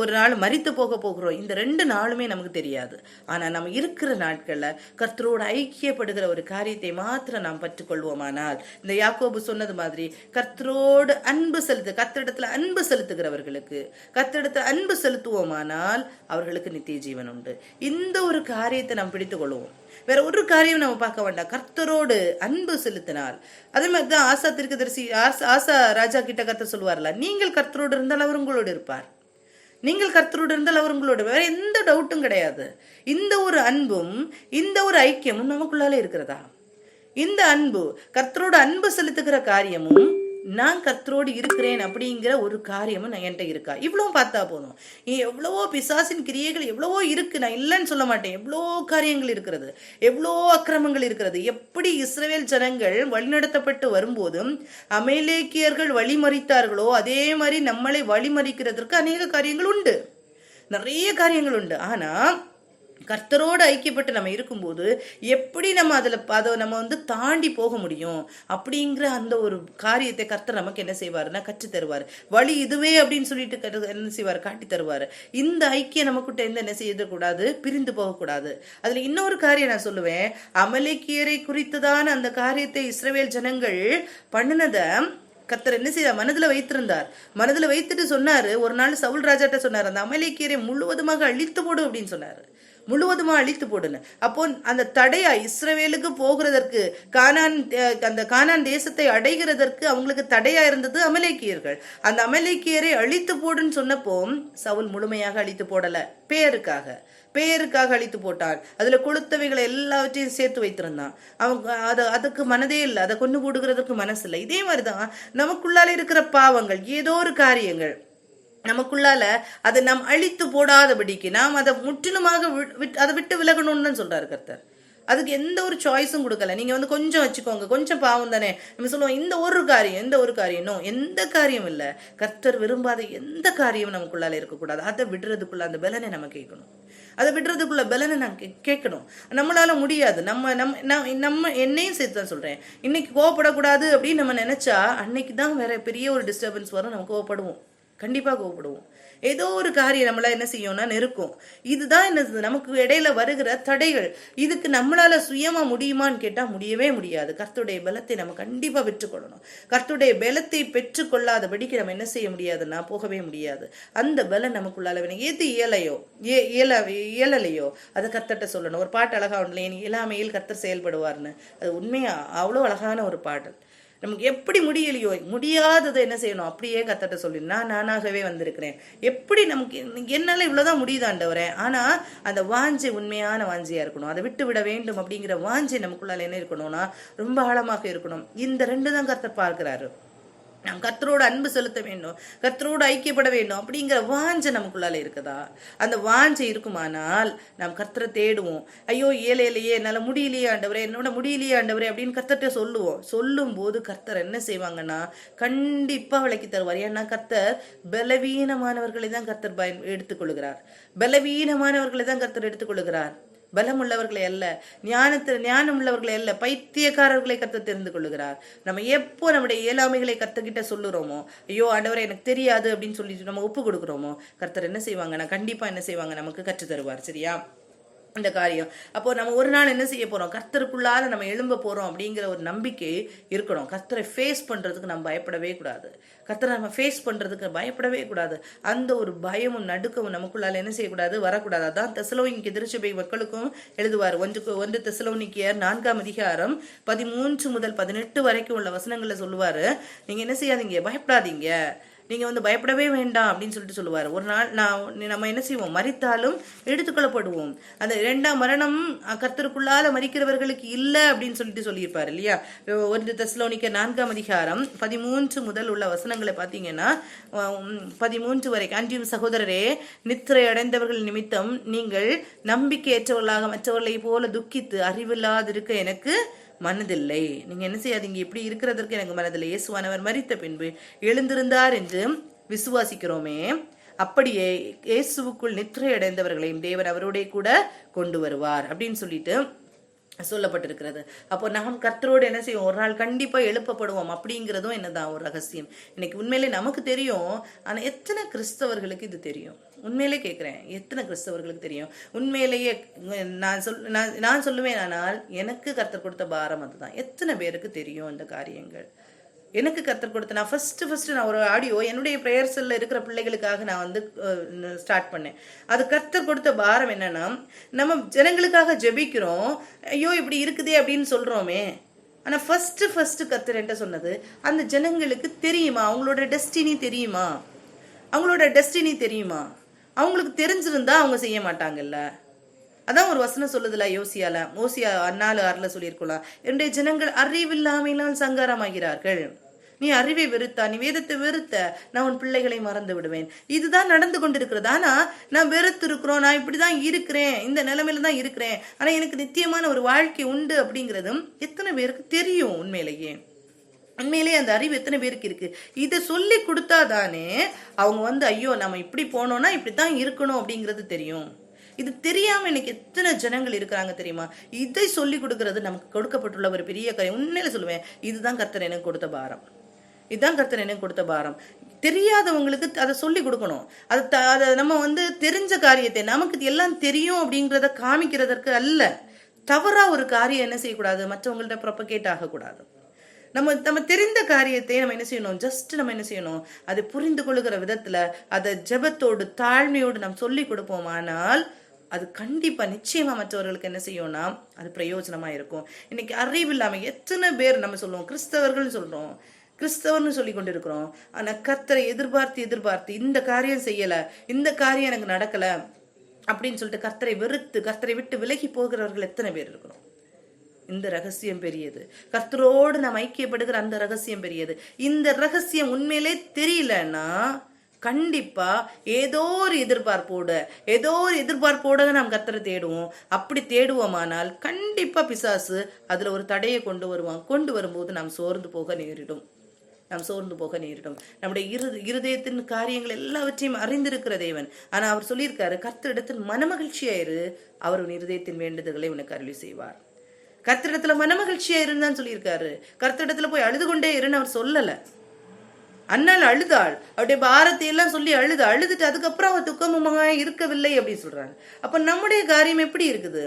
ஒரு நாள் மரித்து போகிறோம். இந்த 2 நாளுமே நமக்கு தெரியாது. ஆனா நம்ம இருக்கிற நாட்கள்ல கர்த்தரோடு ஐக்கியப்படுகிற ஒரு காரியத்தை மாத்திரம் நாம் பற்றுக்கொள்வோமானால், இந்த யாக்கோபு சொன்னது மாதிரி கர்த்தரோடு கர்த்தரிடத்துல அன்பு செலுத்துவோமானால் அவர்களுக்கு நித்திய ஜீவன் உண்டு. இந்த ஒரு காரியத்தை நாம் பிடித்துக் கொள்வோம். வேற ஒரு காரியம் நம்ம பார்க்க வேண்டாம். கர்த்தரோடு அன்பு செலுத்தினால், அதே மாதிரிதான் ஆசா தீர்க்கதரிசி ஆசா ராஜா கிட்ட கர்த்தர் சொல்லுவார்ல, நீங்கள் கர்த்தரோடு இருந்தால் அவர் உங்களோடு இருப்பார். வேற எந்த டவுட்டும் கிடையாது. இந்த ஒரு அன்பும் இந்த ஒரு ஐக்கியமும் நமக்குள்ளாலே இருக்கிறதா? இந்த அன்பு, கர்த்தரோடு அன்பு செலுத்துகிற காரியமும் நான் கர்த்தரோடு இருக்கிறேன் அப்படிங்கிற ஒரு காரியமும் நான் என்கிட்ட இருக்கா? இவ்வளவு பார்த்தா போதும். எவ்வளவோ பிசாசின் கிரியைகள் எவ்வளவோ இருக்கு, நான் இல்லைன்னு சொல்ல மாட்டேன். எவ்வளோ காரியங்கள் இருக்கிறது, எவ்வளோ அக்கிரமங்கள் இருக்கிறது. எப்படி இஸ்ரவேல் ஜனங்கள் வழிநடத்தப்பட்டு வரும்போதும் அமலேக்கியர்கள் வழிமறித்தார்களோ அதே மாதிரி நம்மளை வழிமறிக்கிறதுக்கு அநேக காரியங்கள் உண்டு, நிறைய காரியங்கள் உண்டு. ஆனா கர்த்தரோடு ஐக்கியப்பட்டு நம்ம இருக்கும்போது எப்படி நம்ம அதை நம்ம தாண்டி போக முடியும் அப்படிங்கிற அந்த ஒரு காரியத்தை கர்த்தர் நமக்கு என்ன செய்வாருன்னா கற்று தருவார். வழி இதுவே அப்படின்னு சொல்லிட்டு என்ன செய்வார்? காட்டி தருவார். இந்த ஐக்கியம் நமக்கிட்ட என்ன செய்யக்கூடாது? பிரிந்து போகக்கூடாது. அதுல இன்னொரு காரியம் நான் சொல்லுவேன். அமலேக்கியரை குறித்துதான் அந்த காரியத்தை இஸ்ரவேல் ஜனங்கள் பண்ணினத கர்த்தர் என்ன செய்தார்? மனதுல வைத்துட்டு சொன்னாரு. ஒரு நாள் சவுல் ராஜாட்ட சொன்னார், அந்த அமலேக்கியரை முழுவதுமாக அழித்து போடு அப்படின்னு சொன்னாரு. முழுவதுமா அழித்து போடுன்னு. அப்போ அந்த தடையா இஸ்ரவேலுக்கு போகிறதற்கு, அந்த கானான் தேசத்தை அடைகிறதற்கு அவங்களுக்கு தடையா இருந்தது அமலேக்கியர்கள். அந்த அமலேக்கியரை அழித்து போடுன்னு சொன்னப்போ சவுல் முழுமையாக அழித்து போடல, பெயருக்காக அழித்து போட்டான். அதுல கொளுத்தவைகளை எல்லாவற்றையும் சேர்த்து வைத்திருந்தான். அவங்க அதுக்கு மனதே இல்லை, அதை கொண்டு போடுகிறதுக்கு மனசு இல்லை. இதே மாதிரிதான் நமக்குள்ளால இருக்கிற பாவங்கள், ஏதோ ஒரு காரியங்கள் நமக்குள்ளால அதை நாம் அழித்து போடாதபடிக்கு நாம் அதை முற்றிலுமாக அதை விட்டு விலகணும்னு சொல்றாரு கர்த்தர். அதுக்கு எந்த ஒரு சாய்ஸும் கொடுக்கல. நீங்க வந்து கொஞ்சம் வச்சுக்கோங்க, கொஞ்சம் பாவம் தானே நம்ம சொல்லுவோம். இந்த ஒரு காரியம், எந்த காரியம் இல்ல. கர்த்தர் விரும்பாத எந்த காரியம் நமக்குள்ளால இருக்கக்கூடாது. அதை விடுறதுக்குள்ள அந்த பலனை நம்ம கேட்கணும். அதை விடுறதுக்குள்ள பலனை நான் கேட்கணும். நம்மளால முடியாது. நம்ம என்னையும் சேர்த்து தான் சொல்றேன். இன்னைக்கு கோவப்படக்கூடாது அப்படின்னு நம்ம நினைச்சா அன்னைக்கு தான் வேற பெரிய ஒரு டிஸ்டர்பன்ஸ் வரும். நம்ம கோவப்படுவோம், கண்டிப்பா கோவப்படுவோம். ஏதோ ஒரு காரியம் நம்மள என்ன செய்யும்னா நெருக்கும். இதுதான் என்ன நமக்கு இடையில வருகிற தடைகள். இதுக்கு நம்மளால சுயமா முடியுமான்னு கேட்டா முடியவே முடியாது. கர்த்தருடைய பலத்தை நம்ம கண்டிப்பா பெற்றுக்கொள்ளணும். கர்த்தருடைய பலத்தை பெற்றுக்கொள்ளாதபடிக்கு நம்ம என்ன செய்ய முடியாதுன்னா போகவே முடியாது. அந்த பலம் நமக்குள்ளால வேணும். எது இயலலையோ அதை கர்த்தர்ட்ட சொல்லணும். ஒரு பாட்டு அழகா ஒன்றுல என் இயலாமையில் கர்த்தர் செயல்படுவார்னு. அது உண்மையா அவ்வளோ அழகான ஒரு பாடல். நமக்கு எப்படி முடியலையோ, முடியாததை என்ன செய்யணும், அப்படியே கர்த்தர்ட்ட சொல்லினா நானாகவே வந்திருக்கிறேன். எப்படி நமக்கு என்னால இவ்வளவுதான் முடியுது ஆண்டவரே, ஆனா அந்த வாஞ்சை உண்மையான வாஞ்சையா இருக்கணும். அதை விட்டு விட வேண்டும் அப்படிங்கிற வாஞ்சை நமக்குள்ளால என்ன இருக்கணும்னா ரொம்ப ஆழமாக இருக்கணும். இந்த ரெண்டு தான் கர்த்தர் பார்க்கிறாரு. நாம் கர்த்தரோட அன்பு செலுத்த வேண்டும், கர்த்தரோடு ஐக்கியப்பட வேண்டும் அப்படிங்கிற வாஞ்சை நமக்குள்ளால இருக்குதா? அந்த வாஞ்சை இருக்குமானால் நாம் கர்த்தரை தேடுவோம். ஐயோ ஏழையிலேயே என்னால முடியலையே ஆண்டவரே, என்னோட முடியலையே ஆண்டவரே அப்படின்னு கர்த்தர்ட்ட சொல்லுவோம். சொல்லும் போது கர்த்தர் என்ன செய்வாங்கன்னா கண்டிப்பா விளக்கி தருவார். ஏன்னா கர்த்தர் பலவீனமானவர்களை தான் கர்த்தர் எடுத்துக்கொள்கிறார். பலவீனமானவர்களை தான் கர்த்தர் எடுத்துக்கொள்கிறார். பலம் உள்ளவர்களை அல்ல, ஞானம் உள்ளவர்களை அல்ல, பைத்தியக்காரர்களை கர்த்தர் தெரிந்து கொள்ளுகிறார். நம்ம எப்போ நம்முடைய இயலாமைகளை கர்த்தர்கிட்ட சொல்லுறோமோ, ஐயோ ஆண்டவரே எனக்கு தெரியாது அப்படின்னு சொல்லிட்டு நம்ம ஒப்பு கொடுக்குறோமோ, கர்த்தர் என்ன செய்வாங்கன்னா கண்டிப்பா என்ன செய்வாங்க, நமக்கு கற்று தருவார். சரியா? இந்த காரியம் அப்போ நம்ம ஒரு நாள் என்ன செய்ய போறோம், கர்த்தருக்குள்ளால நம்ம எழும்ப போறோம் அப்படிங்கிற ஒரு நம்பிக்கை இருக்கணும். கர்த்தரை ஃபேஸ் பண்றதுக்கு நம்ம பயப்படவே கூடாது. கர்த்தரை நம்ம ஃபேஸ் பண்றதுக்கு பயப்படவே கூடாது. அந்த ஒரு பயமும் நடுக்கமும் நமக்குள்ளால என்ன செய்யக்கூடாது, வரக்கூடாது. அதான் தெசலோனிக்கே திருச்சபை மக்களுக்கும் எழுதுவார். 1 தெசலோனிக்கேயர் 4ஆம் அதிகாரம் 13 முதல் 18 வரைக்கும் உள்ள வசனங்களை சொல்லுவாரு. நீங்க என்ன செய்யாதீங்க, பயப்படாதீங்க, நீங்க வந்து பயப்படவே வேண்டாம் அப்படின்னு சொல்லிட்டு சொல்லுவாரு. ஒரு நாள் நம்ம என்ன செய்வோம், மரித்தாலும் எடுத்துக்கொள்ளப்படுவோம். அந்த 2ஆம் மரணம் கர்த்தருக்குள்ளால மரிக்கிறவர்களுக்கு இல்ல அப்படின்னு சொல்லிட்டு சொல்லியிருப்பாரு இல்லையா? 1 தெசலோனிக்கேயர் 4ஆம் அதிகாரம் 13 முதல் உள்ள வசனங்களை பாத்தீங்கன்னா 13 வரைக்கும், அன்றியும் சகோதரரே, நித்திரை அடைந்தவர்கள் நிமித்தம் நீங்கள் நம்பிக்கையற்றவர்களாக மற்றவர்களை போல துக்கித்து அறிவில்லாதிருக்க எனக்கு மனதில்லை. நீங்க என்ன செய்யாதீங்க, இப்படி இருக்கிறதற்கு எனக்கு மனதில்லை. இயேசுவானவர் மரித்த பின்பு எழுந்திருந்தார் என்று விசுவாசிக்கிறோமே, அப்படியே இயேசுவுக்குள் நித்திரை அடைந்தவர்களையும் தேவன் அவரோட கூட கொண்டு வருவார் அப்படின்னு சொல்லிட்டு சொல்லப்பட்டிருக்கிறது. அப்போ நாம் கர்த்தரோடு என்ன செய்வோம், ஒரு நாள் கண்டிப்பா எழுப்பப்படுவோம் அப்படிங்கிறதும் என்னதான் ஒரு ரகசியம். இன்னைக்கு உண்மையிலே நமக்கு தெரியும், ஆனா எத்தனை கிறிஸ்தவர்களுக்கு இது தெரியும்? உண்மையிலே கேட்கிறேன், எத்தனை கிறிஸ்தவர்களுக்கு தெரியும்? உண்மையிலேயே நான் சொல்லுவேன், ஆனால் எனக்கு கர்த்தர் கொடுத்த பாரம் அதுதான். எத்தனை பேருக்கு தெரியும் இந்த காரியங்கள்? எனக்கு கர்த்தர் கொடுத்த, நான் ஃபர்ஸ்ட் நான் ஒரு ஆடியோ என்னுடைய பிரேயர் செல்ல இருக்கிற பிள்ளைகளுக்காக நான் வந்து ஸ்டார்ட் பண்ணேன். அது கர்த்தர் கொடுத்த பாரம் என்னன்னா, நம்ம ஜனங்களுக்காக ஜெபிக்கிறோம், ஐயோ இப்படி இருக்குதே அப்படின்னு சொல்றோமே, ஆனா ஃபர்ஸ்ட் கர்த்தர் என்ன சொன்னது, அந்த ஜனங்களுக்கு தெரியுமா, அவங்களோட டெஸ்டினி தெரியுமா? அவங்களுக்கு தெரிஞ்சிருந்தா அவங்க செய்ய மாட்டாங்கல்ல. அதான் ஒரு வசனம் சொல்லுதுல, ஓசியா 4:6 சொல்லியிருக்கலாம், என்னுடைய ஜனங்கள் அறிவில்லாமையினால் சங்காரமாகிறார்கள். நீ அறிவை வெறுத்தா, நீ வேதத்தை வெறுத்த, நான் உன் பிள்ளைகளை மறந்து விடுவேன். இதுதான் நடந்து கொண்டிருக்கிறது. ஆனா நான் வெறுத்து இருக்கிறோம், நான் இப்படிதான் இருக்கிறேன், இந்த நிலைமையில தான் இருக்கிறேன், ஆனா எனக்கு நித்தியமான ஒரு வாழ்க்கை உண்டு அப்படிங்கிறதும் எத்தனை பேருக்கு தெரியும்? உண்மையிலேயே அந்த அறிவு எத்தனை பேருக்கு இருக்கு? இதை சொல்லி கொடுத்தாதானே அவங்க வந்து ஐயோ நம்ம இப்படி போனோம்னா இப்படித்தான் இருக்கணும் அப்படிங்கிறது தெரியும். இது தெரியாம இன்னைக்கு எத்தனை ஜனங்கள் இருக்கிறாங்க தெரியுமா? இதை சொல்லி கொடுக்கறது நமக்கு கொடுக்கப்பட்டுள்ள ஒரு பெரிய காரியம். உண்மையில சொல்லுவேன், இதுதான் கர்த்தர் எனக்கு கொடுத்த பாரம். தெரியாதவங்களுக்கு அதை சொல்லி கொடுக்கணும். அதை நம்ம வந்து தெரிஞ்ச காரியத்தை, நமக்கு எல்லாம் தெரியும் அப்படிங்கிறத காமிக்கிறதற்கு அல்ல. தவறா ஒரு காரியம் என்ன செய்யக்கூடாது, மற்றவங்கள்ட்ட ப்ரொபகேட் ஆகக்கூடாது. நம்ம தெரிந்த காரியத்தை நம்ம என்ன செய்யணும், அதை புரிந்து கொள்ளுகிற விதத்துல அதை ஜெபத்தோடு தாழ்மையோடு நாம் சொல்லி கொடுப்போமானால் அது கண்டிப்பா நிச்சயமா மற்றவர்களுக்கு என்ன செய்யும்னா அது பிரயோஜனமா இருக்கும். இன்னைக்கு அறிவு இல்லாம எத்தனை பேர் நம்ம சொல்லுவோம், கிறிஸ்தவர்னு சொல்லி கொண்டு இருக்கிறோம், ஆனா கர்த்தரை எதிர்பார்த்து இந்த காரியம் செய்யல, இந்த காரியம் எனக்கு நடக்கல அப்படின்னு சொல்லிட்டு கர்த்தரை விட்டு விலகி போகிறவர்கள் எத்தனை பேர் இருக்கிறோம்? இந்த ரகசியம் பெரியது. கர்த்தரோடு நாம் ஐக்கியப்படுகிற அந்த ரகசியம் பெரியது. இந்த ரகசியம் உண்மையிலே தெரியலன்னா கண்டிப்பா ஏதோ ஒரு எதிர்பார்ப்போட நாம் கர்த்தரை தேடுவோம். அப்படி தேடுவோமானால் கண்டிப்பா பிசாசு அதுல ஒரு தடையை கொண்டு வருவான். கொண்டு வரும்போது நாம் சோர்ந்து போக நேரிடும். நம்முடைய இருதயத்தின் காரியங்கள் எல்லாவற்றையும் அறிந்திருக்கிற தேவன். ஆனா அவர் சொல்லியிருக்காரு, கர்த்தரிடத்தில் மனமகிழ்ச்சியாயிரு, அவர் உன் இருதயத்தின் வேண்டுதல்களை உனக்கு அருளி செய்வார். கர்த்தரிடத்துல மனமகிழ்ச்சியாயிருன்னு தான் சொல்லியிருக்காரு. கர்த்தரிடத்துல போய் அழுது கொண்டே இருன்னு அவர் சொல்லல. அண்ணாள் அழுதாள், அவருடைய பாரத்தை எல்லாம் சொல்லி அழுதுட்டு அதுக்கப்புறம் அவ துக்கமுமாக இருக்கவில்லை அப்படின்னு சொல்றாங்க. அப்ப நம்முடைய காரியம் எப்படி இருக்குது?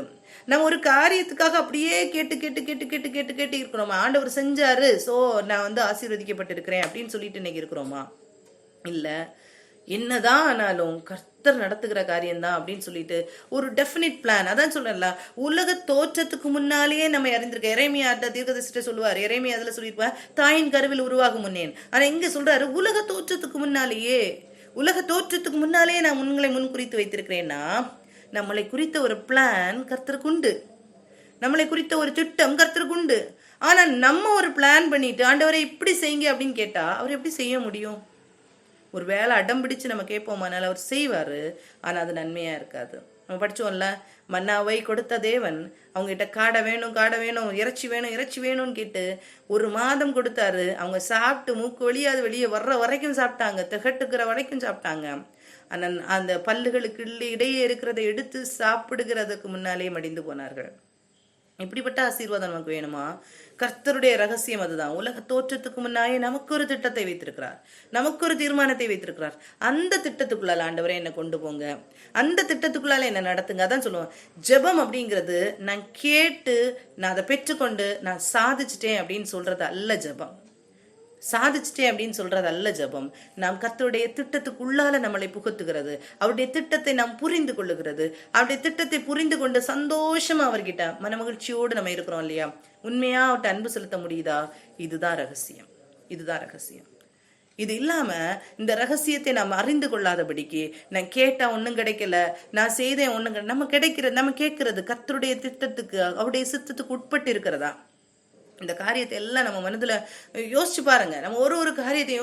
நம்ம ஒரு காரியத்துக்காக அப்படியே கேட்டு கேட்டு கேட்டு கேட்டு கேட்டு கேட்டு இருக்கிறோமா? ஆண்டவர் செஞ்சாரு, சோ நான் ஆசீர்வதிக்கப்பட்டிருக்கிறேன் அப்படின்னு சொல்லிட்டு இன்னைக்கு இருக்கிறோமா? இல்ல, என்னதான் ஆனாலும் கர்த்தர் நடத்துகிற காரியம்தான் அப்படின்னு சொல்லிட்டு ஒரு டெஃபினிட் பிளான். அதான் சொல்றேன்ல, உலக தோற்றத்துக்கு முன்னாலேயே நம்ம அறிந்திருக்க. எரேமியா தீர்க்கதரிசிட்ட சொல்லுவார், எரேமியா அதுல சொல்லியிருப்பார், தாயின் கருவில் உருவாகும் முன்னேன். ஆனா இங்க சொல்றாரு, உலக தோற்றத்துக்கு முன்னாலேயே நான் உங்களை முன்குறித்து வைத்திருக்கிறேன்னா, நம்மளை குறித்த ஒரு பிளான் கர்த்தருக்கு உண்டு, நம்மளை குறித்த ஒரு திட்டம் கர்த்தருக்கு உண்டு. ஆனா நம்ம ஒரு பிளான் பண்ணிட்டு ஆண்டவரை இப்படி செய்யுங்க அப்படின்னு கேட்டா அவர் எப்படி செய்ய முடியும்? ஒரு வேலை அடம் பிடிச்சு நம்ம கேட்போமானால அவர் செய்வாரு, ஆனா அது நன்மையா இருக்காது. நம்ம படிச்சோம்ல, மன்னாவை கொடுத்த தேவன் அவங்ககிட்ட காடை வேணும், இறைச்சி வேணும்னு கேட்டு 1 மாதம் கொடுத்தாரு. அவங்க சாப்பிட்டு மூக்கு வெளியே வர்ற வரைக்கும் சாப்பிட்டாங்க, திகட்டுக்கிற வரைக்கும் சாப்பிட்டாங்க. அந்த பல்லுகளுக்கு இடையே இருக்கிறதை எடுத்து சாப்பிடுகிறதுக்கு முன்னாலே மடிந்து போனார்கள். இப்படிப்பட்ட ஆசீர்வாதம் நமக்கு வேணுமா? கர்த்தருடைய ரகசியம் அதுதான். உலக தோற்றத்துக்கு முன்னாயே நமக்கு ஒரு திட்டத்தை வைத்திருக்கிறார், நமக்கு ஒரு தீர்மானத்தை வைத்திருக்கிறார். அந்த திட்டத்துக்குள்ளால ஆண்டவரே என்ன கொண்டு போங்க, அந்த திட்டத்துக்குள்ளால என்ன நடத்துங்க. அதான் சொல்லுவோம், ஜெபம் அப்படிங்கிறது நான் கேட்டு நான் அதை பெற்றுக்கொண்டு நான் சாதிச்சிட்டேன் அப்படின்னு சொல்றது அல்ல ஜெபம். ஜெபம் நாம் கர்த்தருடைய திட்டத்துக்குள்ளால நம்மளை புகுத்துகிறது. அவருடைய திட்டத்தை நாம் புரிந்து கொள்ளுகிறது. அவருடைய திட்டத்தை புரிந்து கொண்டு சந்தோஷமா அவர்கிட்ட மனமகிழ்ச்சியோடு நம்ம இருக்கிறோம் இல்லையா? உண்மையா அவர்கிட்ட அன்பு செலுத்த முடியுதா? இதுதான் ரகசியம். இது இல்லாம இந்த ரகசியத்தை நாம் அறிந்து கொள்ளாதபடிக்கு, நான் கேட்டா ஒன்னும் கிடைக்கல, நான் செய்தேன் ஒன்னும் நம்ம கேட்கறது கர்த்தருடைய திட்டத்துக்கு அவருடைய சித்தத்துக்கு உட்பட்டு இருக்கிறதா? இந்த காரியத்தை எல்லாம் நம்ம மனதுல யோசிச்சு பாருங்க. நம்ம ஒரு காரியத்தையும்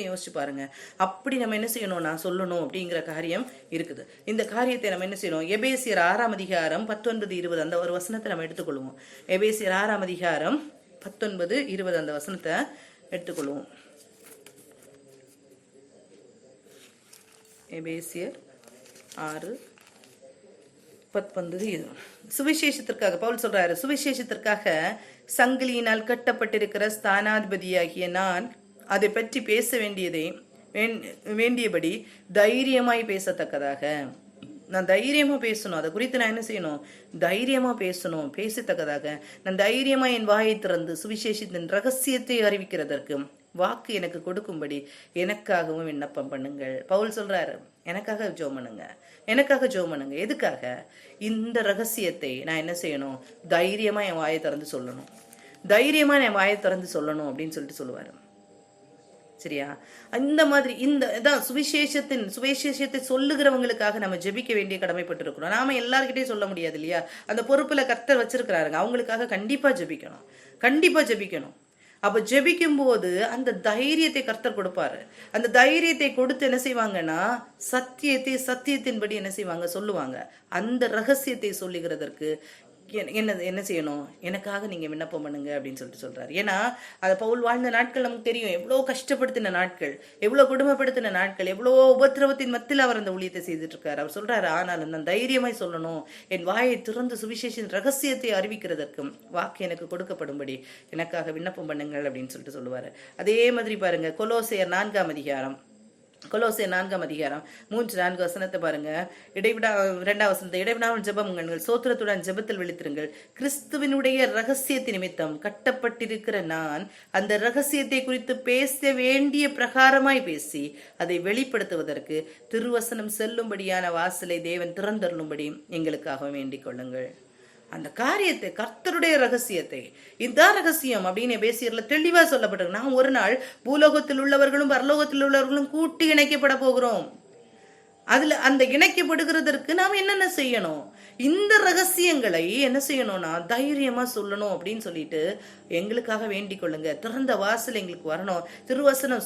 யோசிச்சு பாருங்க. அப்படி நம்ம என்ன செய்யணும், நான் சொல்லணும் அப்படிங்கிற காரியம் இருக்குது. இந்த காரியத்தை நம்ம என்ன செய்யணும், எபேசியர் 6ஆம் அதிகாரம் 19-20 அந்த ஒரு வசனத்தை நம்ம எடுத்துக்கொள்வோம். எபேசியர் 6ஆம் அதிகாரம் 19-20 அந்த வசனத்தை எடுத்துக்கொள்வோம். எபேசியர் 6:19. சுவிசேஷத்திற்காக பவுல் சொல்றாரு, சுவிசேஷத்திற்காக சங்கிலியினால் கட்டப்பட்டிருக்கிற ஸ்தானாதிபதியாகிய நான் அதை பற்றி பேச வேண்டியபடி தைரியமாய் பேசத்தக்கதாக. நான் தைரியமா பேசணும், அதை குறித்து நான் என்ன செய்யணும், தைரியமா பேசத்தக்கதாக நான் தைரியமா என் வாயை திறந்து சுவிசேஷத்தின் ரகசியத்தை அறிவிக்கிறதற்கு வாக்கு எனக்கு கொடுக்கும்படி எனக்காகவும் விண்ணப்பம் பண்ணுங்கள். பவுல் சொல்றாரு, எனக்காக ஜெபம் பண்ணுங்க. எதுக்காக? இந்த ரகசியத்தை நான் என்ன செய்யணும், தைரியமா என் வாயை திறந்து சொல்லணும் அப்படின்னு சொல்லிட்டு சொல்லுவாரு. சரியா? இந்த மாதிரி இந்த சுவிசேஷத்தை சொல்லுகிறவங்களுக்காக நம்ம ஜெபிக்க வேண்டிய கடமைப்பட்டு இருக்கிறோம். நாம எல்லார்கிட்டையும் சொல்ல முடியாது இல்லையா? அந்த பொறுப்புல கர்த்தர் வச்சிருக்கிறாருங்க, அவங்களுக்காக கண்டிப்பா ஜெபிக்கணும். அப்ப ஜெபிக்கும் போது அந்த தைரியத்தை கர்த்தர் கொடுப்பாரு. அந்த தைரியத்தை கொடுத்து என்ன செய்வாங்கன்னா, சத்தியத்தின்படி என்ன செய்வாங்க, சொல்லுவாங்க. அந்த ரகசியத்தை சொல்லுகிறதற்கு என்ன செய்யணும், எனக்காக நீங்க விண்ணப்பம் பண்ணுங்க அப்படின்னு சொல்லிட்டு சொல்றாரு. ஏன்னா அதை பவுல் வாழ்ந்த நாட்கள் நமக்கு தெரியும். எவ்வளவு கஷ்டப்படுத்தின நாட்கள், எவ்வளவு கொடுமைப்படுத்தின நாட்கள், எவ்வளவோ உபத்திரவத்தின் மத்தியில் அவர் அந்த ஊழியத்தை செய்துட்டு இருக்காரு. அவர் சொல்றாரு, ஆனாலும் நான் தைரியமாய் சொல்லணும், என் வாயை திறந்து சுவிசேஷின் ரகசியத்தை அறிவிக்கிறதற்கும் வாக்கு எனக்கு கொடுக்கப்படும்படி எனக்காக விண்ணப்பம் பண்ணுங்கள் அப்படின்னு சொல்லிட்டு சொல்லுவாரு. அதே மாதிரி பாருங்க, கொலோசையர் 4ஆம் அதிகாரம் 3-4 வசனத்தை பாருங்க. 2ஆம் வசனத்தை, இடைவிடாமல் ஜெபமுங்கள், சோத்திரத்துடன் ஜெபத்தில் விழித்திருங்கள், கிறிஸ்துவினுடைய ரகசியத்தின் நிமித்தம் கட்டப்பட்டிருக்கிற நான் அந்த ரகசியத்தை குறித்து பேச வேண்டிய பிரகாரமாய் பேசி அதை வெளிப்படுத்துவதற்கு திருவசனம் செல்லும்படியான வாசலை தேவன் திறந்தருளும்படி எங்களுக்காக வேண்டிக் கொள்ளுங்கள். அந்த காரியத்தை, கர்த்தருடைய ரகசியத்தை, இதுதான் ரகசியம் அப்படின்னு எபேசியர்ல தெளிவா சொல்லப்பட்டிருக்கு. நாம் ஒரு நாள் பூலோகத்தில் உள்ளவர்களும் பரலோகத்தில் உள்ளவர்களும் கூட்டி இணைக்கப்பட போகிறோம். அதுல அந்த இணைக்கப்படுகிறதற்கு நாம் என்னென்ன செய்யணும்? இந்த ரகசியங்களை என்ன செய்யணும்னா தைரியமா சொல்லணும் அப்படின்னு சொல்லிட்டு எங்களுக்காக வேண்டிக் கொள்ளுங்க. திறந்த வாசல் எங்களுக்கு வரணும், திருவசனம்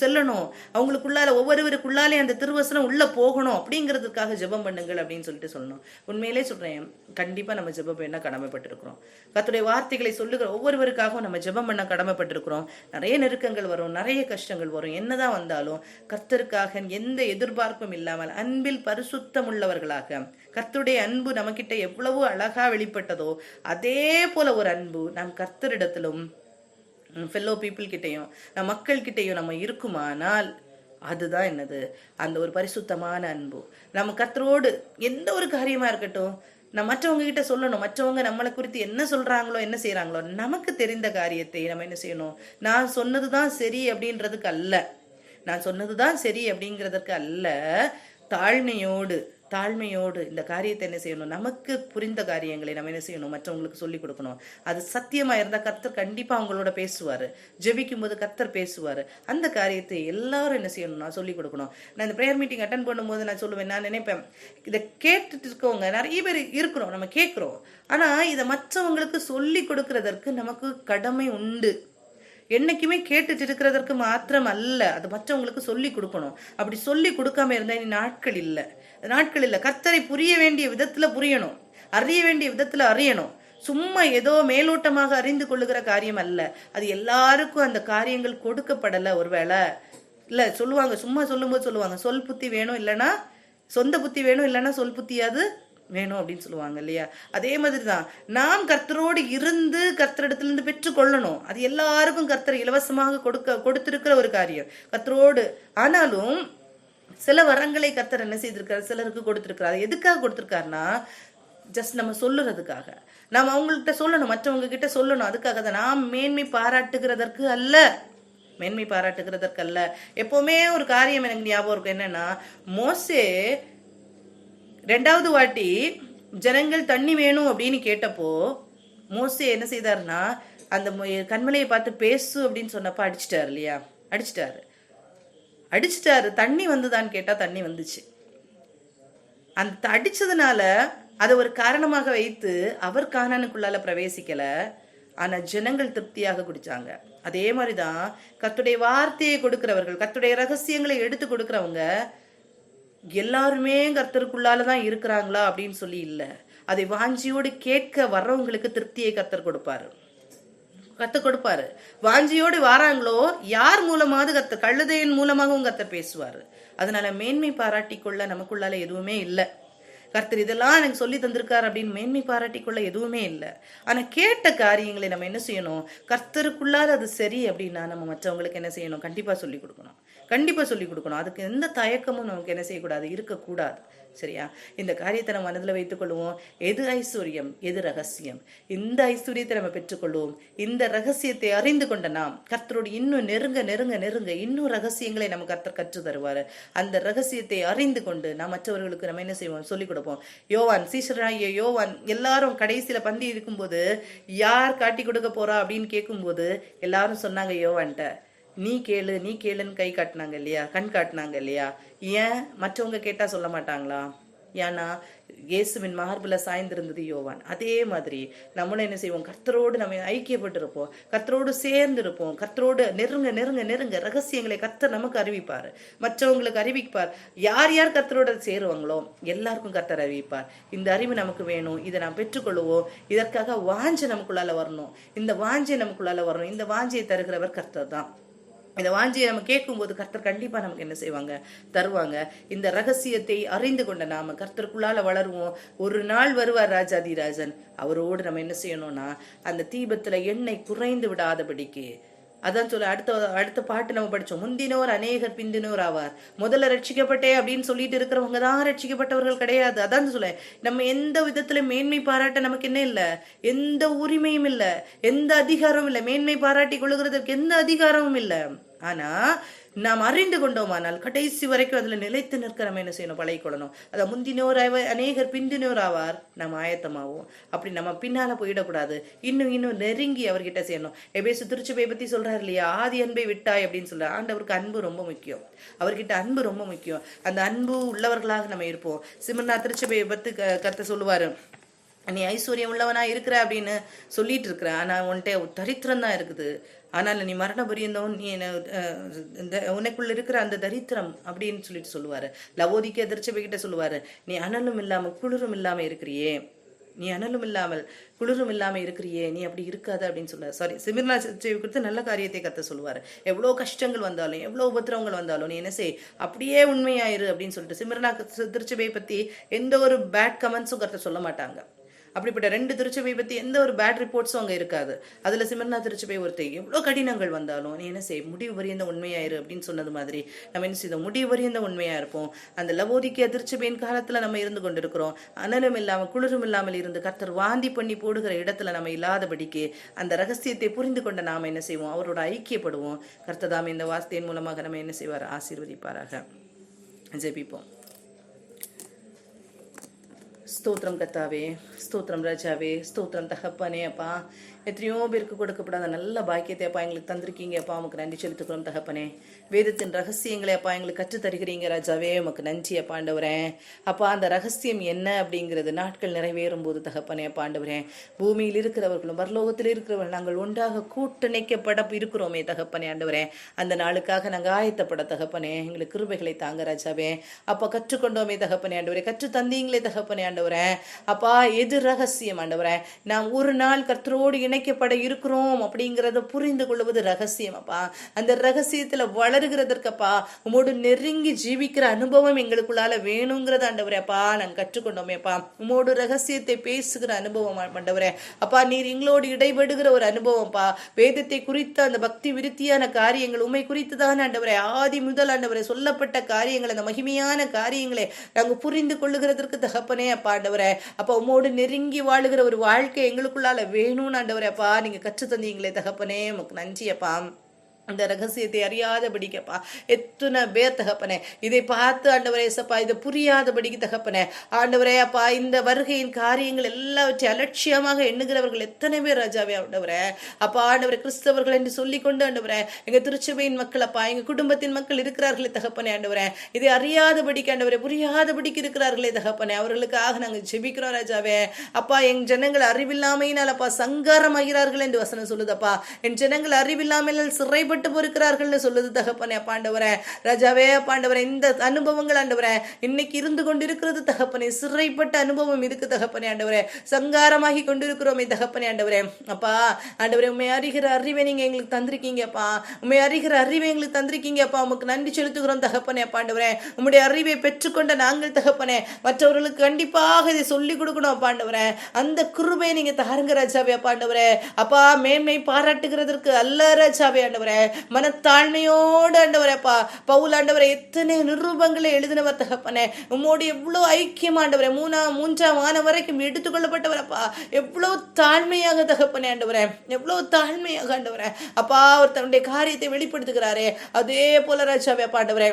செல்லணும், அவங்களுக்குள்ளால ஒவ்வொருவருக்குள்ளாலே அந்த திருவசனம் உள்ள போகணும் அப்படிங்கிறதுக்காக ஜெபம் பண்ணுங்கள் அப்படின்னு சொல்லிட்டு சொல்லணும். உண்மையிலே சொல்றேன், கண்டிப்பா நம்ம ஜெபம் பண்ண கடமைப்பட்டிருக்கிறோம். கர்த்தருடைய வார்த்தைகளை சொல்லுகிற ஒவ்வொருவருக்காகவும் நம்ம ஜெபம் பண்ண கடமைப்பட்டிருக்கிறோம். நிறைய நெருக்கங்கள் வரும், நிறைய கஷ்டங்கள் வரும். என்னதான் வந்தாலும் கர்த்தருக்காக எந்த எதிர்பார்ப்பும் இல்லாமல் அன்பில் பரிசுத்தம் உள்ளவர்களாக, கர்த்தருடைய அன்பு நமக்கிட்ட எவ்வளவு அழகா வெளிப்பட்டதோ அதே போல ஒரு அன்பு நாம் கர்த்தரிடத்திலும் ஃபெல்லோ பீப்புள் கிட்டையும் நம் மக்கள் கிட்டையும் நம்ம இருக்குமானால் அதுதான் என்னது, அந்த ஒரு பரிசுத்தமான அன்பு. நம்ம கர்த்தரோடு எந்த ஒரு காரியமா இருக்கட்டும், நம்ம மற்றவங்க கிட்ட சொல்லணும். மற்றவங்க நம்மளை குறித்து என்ன சொல்றாங்களோ என்ன செய்யறாங்களோ நமக்கு தெரிந்த காரியத்தை நம்ம என்ன செய்யணும், நான் சொன்னதுதான் சரி அப்படின்றதுக்கு அல்ல, நான் சொன்னதுதான் சரி அப்படிங்கிறதுக்கு அல்ல, தாழ்மையோடு இந்த காரியத்தை என்ன செய்யணும், நமக்கு புரிந்த காரியங்களை நம்ம என்ன செய்யணும், மற்றவங்களுக்கு சொல்லி கொடுக்கணும். அது சத்தியமா இருந்தா கர்த்தர் கண்டிப்பா அவங்களோட பேசுவாரு. ஜெபிக்கும் போது கர்த்தர் பேசுவாரு. அந்த காரியத்தை எல்லாரும் என்ன செய்யணும்னா சொல்லி கொடுக்கணும். நான் இந்த ப்ரேயர் மீட்டிங் அட்டன் பண்ணும்போது நான் சொல்லுவேன், நான் நினைப்பேன், இதை கேட்டுட்டு இருக்கவங்க நிறைய பேர் இருக்கிறோம், நம்ம கேட்கிறோம், ஆனா இதை மற்றவங்களுக்கு சொல்லி கொடுக்கறதற்கு நமக்கு கடமை உண்டு. என்னைக்குமே கேட்டுட்டு இருக்கிறதற்கு மாத்திரம் அல்ல, அது மற்றவங்களுக்கு சொல்லி கொடுக்கணும். அப்படி சொல்லி கொடுக்காம இருந்தா இனி நாட்கள் இல்லை. கர்த்தரை புரிய வேண்டிய விதத்துல புரியணும், அறிய வேண்டிய விதத்துல அறியணும். சும்மா ஏதோ மேலோட்டமாக அறிந்து கொள்ளுகிற காரியம் அல்ல. அது எல்லாருக்கும் அந்த காரியங்கள் கொடுக்கப்படல. ஒருவேளை இல்ல சொல்லுவாங்க, சும்மா சொல்லும்போது சொல்லுவாங்க, சொல் புத்தி வேணும், இல்லைன்னா சொந்த புத்தி வேணும், இல்லைன்னா சொல் புத்தியாவது வேணும் அப்படின்னு சொல்லுவாங்க இல்லையா? அதே மாதிரிதான் நாம் கர்த்தரோடு இருந்து கர்த்தரிடத்திலிருந்து பெற்றுக்கொள்ளணும். அது எல்லாருக்கும் கர்த்தர் இலவசமாக கொடுத்திருக்கிற ஒரு காரியம் கர்த்தரோடு. ஆனாலும் சில வரங்களை கர்த்தர் என்ன செய்திருக்காரு, சிலருக்கு கொடுத்திருக்கிறார். எதுக்காக கொடுத்திருக்காருன்னா ஜஸ்ட் நம்ம சொல்லுறதுக்காக, நாம் அவங்கள்ட்ட சொல்லணும், மற்றவங்க கிட்ட சொல்லணும். அதுக்காக தான். நாம் மேன்மை பாராட்டுகிறதற்கு அல்ல, எப்பவுமே ஒரு காரியம் எனக்கு ஞாபகம் இருக்கும். என்னன்னா, மோசே 2வது வாட்டி ஜனங்கள் தண்ணி வேணும் அப்படின்னு கேட்டப்போ மோசே என்ன செய்தாருன்னா, அந்த கண்மலையை பார்த்து பேசு அப்படின்னு சொன்னப்ப அடிச்சிட்டாரு இல்லையா? அடிச்சிட்டாரு. தண்ணி வந்துதான்னு கேட்டா தண்ணி வந்துச்சு. அந்த அடிச்சதுனால அதை ஒரு காரணமாக வைத்து அவர் கானானுக்குள்ளால பிரவேசிக்கல, ஆனா ஜனங்கள் திருப்தியாக குடிச்சாங்க. அதே மாதிரிதான் கர்த்தருடைய வார்த்தையை கொடுக்கிறவர்கள், கர்த்தருடைய ரகசியங்களை எடுத்து கொடுக்கிறவங்க எல்லாருமே கர்த்தருக்குள்ளாலதான் இருக்கிறாங்களா அப்படின்னு சொல்லி இல்ல, அதை வாஞ்சியோடு கேட்க வர்றவங்களுக்கு திருப்தியை கர்த்தர் கொடுப்பாரு. வாஞ்சியோடு வாராங்களோ யார் மூலமாவது கர்த்தர், கழுதையின் மூலமாகவும் கர்த்தர் பேசுவாரு. அதனால மேன்மை பாராட்டிக்கொள்ள நமக்குள்ளால எதுவுமே இல்லை. கர்த்தர் இதெல்லாம் எனக்கு சொல்லி தந்திருக்காரு அப்படின்னு மேன்மை பாராட்டிக்கொள்ள எதுவுமே இல்லை. ஆனா கேட்ட காரியங்களை நம்ம என்ன செய்யணும், கர்த்தருக்குள்ளால அது சரி அப்படின்னா நம்ம மற்றவங்களுக்கு என்ன செய்யணும், கண்டிப்பா சொல்லி கொடுக்கணும். அதுக்கு எந்த தயக்கமும் நமக்கு என்ன செய்யக்கூடாது, இருக்கக்கூடாது. சரியா? இந்த காரியத்தை நம்ம மனதில் வைத்துக் கொள்வோம். எது ஐஸ்வர்யம், எது ரகசியம், இந்த ஐஸ்வர்யத்தை நம்ம பெற்றுக்கொள்வோம். இந்த ரகசியத்தை அறிந்து கொண்ட நாம் கர்த்தரோடு இன்னும் நெருங்க இன்னும் ரகசியங்களை நம்ம கர்த்தர் கற்று தருவாரு. அந்த ரகசியத்தை அறிந்து கொண்டு நாம் மற்றவர்களுக்கு நம்ம என்ன செய்வோம், சொல்லிக் கொடுப்போம். சீஷராகிய யோவான் எல்லாரும் கடைசியில பந்தி இருக்கும்போது யார் காட்டி கொடுக்க போறா அப்படின்னு கேட்கும்போது எல்லாரும் சொன்னாங்க, யோவான்ட்ட நீ கேளுன்னு கை காட்டினாங்க இல்லையா, கண் காட்டினாங்க இல்லையா? ஏன் மற்றவங்க கேட்டா சொல்ல மாட்டாங்களா? ஏன்னா இயேசுவின் மார்புல சாய்ந்திருந்தது யோவான். அதே மாதிரி நம்மளும் என்ன செய்வோம், கர்த்தரோடு நம்ம ஐக்கியப்பட்டிருப்போம், கர்த்தரோடு சேர்ந்து இருப்போம், கர்த்தரோடு நெருங்க ரகசியங்களை கர்த்தர் நமக்கு அறிவிப்பார், மற்றவங்களுக்கு அறிவிப்பார். யார் கர்த்தரோட சேருவாங்களோ எல்லாருக்கும் கர்த்தர் அறிவிப்பார். இந்த அறிவு நமக்கு வேணும், இதை நாம் பெற்றுக்கொள்வோம். இதற்காக வாஞ்சை நமக்குள்ளால வரணும். இந்த வாஞ்சையை தருகிறவர் கர்த்தர் தான். இந்த வாஞ்சியை நம்ம கேட்கும்போது கர்த்தர் கண்டிப்பா நமக்கு என்ன செய்வாங்க, தருவாங்க. இந்த ரகசியத்தை அறிந்து கொண்ட நாம கர்த்தருக்குள்ளால வளருவோம். ஒரு நாள் வருவார் ராஜாதிராஜன், அவரோடு நம்ம என்ன செய்யணும்னா அந்த தீபத்துல எண்ணெய் குறைந்து விடாதபடிக்கு. அதான் சொல்ல அடுத்த பாட்டு நம்ம படிச்சோம், முந்தினோர் அநேகர் பிந்தினோர் ஆவார். முதல்ல ரட்சிக்கப்பட்டே அப்படின்னு சொல்லிட்டு இருக்கிறவங்க தான் ரட்சிக்கப்பட்டவர்கள் கிடையாது. அதான் சொல்ல, நம்ம எந்த விதத்துல மேன்மை பாராட்ட நமக்கு என்ன இல்லை, எந்த உரிமையும் இல்லை, எந்த அதிகாரமும் இல்லை. மேன்மை பாராட்டி கொள்ளுகிறதுக்கு எந்த அதிகாரமும் இல்லை. ஆனா நாம் அறிந்து கொண்டோமானால் கடைசி வரைக்கும் அதுல நிலைத்து நிற்க நம்ம என்ன செய்யணும், பழகிக்கொள்ளணும். அதை முந்தினோர் அநேகர் பிந்தினோர் ஆவார், நம்ம ஆயத்தமாவோம். அப்படி நம்ம பின்னால போயிடக்கூடாது. இன்னும் நெருங்கி அவர்கிட்ட செய்யணும். எபேசு திருச்சபையை பத்தி சொல்றாரு இல்லையா, ஆதி அன்பை விட்டாய் அப்படின்னு சொல்றாரு. ஆண்டவருக்கு அன்பு ரொம்ப முக்கியம், அவர்கிட்ட அன்பு ரொம்ப முக்கியம். அந்த அன்பு உள்ளவர்களாக நம்ம இருப்போம். சிமர்னா திருச்சபையை பத்தி கர்த்தர் சொல்லுவாரு, நீ ஐஸ்வர்யம் உள்ளவனா இருக்கிற அப்படின்னு சொல்லிட்டு இருக்கிற, ஆனா உன்கிட்ட தரித்திரம் தான் இருக்குது. ஆனால் நீ மரண பரியந்தம் நீ உனக்குள்ள இருக்கிற அந்த தரித்திரம் அப்படின்னு சொல்லிட்டு சொல்லுவாரு. லவோதிக்க திருச்சபைகிட்ட சொல்லுவாரு, நீ அனலும் இல்லாமல் குளிரும் இல்லாம இருக்கிறியே, நீ அனலும் இல்லாமல் குளிரும் இல்லாம இருக்கிறியே, நீ அப்படி இருக்காத அப்படின்னு சொல்லுவார். சாரி, சிமிர்னா குறித்து நல்ல காரியத்தை கத்த சொல்லுவாரு. எவ்வளவு கஷ்டங்கள் வந்தாலும் எவ்வளவு உபத்திரவங்கள் வந்தாலும் நீ என்ன செய், அப்படியே உண்மையாயிரு அப்படின்னு சொல்லிட்டு சிமிர்னா திருச்சபையை பத்தி எந்த ஒரு பேட் கமெண்ட்ஸும் கத்த சொல்ல மாட்டாங்க. அப்படிப்பட்ட 2 திருச்சபை பத்தி எந்த ஒரு பேட் ரிப்போர்ட்ஸும் அங்க இருக்காது. அதுல சிமர்னா திருச்சபை ஒருத்தர் எவ்வளவு கடினங்கள் வந்தாலும் நீ என்ன செய், முடிவு வரையந்த உண்மையாயிரு அப்படின்னு சொன்னது மாதிரி நம்ம என்ன செய்தோம், முடிவு வரையந்த உண்மையா இருப்போம். அந்த லவோதிக்கேய திருச்சபையின் காலத்துல நம்ம இருந்து கொண்டிருக்கிறோம். அனலும் இல்லாமல் குளிரும் இல்லாமல் இருந்து கர்த்தர் வாந்தி பண்ணி போடுகிற இடத்துல நம்ம இல்லாதபடிக்கு அந்த ரகசியத்தை புரிந்து கொண்ட நாம என்ன செய்வோம், அவரோட ஐக்கியப்படுவோம். கர்த்ததாம் இந்த வார்த்தையின் மூலமாக நம்ம என்ன செய்வார், ஆசீர்வதிப்பாராக. ஜெபிப்போம். ஸ்தோத்திரம் கத்தாவே, ஸ்தோத்திரம் ராஜாவே, ஸ்தோத்திரம் தகப்பனே. அப்பா, எத்தனையோ பேருக்கு கொடுக்கப்படாத நல்ல பாக்கியத்தை அப்பா எங்களுக்கு தந்திருக்கீங்க. அப்பா உமக்கு நன்றி செலுத்துக்கிறோம் தகப்பனே. வேதத்தின் ரகசியங்களை அப்பா எங்களுக்கு கற்றுத் தருகிறீங்க ராஜாவே, உமக்கு நன்றி அப்பா ஆண்டவரே. அப்பா அந்த ரகசியம் என்ன அப்படிங்கிறது நாட்கள் நிறைவேறும் போது தகப்பனே அப்பா ஆண்டவரே, பூமியில் இருக்கிறவர்களும் பரலோகத்தில் இருக்கிறவர்கள் நாங்கள் ஒன்றாக கூட்டணிக்கப்பட இருக்கிறோமே தகப்பனே ஆண்டவரே. அந்த நாளுக்காக நாங்கள் ஆயத்தப்பட தகப்பனே, எங்களுக்கு கிருபைகளை தாங்க ராஜாவே. அப்பா கற்றுக்கொண்டோமே தகப்பனே ஆண்டவரே, கற்று தந்தீங்களே தகப்பனே ஆண்டவரே. அப்பா எது ரகசியம் ஆண்டவரே, நாம் ஒரு நாள் கர்த்தரோடு இணைக்கப்பட இருக்கிறோம் அப்படிங்கிறத புரிந்து கொள்வது ரகசியம். அப்பா அந்த ரகசியத்துல வளருகிறதற்கப்பா உமோடு நெருங்கி ஜீவிக்கிற அனுபவம் எங்களுக்குள்ளால வேணுங்கிறத ஆண்டவரே அப்பா நாங்கள் கற்றுக்கொண்டோமே. அப்பா உமோடு ரகசியத்தை பேசுகிற அனுபவம் ஆண்டவரே. அப்பா நீர் எங்களோடு இடைபடுகிற ஒரு அனுபவம்ப்பா. வேதத்தை குறித்த அந்த பக்தி விருத்தியான காரியங்கள் உண்மை குறித்து தான் ஆண்டவரே, ஆதி முதல் ஆண்டவரே சொல்லப்பட்ட காரியங்கள், அந்த மகிமையான காரியங்களை நாங்கள் புரிந்து கொள்ளுகிறதற்கு தகப்பனே அப்பா ஆண்டவரே. அப்பா உமோடு நெருங்கி வாழுகிற ஒரு வாழ்க்கை எங்களுக்குள்ளால வேணும்னு ஆண்டவரே அப்பா நீங்க கற்று தந்தீங்களே தகப்பனே, உமக்கு நன்றி அப்பா. அந்த ரகசியத்தை அறியாதபடிக்கப்பா எத்தனை பேர் தகப்பனே இதை பார்த்து ஆண்டவரே சப்பா இதை புரியாதபடிக்கு தகப்பனே ஆண்டவரே அப்பா இந்த வருகையின் காரியங்கள் எல்லாவற்றை அலட்சியமாக எண்ணுகிறவர்கள் எத்தனை பேர் ராஜாவே ஆண்டவரே. அப்பா ஆண்டவரே கிறிஸ்தவர்கள் என்று சொல்லிக்கொண்டு ஆண்டவரே எங்க திருச்சபையின் மக்கள் அப்பா எங்க குடும்பத்தின் மக்கள் இருக்கிறார்களே தகப்பனே ஆண்டவரே, இதை அறியாதபடிக்கு ஆண்டவரே புரியாதபடிக்கு இருக்கிறார்களே தகப்பனே, அவர்களுக்காக நாங்கள் ஜெபிக்கிறோம் ராஜாவே. அப்பா என் ஜனங்கள் அறிவில்லாமையினால் அப்பா சங்காரமாகிறார்கள் என்று வசனம் சொல்லுதப்பா. என் ஜனங்கள் அறிவில்லாமல் சிறைப்பட்டு பொறுக்கிறார்கள் சொல்லுது தகப்பனே பாண்டவரே ராஜாவே. பாண்டவரே இந்த அனுபவங்கள் ஆண்டவரே இன்னைக்கு இருந்து கொண்டிருக்கிறது தகப்பனே, சிறைப்பட்ட அனுபவம் இருக்கு தகப்பனே ஆண்டவரே, சங்காரமாகி கொண்டிருக்கிறோமே தகப்பனே ஆண்டவரே. அப்பா ஆண்டவரே உண்மை அறிகிற அறிவை நீங்க எங்களுக்கு தந்திருக்கீங்கப்பா, உண்மை அறிகிற அறிவை எங்களுக்கு தந்திருக்கீங்கப்பா, உமக்கு நன்றி செலுத்துகிறோம் தகப்பனே பாண்டவரே. உம்முடைய அறிவை பெற்றுக்கொண்ட நாங்கள் தகப்பனே மற்றவர்களுக்கு கண்டிப்பாக இதை சொல்லிக் கொடுக்கணும் பாண்டவரே. அந்த கிருபையை நீங்க தாருங்க ராஜாவே பாண்டவரே. அப்பா மேன்மை பாராட்டுகிறதற்கு அல்ல ராஜாவே ஆண்டவரே, மனத்தாழ்மையோடு ஆண்டவரேப்பா பவுல் ஆண்டவரை எத்தனை நிரூபங்களை எழுதினவர் தகப்பனே, உம்மோடு எவ்வளவு ஐக்கியம் ஆண்டவரே, மூன்றாம் வானம் வரைக்கும் எடுத்துக்கொள்ளப்பட்டவரப்பா, எவ்வளவு தாழ்மையாக தகப்பனே ஆண்டவரே, எவ்வளவு தாழ்மையாக ஆண்டவரே. அப்பா அவர் தன்னுடைய காரியத்தை வெளிப்படுத்துகிறாரே, அதே போல ராஜாவே ஆண்டவரே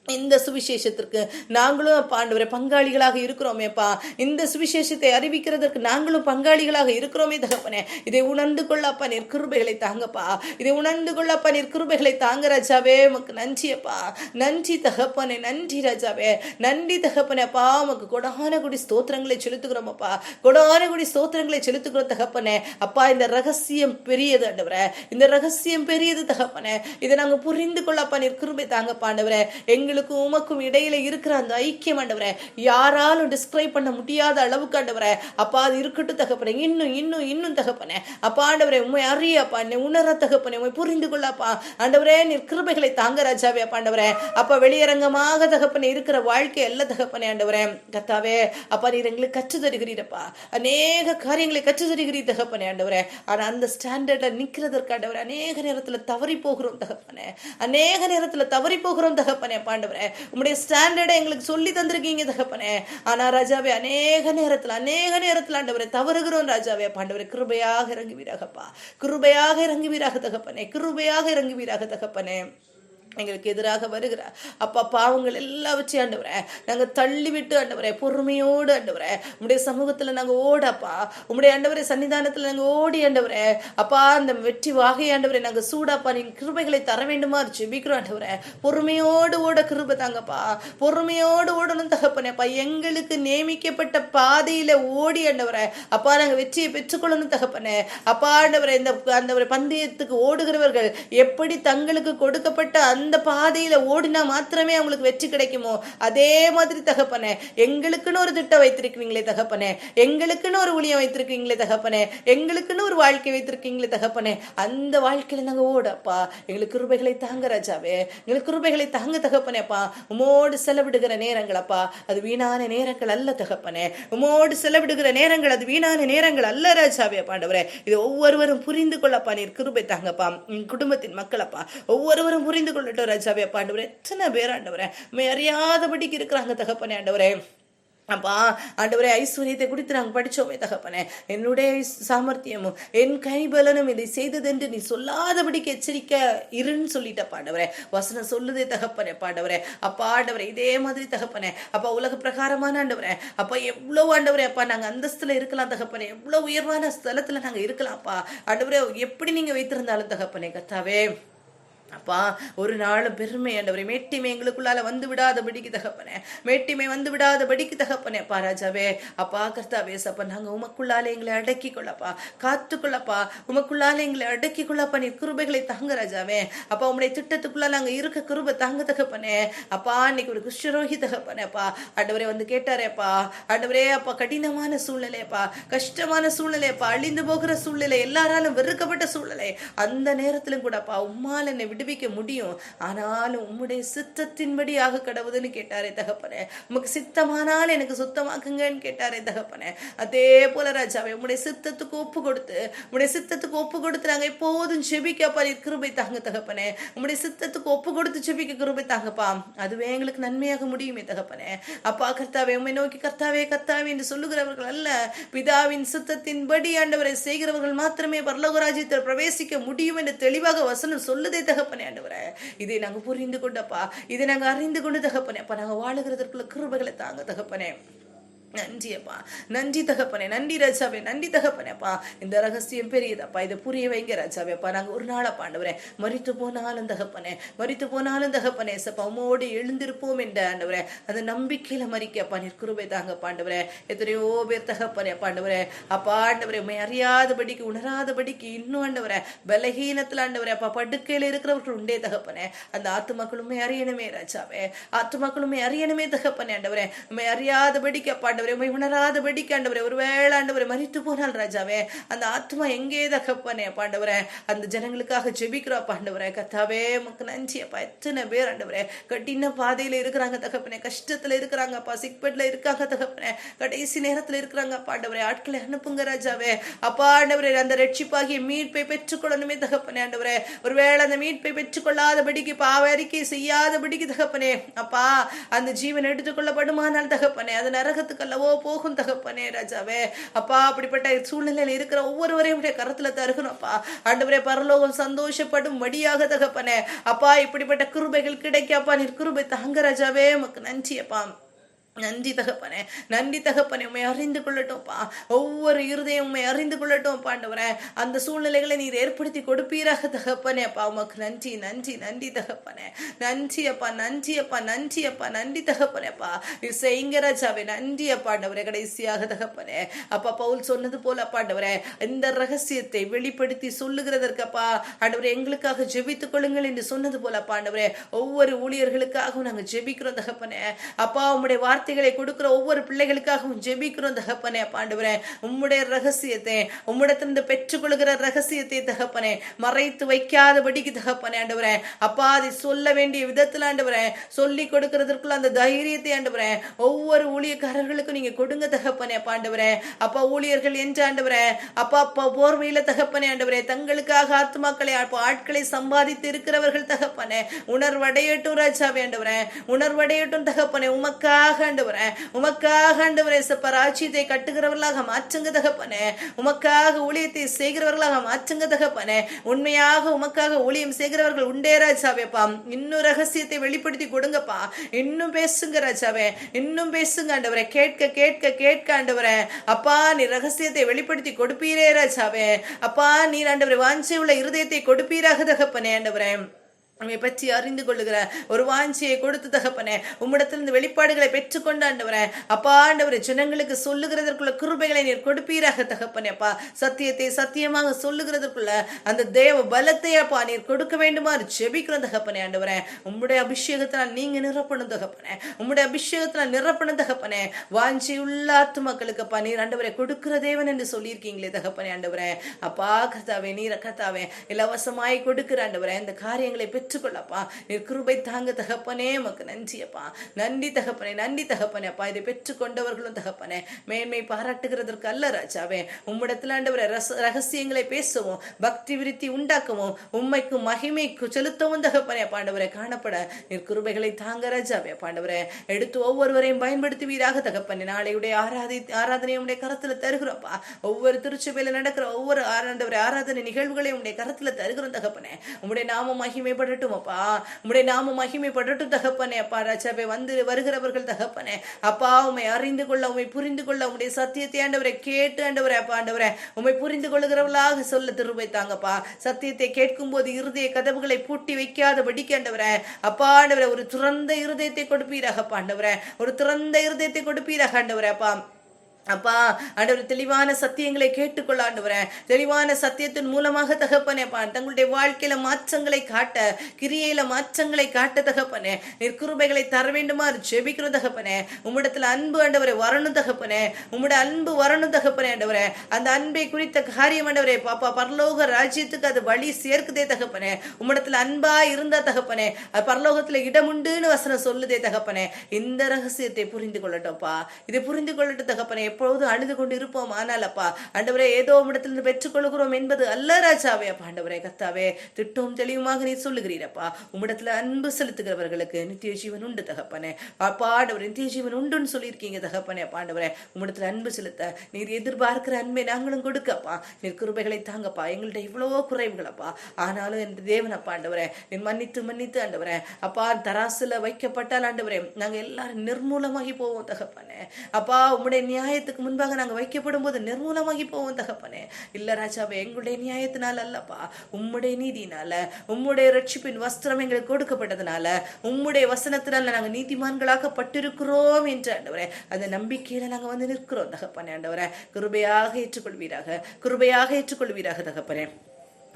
இந்த சுவிசேஷத்திற்கு நாங்களும் ஆண்டவரே பங்காளிகளாக இருக்கிறோமேப்பா. இந்த சுவிசேஷத்தை அறிவிக்கிறதற்கு நாங்களும் பங்காளிகளாக இருக்கிறோமே தகப்பனே. இதை உணர்ந்து கொள்ளப்பா நீர் கிருபைகளை தாங்கப்பா, இதை உணர்ந்து கொள்ளப்பா நீர் கிருபைகளை தாங்க ராஜாவே. உமக்கு நன்றியப்பா, நன்றி தகப்பனே, நன்றி ராஜாவே, நன்றி தகப்பனே. அப்பா உமக்கு கொடான குடி ஸ்தோத்திரங்களை செலுத்துகிறோம் அப்பா, கொடான குடி ஸ்தோத்திரங்களை செலுத்துகிறோம் தகப்பனே. அப்பா இந்த ரகசியம் பெரியது ஆண்டவரே, இந்த ரகசியம் பெரியது தகப்பனே. இதை நாங்கள் புரிந்து கொள்ளப்பா நீர் கிருபை தாங்கப்பா ஆண்டவரே. எங்களுக்கும் உமக்கும் இடையில இருக்கிற அந்த ஐக்கியம் ஆண்டவரே யாராலும் டிஸ்கிரைப் பண்ண முடியாத அளவுக்கு ஆண்டவரே அப்பா அது இருக்கட்டும் தகப்பனே. இன்னும் இன்னும் இன்னும் தகப்பனே அப்பா ஆண்டவரே உண்மை அறியப்பா, என்னை உணர தகப்பனே, உண்மை புரிந்து கொள்ளப்பா ஆண்டவரே. நீர் கிருபைகளை தாங்க ராஜாவே அப்பா ஆண்டவரே. அப்பா வெளியரங்கமாக தகப்பனே இருக்கிற வாழ்க்கை அல்ல தகப்பனே ஆண்டவரே. கர்த்தாவே அப்பா நீர் எங்களுக்கு கற்று தருகிறீரப்பா, அநேக காரியங்களை கற்று தருகிறீர் தகப்பனே ஆண்டவரே. ஆனா அந்த ஸ்டாண்டர்ட்ல நிக்கிறதற்கு ஆண்டவரே அநேக நேரத்துல தவறி போகிறோம் தகப்பனே, அநேக நேரத்துல தவறி போகிறோம் தகப்பனே. பாண்டவரே உம்முடைய ஸ்டாண்டர்டை எங்களுக்கு சொல்லி தந்திருக்கீங்க தகப்பனே. ஆனா ராஜாவே அநேக நேரத்துல ஆண்டவரே தவறுகிறோம் ராஜாவே. பாண்டவரே கிருபையாக இறங்குவீராகப்பா, கிருபையாக இறங்குவீராக தகப்பனே, கிருபையாக இறங்குவீராக தகப்பனே. எங்களுக்கு எதிராக வருகிற அப்பா பாவங்கள் எல்லாவற்றையும் ஆண்டவரே நாங்கள் தள்ளிவிட்டு ஆண்டவரே பொறுமையோடு ஆண்டவரே உம்முடைய சமூகத்தில் நாங்கள் ஓடப்பா, உம்முடைய ஆண்டவரே சன்னிதானத்தில் நாங்கள் ஓடி ஆண்டவரே அப்பா அந்த வெற்றி வாகை ஆண்டவரே நாங்கள் சூடாப்பா நீங்க கிருபைகளை தர வேண்டுமா ஜெபிக்கிறோம் ஆண்டவரே. பொறுமையோடு ஓட கிருபை தாங்கப்பா, பொறுமையோடு ஓடணும் தகப்பனேப்பா. எங்களுக்கு நியமிக்கப்பட்ட பாதையில ஓடி ஆண்டவரே அப்பா நாங்கள் வெற்றியை பெற்றுக்கொள்ளணும் தகப்பனே. அப்பா ஆண்டவரே இந்த அந்த பந்தயத்துக்கு ஓடுகிறவர்கள் எப்படி தங்களுக்கு கொடுக்கப்பட்ட அந்த பாதையில ஓடினா மாத்திரமே அவங்களுக்கு வெற்றி கிடைக்குமோ அதே மாதிரி தகப்பனே எங்களுக்குன்னு ஒரு திட்டம் வைத்திருக்கிறீங்களே தகப்பனே, எங்களுக்குன்னு ஒரு ஊழியம் வைத்திருக்கீங்களே தகப்பனே, எங்களுக்குன்னு ஒரு வாழ்க்கை வைத்திருக்கீங்களே தகப்பனே. அந்த வாழ்க்கையில நாங்க ஓடப்பா எங்களுக்கு கிருபைகளை தாங்க ராஜாவே, எங்களுக்கு கிருபைகளை தாங்க தகப்பனேப்பா. உமோடு செலவிடுகிற நேரங்களப்பா அது வீணான நேரங்கள் அல்ல தகப்பனே, உமோடு செலவிடுகிற நேரங்கள் அது வீணான நேரங்கள் அல்ல ராஜாவே. பாண்டவரே இது ஒவ்வொருவரும் புரிந்து கொள்ளப்பா, நீர் கிருபை தாங்கப்பா. குடும்பத்தின் மக்களப்பா ஒவ்வொருவரும் புரிந்து கொள்ளட்டும் ராஜாவே. பாண்டவரே எத்தனை பேர் ஆண்டவரே அறியாதபடிக்கு இருக்கிறாங்க தகப்பனே. ஆண்டவரே அப்பா ஆண்டவரே ஐஸ்வர்யத்தை குறித்து நாங்கள் படிச்சோமே தகப்பனே. என்னுடைய சாமர்த்தியமும் என் கைபலனும் இதை செய்ததென்று நீ சொல்லாதபடிக்கு எச்சரிக்க இருன்னு சொல்லிட்ட பாண்டவரே. வசனம் சொல்லுதே தகப்பனே. பாண்டவரே அப்பா ஆண்டவரே இதே மாதிரி தகப்பனே அப்பா உலக பிரகாரமான ஆண்டவரே அப்பா எவ்வளவு ஆண்டவரே அப்பா நாங்கள் அந்தஸ்துல இருக்கலாம் தகப்பனே, எவ்வளவு உயர்வான ஸ்தலத்துல நாங்க இருக்கலாம்ப்பா ஆண்டவரே. எப்படி நீங்க வைத்திருந்தாலும் தகப்பனே கர்த்தாவே அப்பா ஒரு நாளும் பெருமை ஆண்டவரே மேட்டிமை எங்களுக்குள்ளால வந்து விடாதபடிக்கு தகப்பனே, மேட்டிமை வந்து விடாதபடிக்கு தகப்பனே அப்பா ராஜாவே. அப்பா கர்த்தாவே சப்பா நாங்க உமக்குள்ளால எங்களை அடக்கி கொள்ளப்பா, காத்துக்கொள்ளப்பா, உமக்குள்ளால எங்களை அடக்கி கொள்ளப்பா. நீ கிருபைகளை தாங்க ராஜாவே. அப்பா உங்களுடைய திட்டத்துக்குள்ள நாங்க இருக்க கிருபை தாங்க தகப்பனே. அப்பா இன்னைக்கு ஒரு குஷ்டரோகி தகப்பனே அப்பா ஆண்டவரே வந்து கேட்டாரேப்பா ஆண்டவரே அப்பா கடினமான சூழ்நிலையப்பா, கஷ்டமான சூழ்நிலையப்பா, அழிந்து போகிற சூழ்நிலை, எல்லாராலும் வெறுக்கப்பட்ட சூழ்நிலை, அந்த நேரத்திலும் கூடப்பா உம்மால் என்னை விடுவிக்க முடியும், ஆனாலும் உம்முடைய சித்தத்தின்படி ஆக கடவுதுன்னு கேட்டாரே தகப்பனே. உமக்கு சித்தமானால் எனக்கு சுத்தமாக்குங்கன்னு கேட்டாரே தகப்பனே. அதே போல ராஜாவே உம்முடைய சித்தத்துக்கு ஒப்பு கொடுத்து, உம்முடைய சித்தத்துக்கு ஒப்பு கொடுத்து நாங்க எப்போதும் செபிக்கப்பா நீர் கிருபை தாங்க தகப்பனே. உம்முடைய சித்தத்துக்கு ஒப்பு கொடுத்து செபிக்க கிருபை தாங்கப்பா, அதுவே எங்களுக்கு நன்மையாக முடியுமே தகப்பனே. அப்பா கர்த்தாவே உம்மை நோக்கி கர்த்தாவே கர்த்தாவே என்று சொல்லுகிறவர்கள் அல்ல, பிதாவின் சித்தத்தின்படி ஆண்டவரை செய்கிறவர்கள் மாத்திரமே பரலோக ராஜ்யத்தில் பிரவேசிக்க முடியும் என்று தெளிவாக வசனம் சொல்லுதே தகப்பனே. ஆண்டவரே இதை நாங்க புரிந்து கொண்டப்பா, இதை நாங்க அறிந்து கொண்டு தகப்பனே அப்ப நாங்க வாழுகிறதற்குள்ள கிருபைகளை தாங்க தகப்பனே. நன்றி அப்பா, நன்றி தகப்பனே, நன்றி ராஜாவே, நன்றி தகப்பனேப்பா. இந்த ரகசியம் பெரியதப்பா, இதை புரிய வைங்க ராஜாவேப்பா. நாங்க ஒரு நாளப்பா ஆண்டவரே மரித்து போனாலும் தகப்பனே, மரித்து போனாலும் தகப்பனே சப்பா உமோடு எழுந்திருப்போம் என்ற ஆண்டவரே அந்த நம்பிக்கையில மறிக்கப்பா நீர் கிருபை தாங்க பாண்டவரே. எத்தனையோ பேர் தகப்பனே பாண்டவரே அப்பா ஆண்டவரே உண்மை அறியாதபடிக்கு உணராதபடிக்கு இன்னும் ஆண்டவரே பலகீனத்துல ஆண்டவரே அப்பா படுக்கையில இருக்கிறவர்கள் உண்டே தகப்பனே. அந்த ஆத்துமக்களுமே அறியணுமே ராஜாவே, ஆத்துமக்களுமே அறியணுமே தகப்பனே. ஆண்டவரே உண்மை அறியாதபடிக்கு அப்பா உணராதபடிக்கு ஆண்டவரே ஒருவேளை ஆண்டவரே மரித்து போனால் ராஜாவே அந்த ஆத்மா எங்கே தகப்பனே பாண்டவரே அந்த ஜனங்களுக்காக ஜெபிக்கிறோம் பாண்டவரே. கர்த்தாவே உமக்கு நன்றி அப்பா. எத்தனை பேர் ஆண்டவரே கடின பாதையில இருக்கிறாங்க தகப்பனே, கஷ்டத்துல இருக்கிறாங்க அப்பா, சிக்பெட்ல இருக்காங்க தகப்பனே, கடைசி நேரத்துல இருக்கிறாங்க பாண்டவரே. ஆட்களை அனுப்புங்க ராஜாவே. அப்பா ஆண்டவரே அந்த ரட்சிப்பாகிய மீட்பை பெற்றுக்கொள்ளணுமே தகப்பனே. ஆண்டவரே ஒருவேளை அந்த மீட்பை பெற்றுக்கொள்ளாதபடிக்கு பாவ அறிக்கை செய்யாதபடிக்கு தகப்பனே அப்பா அந்த ஜீவன் எடுத்துக்கொள்ளப்படுமானால் தகப்பனே அது நரகத்துக்கு போகும் தகப்பனே ராஜாவே. அப்பா அப்படிப்பட்ட சூழ்நிலையில இருக்கிற ஒவ்வொருவரையும் கரத்துல தருகிறோம்ப்பா ஆண்டவரே. பரலோகம் சந்தோஷப்படும் மடியாக தகப்பனே அப்பா இப்படிப்பட்ட கிருபைகள் கிடைக்கப்பா நீர் கிருபை தாங்க ராஜாவே. உமக்கு நன்றி அப்பா, நன்றி தகப்பனே, நன்றி தகப்பனே. உண்மை அறிந்து கொள்ளட்டும்ப்பா, ஒவ்வொரு இருதயம் உண்மை அறிந்து கொள்ளட்டும் பாண்டவரே. அந்த சூழ்நிலைகளை நீர் ஏற்படுத்தி கொடுப்பீராக தகப்பனே அப்பா. உமக்கு நன்றி நன்றி நன்றி தகப்பனே, நன்றி அப்பா, நன்றி அப்பா, நன்றி அப்பா, நன்றி தகப்பனே அப்பா. நீர் செய்யுங்க ராஜாவே, நன்றி அப்பா ஆண்டவரே. கடைசியாக தகப்பனே அப்பா பவுல் சொன்னது போல பாண்டவரே இந்த ரகசியத்தை வெளிப்படுத்தி சொல்லுகிறதற்கப்பா ஆண்டவரே எங்களுக்காக ஜெபித்துக் கொள்ளுங்கள் என்று சொன்னது போல பாண்டவரே ஒவ்வொரு ஊழியர்களுக்காகவும் நாங்கள் ஜெபிக்கிறோம் தகப்பனே அப்பா. உம்முடைய வார்த்தைகளை கொடுக்கிற ஒவ்வொரு பிள்ளைகளுக்காகவும் ஜெபிக்கிறோம் தகப்பனே ஆண்டவரே. உம்முடைய ரகசியத்தை உம்மிடத்திலிருந்து பெற்றுக்கொள்கிற ரகசியத்தை தகப்பனே மறைத்து வைக்காதபடிக்கு தகப்பனே ஆண்டவரே அப்பா அதை சொல்ல வேண்டிய விதத்தில் ஆண்டவரே சொல்லி கொடுக்கிறதுக்குள்ள அந்த தைரியத்தை ஆண்டவரே ஒவ்வொரு ஊழியக்காரர்களுக்கும் நீங்க கொடுங்க தகப்பனே ஆண்டவரே. அப்பா ஊழியர்கள் என்று ஆண்டவரே அப்பா அப்பா போர்வையில தகப்பனே ஆண்டவரே தங்களுக்காக ஆத்மாக்களை ஆட்களை சம்பாதித்து இருக்கிறவர்கள் தகப்பனே உணர்வடையட்டும் ராஜாவே ஆண்டவரே, உணர்வடையட்டும் தகப்பனே. உமக்காக ஆண்டவரே, உமக்காக ஆண்டவரே சப்பா ராஜ்யத்தை கட்டுகிறவர்களாக மாற்றுங்க தகப்பனே. உமக்காக ஊழியத்தை செய்கிறவர்களாக மாற்றுங்க தகப்பனே. உண்மையாக உமக்காக ஊழியம் செய்கிறவர்கள் உண்டே ராஜாவேப்பா. இன்னும் ரகசியத்தை வெளிப்படுத்தி கொடுங்கப்பா. இன்னும் பேசுங்க ராஜாவே, இன்னும் பேசுங்க ஆண்டவரே. கேட்க கேட்க கேட்க ஆண்டவரே அப்பா நீ ரகசியத்தை வெளிப்படுத்தி கொடுப்பீரே ராஜாவே. அப்பா நீர் ஆண்டவரே வாஞ்சை உள்ள இருதயத்தை கொடுப்பீராக தகப்பனே. ஆண்டவரே உண்மை பற்றி அறிந்து கொள்ளுகிற ஒரு வாஞ்சியை கொடுத்து தகப்பனே, உம்மிடத்திலிருந்து வெளிப்பாடுகளை பெற்றுக்கொண்டு ஆண்டவரே அப்பா ஆண்டவரே ஜனங்களுக்கு சொல்லுகிறதற்குள்ள கிருபைகளை நீர் கொடுப்பீராக தகப்பனே. அப்பா சத்தியத்தை சத்தியமாக சொல்லுகிறதற்குள்ள அந்த தேவ பலத்தை அப்பா நீர் கொடுக்க வேண்டுமாறு ஜெபிக்கிறோம் தகப்பனே. ஆண்டவரே உம்முடைய அபிஷேகத்தினால் நீங்க நிரப்பணும் தகப்பனே, உம்முடைய அபிஷேகத்தினால் நிரப்பணும் தகப்பனே. வாஞ்சி உள்ள ஆத்துமக்களுக்கு அப்பா நீர் ஆண்டவரை கொடுக்கிற தேவன் என்று சொல்லியிருக்கீங்களே தகப்பனே. ஆண்டவரே அப்பா கர்த்தாவே நீர் கர்த்தாவே இலவசமாய் கொடுக்கிற ஆண்டவரே இந்த காரியங்களை பெற்றுக்கொள்ளப்பா. நீர் கிருபை தாங்க தகப்பனே. உமக்கு நன்றியப்பா, நன்றி தகப்பனே, நன்றி தகப்பனே. அப்பா இதை பெற்றுக்கொண்டவர்களும் தகப்பனே மேன்மை பாராட்டுகிறதற்கு அல்ல ராஜாவே, உம்மிடத்தில் ஆண்டவரே ரகசியங்களை பேசவும் பக்தி விருத்தி உண்டாக்கவும் உண்மைக்கு மகிமைக்கு செலுத்தவும் தகப்பனே பாண்டவரை காணப்பட நீர் கிருபைகளை தாங்க ராஜாவே. பாண்டவரே எடுத்து ஒவ்வொருவரையும் பயன்படுத்துவீராக தகப்பனே. நாளையுடைய ஆராதனை உடைய கரத்துல தருகிறோம்ப்பா. ஒவ்வொரு திருச்சபையில நடக்கிற ஒவ்வொரு ஆராதனை நிகழ்வுகளையும் உடைய கரத்துல தருகிறோம் தகப்பனே. உம்முடைய நாம மகிமைப்படட்டும் அப்பா, உம்முடைய நாம மகிமைப்படட்டும் தகப்பனே. அப்பா ராஜாவே வந்து வருகிறவர்கள் தகப்பனே அப்பா உம்மை அறிந்து கொள்ள உம்மை புரிந்து கொள்ள உம்முடைய சத்தியத்தை ஆண்டவரை கேட்டு ஆண்டவரே அப்பா ஆண்டவரே உம்மை புரிந்து கொள்ளுகிறவர்களாக சொல்ல திருவை தாங்கப்பா. சத்தியத்தை கேட்கும் போது இருதய கதவுகளை பூட்டி வைக்காதபடிக்கு ஆண்டவரே அப்பா ஆண்டவரே ஒரு திறந்த இருதயத்தை கொடுப்பீராக ஆண்டவரே, ஒரு திறந்த இருதயத்தை கொடுப்பீராக ஆண்டவரே. அப்பா அப்பா ஆண்டவர் தெளிவான சத்தியங்களை கேட்டுக்கொள்ள ஆண்டவரே, தெளிவான சத்தியத்தின் மூலமாக தகப்பனே தங்களுடைய வாழ்க்கையில மாற்றங்களை காட்ட, கிரியையில மாற்றங்களை காட்ட தகப்பனே நீர் கிருபைகளை தர வேண்டுமாறு ஜெபிக்கிறோம் தகப்பனே. உம்மிடத்துல அன்பு ஆண்டவரே வரணும் தகப்பனே, உம்முடைய அன்பு வரணும் தகப்பனே. ஆண்டவரே அந்த அன்பை குறித்த காரியம் ஆண்டவரே பாப்பா பரலோக ராஜ்யத்துக்கு அது வழி சேர்க்குதே தகப்பனே. உம்மிடத்துல அன்பா இருந்தா தகப்பனே அது பரலோகத்துல இடம் உண்டுன்னு வசனம் சொல்லுதே தகப்பனே. இந்த ரகசியத்தை புரிந்து கொள்ளட்டோப்பா, இதை புரிந்து கொள்ளட்டும் தகப்பனே. எப்பொழுதும் அழுது கொண்டு இருப்போம், ஆனால் அப்பா ஆண்டவரே ஏதோ இடத்திலிருந்து பெற்றுக்கொள்கிறோம் என்பது அல்ல ராஜாவே. அப்பா ஆண்டவரே கர்த்தாவே திட்டமும் தெளிவுமாக நீர் சொல்லுகிறீரப்பா. உம்மிடத்துல அன்பு செலுத்துகிறவர்களுக்கு நித்திய ஜீவன் உண்டு தகப்பனே. அப்பா ஆண்டவரே நித்திய ஜீவன் உண்டுன்னு சொல்லியிருக்கீங்க தகப்பனே. அப்பா ஆண்டவரே உம்மிடத்துல அன்பு செலுத்த நீர் எதிர்பார்க்கிற அன்பை நாங்களும் கொடுக்கப்பா. நீர் கிருபைகளை தாங்கப்பா. எங்கள்ட்ட இவ்வளவோ குறைவுகளப்பா, ஆனாலும் என் தேவன் அப்பா ஆண்டவரே நீர் மன்னித்து மன்னித்து ஆண்டவரே அப்பா தராசுல வைக்கப்பட்டால் ஆண்டவரே நாங்க எல்லாரும் நிர்மூலமாகி போவோம் தகப்பனே. அப்பா உம்முடைய நியாயத்துக்கு முன்பாக நாங்க வைக்கப்படும் போது நிர்மூலமாகி போவோம் தகப்பனே. இல்ல ராஜாவே எங்களுடைய நியாயத்தினால அல்லப்பா, உம்முடைய நீதினால உம்முடைய ரட்சிப்பின் வஸ்திரம் எங்களுக்கு கொடுக்கப்பட்டதுனால உம்முடைய வசனத்தினால நாங்க நீதிமான்களாக பட்டிருக்கிறோம் என்று ஆண்டவரே அந்த நம்பிக்கையில நாங்க வந்து நிற்கிறோம் தகப்பனே. ஆண்டவரே கிருபையாக ஏற்றுக்கொள்வீராக, கிருபையாக ஏற்றுக்கொள்வீராக தகப்பனே.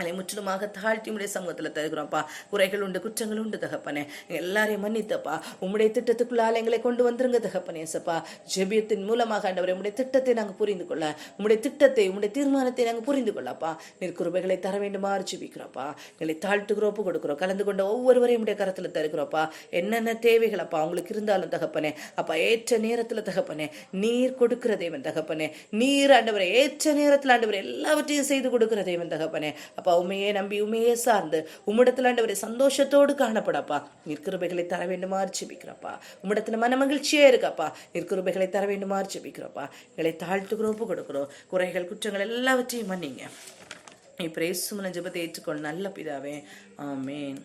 அதை முற்றிலுமாக தாழ்த்தி உடைய சமூகத்தில் தருகிறோம்ப்பா. குறைகள் உண்டு குற்றங்கள் உண்டு தகப்பனே, எல்லாரையும் மன்னித்தப்பா. உம்முடைய திட்டத்துக்குள்ளால் எங்களை கொண்டு வந்துருங்க தகப்பனே. சப்பா ஜெபியத்தின் மூலமாக ஆண்டவரே உம்முடைய திட்டத்தை நாங்கள் புரிந்து கொள்ள, உம்முடைய திட்டத்தை உம்முடைய தீர்மானத்தை நாங்கள் புரிந்து கொள்ளப்பா. நீர் கிருபைகளை தர வேண்டுமாறு ஜெபிக்கிறோப்பா. எங்களை தாழ்த்துகிறோம், ஒப்பு கொடுக்குறோம். கலந்து கொண்ட ஒவ்வொருவரையும் உடைய கரத்தில் தருகிறோப்பா. என்னென்ன தேவைகள் அப்பா உங்களுக்கு இருந்தாலும் தகப்பனே அப்பா ஏற்ற நேரத்தில் தகப்பனே நீர் கொடுக்கிற தேவன் தகப்பனே. நீர் ஆண்டவரை ஏற்ற நேரத்தில் ஆண்டவரை எல்லாவற்றையும் செய்து கொடுக்கிற தேவன் தகப்பனே. அப்பா உண்மையே நம்பி உண்மையே சார்ந்து உம்மிடத்தில் ஆண்டவரை சந்தோஷத்தோடு காணப்படப்பா. நீர் கிருபைகளை தர வேண்டுமாறு ஜெபிக்கிறப்பா. உம்மிடத்துல மன மகிழ்ச்சியே இருக்கப்பா. நீர் கிருபைகளை தர வேண்டுமாறு ஜெபிக்கிறப்பா. எங்களை தாழ்த்துக்கிறோம், ஒப்பு கொடுக்கிறோம். குறைகள் குற்றங்கள் எல்லாவற்றையும் மன்னிங்க. இப்ப இயேசுவின் ஜெபத்தை ஏற்றுக்கொள்ள நல்ல பிதாவே, ஆமேன்.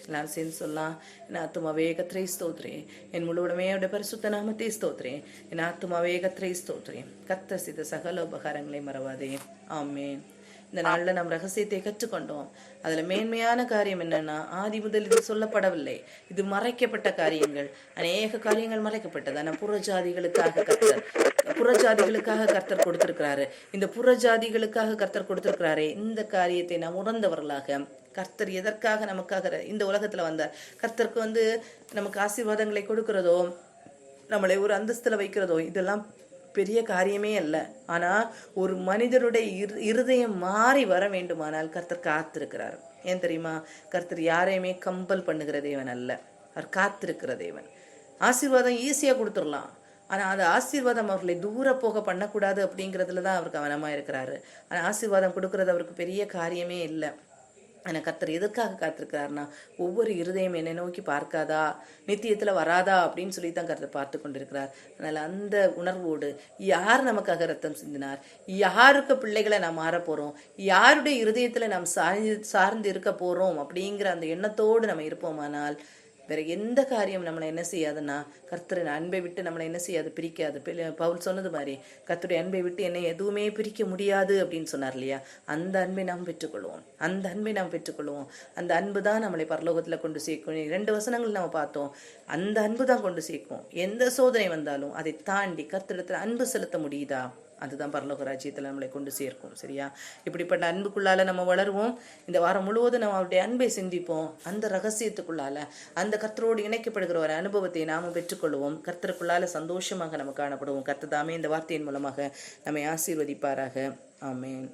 எல்லாரும் சேர்ந்து சொல்லலாம். என் ஆத்துமாவே கர்த்தரை ஸ்தோத்திரே, என் முழு உடமையோட பரிசுத்த நாமத்தை ஸ்தோத்திரே. என் ஆத்துமாவே கர்த்தரை ஸ்தோத்திரே, கர்த்தர் செய்த சகல உபகாரங்களை மறவாதே. ஆமேன். இந்த நாளில் நாம் ரகசியத்தை கற்றுக்கொண்டோம். அதுல மேன்மையான காரியம் என்னன்னா, ஆதி முதல் இது சொல்லப்படவில்லை, இது மறைக்கப்பட்ட காரியங்கள். அநேக காரியங்கள் மறைக்கப்பட்டது. ஆனால் புறஜாதிகளுக்காக கர்த்தர் கொடுத்திருக்கிறாரு. இந்த புறஜாதிகளுக்காக கர்த்தர் கொடுத்திருக்கிறாரே, இந்த காரியத்தை நாம் உணர்ந்தவர்களாக கர்த்தர் எதற்காக நமக்காக இந்த உலகத்துல வந்தார். கர்த்தருக்கு நமக்கு ஆசீர்வாதங்களை கொடுக்கிறதோ, நம்மளை ஒரு அந்தஸ்துல வைக்கிறதோ இதெல்லாம் பெரிய காரியமே அல்ல. ஆனா ஒரு மனிதருடைய இருதயம் மாறி வர வேண்டுமானால் கர்த்தர் காத்திருக்கிறார். ஏன் தெரியுமா? கர்த்தர் யாரையுமே கம்பல் பண்ணுகிற தேவன் அல்ல, அவர் காத்திருக்கிற தேவன். ஆசீர்வாதம் ஈஸியா கொடுத்துடலாம், ஆனா அது ஆசீர்வாதம் அவர்களை தூர போக பண்ணக்கூடாது அப்படிங்கிறதுலதான் அவர் கவனமா இருக்கிறாரு. ஆனா ஆசீர்வாதம் கொடுக்கறது அவருக்கு பெரிய காரியமே இல்லை. ஆனால் கர்த்தர் எதற்காக காத்திருக்கிறார்னா, ஒவ்வொரு இருதயம் என்னை நோக்கி பார்க்காதா, நித்தியத்தில் வராதா அப்படின்னு சொல்லி தான் கர்த்தர் பார்த்து கொண்டிருக்கிறார். அதனால் அந்த உணர்வோடு யார் நமக்காக ரத்தம் சிந்தினார், யாருக்கு பிள்ளைகளை நாம் மாற போகிறோம், யாருடைய இருதயத்தில் நாம் சார்ந்து இருக்க போகிறோம் அப்படிங்கிற அந்த எண்ணத்தோடு நம்ம இருப்போமானால் வேற எந்த காரியம் நம்மளை என்ன செய்யாதுன்னா, கர்த்தரின் அன்பை விட்டு நம்மளை என்ன செய்யாது, பிரிக்காது. பவுல் சொன்னது மாதிரி கர்த்தருடைய அன்பை விட்டு என்னை எதுவுமே பிரிக்க முடியாது அப்படின்னு சொன்னார் இல்லையா? அந்த அன்பை நாம் பெற்றுக்கொள்வோம், அந்த அன்பை நாம் பெற்றுக்கொள்வோம். அந்த அன்பு தான் நம்மளை பரலோகத்தில் கொண்டு சேர்க்கும். 2 வசனங்கள் நம்ம பார்த்தோம். அந்த அன்பு தான் கொண்டு சேர்க்கும். எந்த சோதனை வந்தாலும் அதை தாண்டி கர்த்தரிடத்தில் அன்பு செலுத்த முடியுதா, அதுதான் பரலோக ராஜ்யத்தில் நம்மளை கொண்டு சேர்க்கும். சரியா? இப்படிப்பட்ட அன்புக்குள்ளால நம்ம வளருவோம். இந்த வாரம் முழுவதும் நம்ம அவருடைய அன்பை சிந்திப்போம். அந்த ரகசியத்துக்குள்ளால அந்த கர்த்தரோடு இணைக்கப்படுகிற ஒரு அனுபவத்தை நாமும் பெற்றுக்கொள்வோம். கர்த்தருக்குள்ளால சந்தோஷமாக நம்ம காணப்படுவோம். கர்த்தர் தாமே இந்த வார்த்தையின் மூலமாக நம்மை ஆசீர்வதிப்பாராக. ஆமேன்.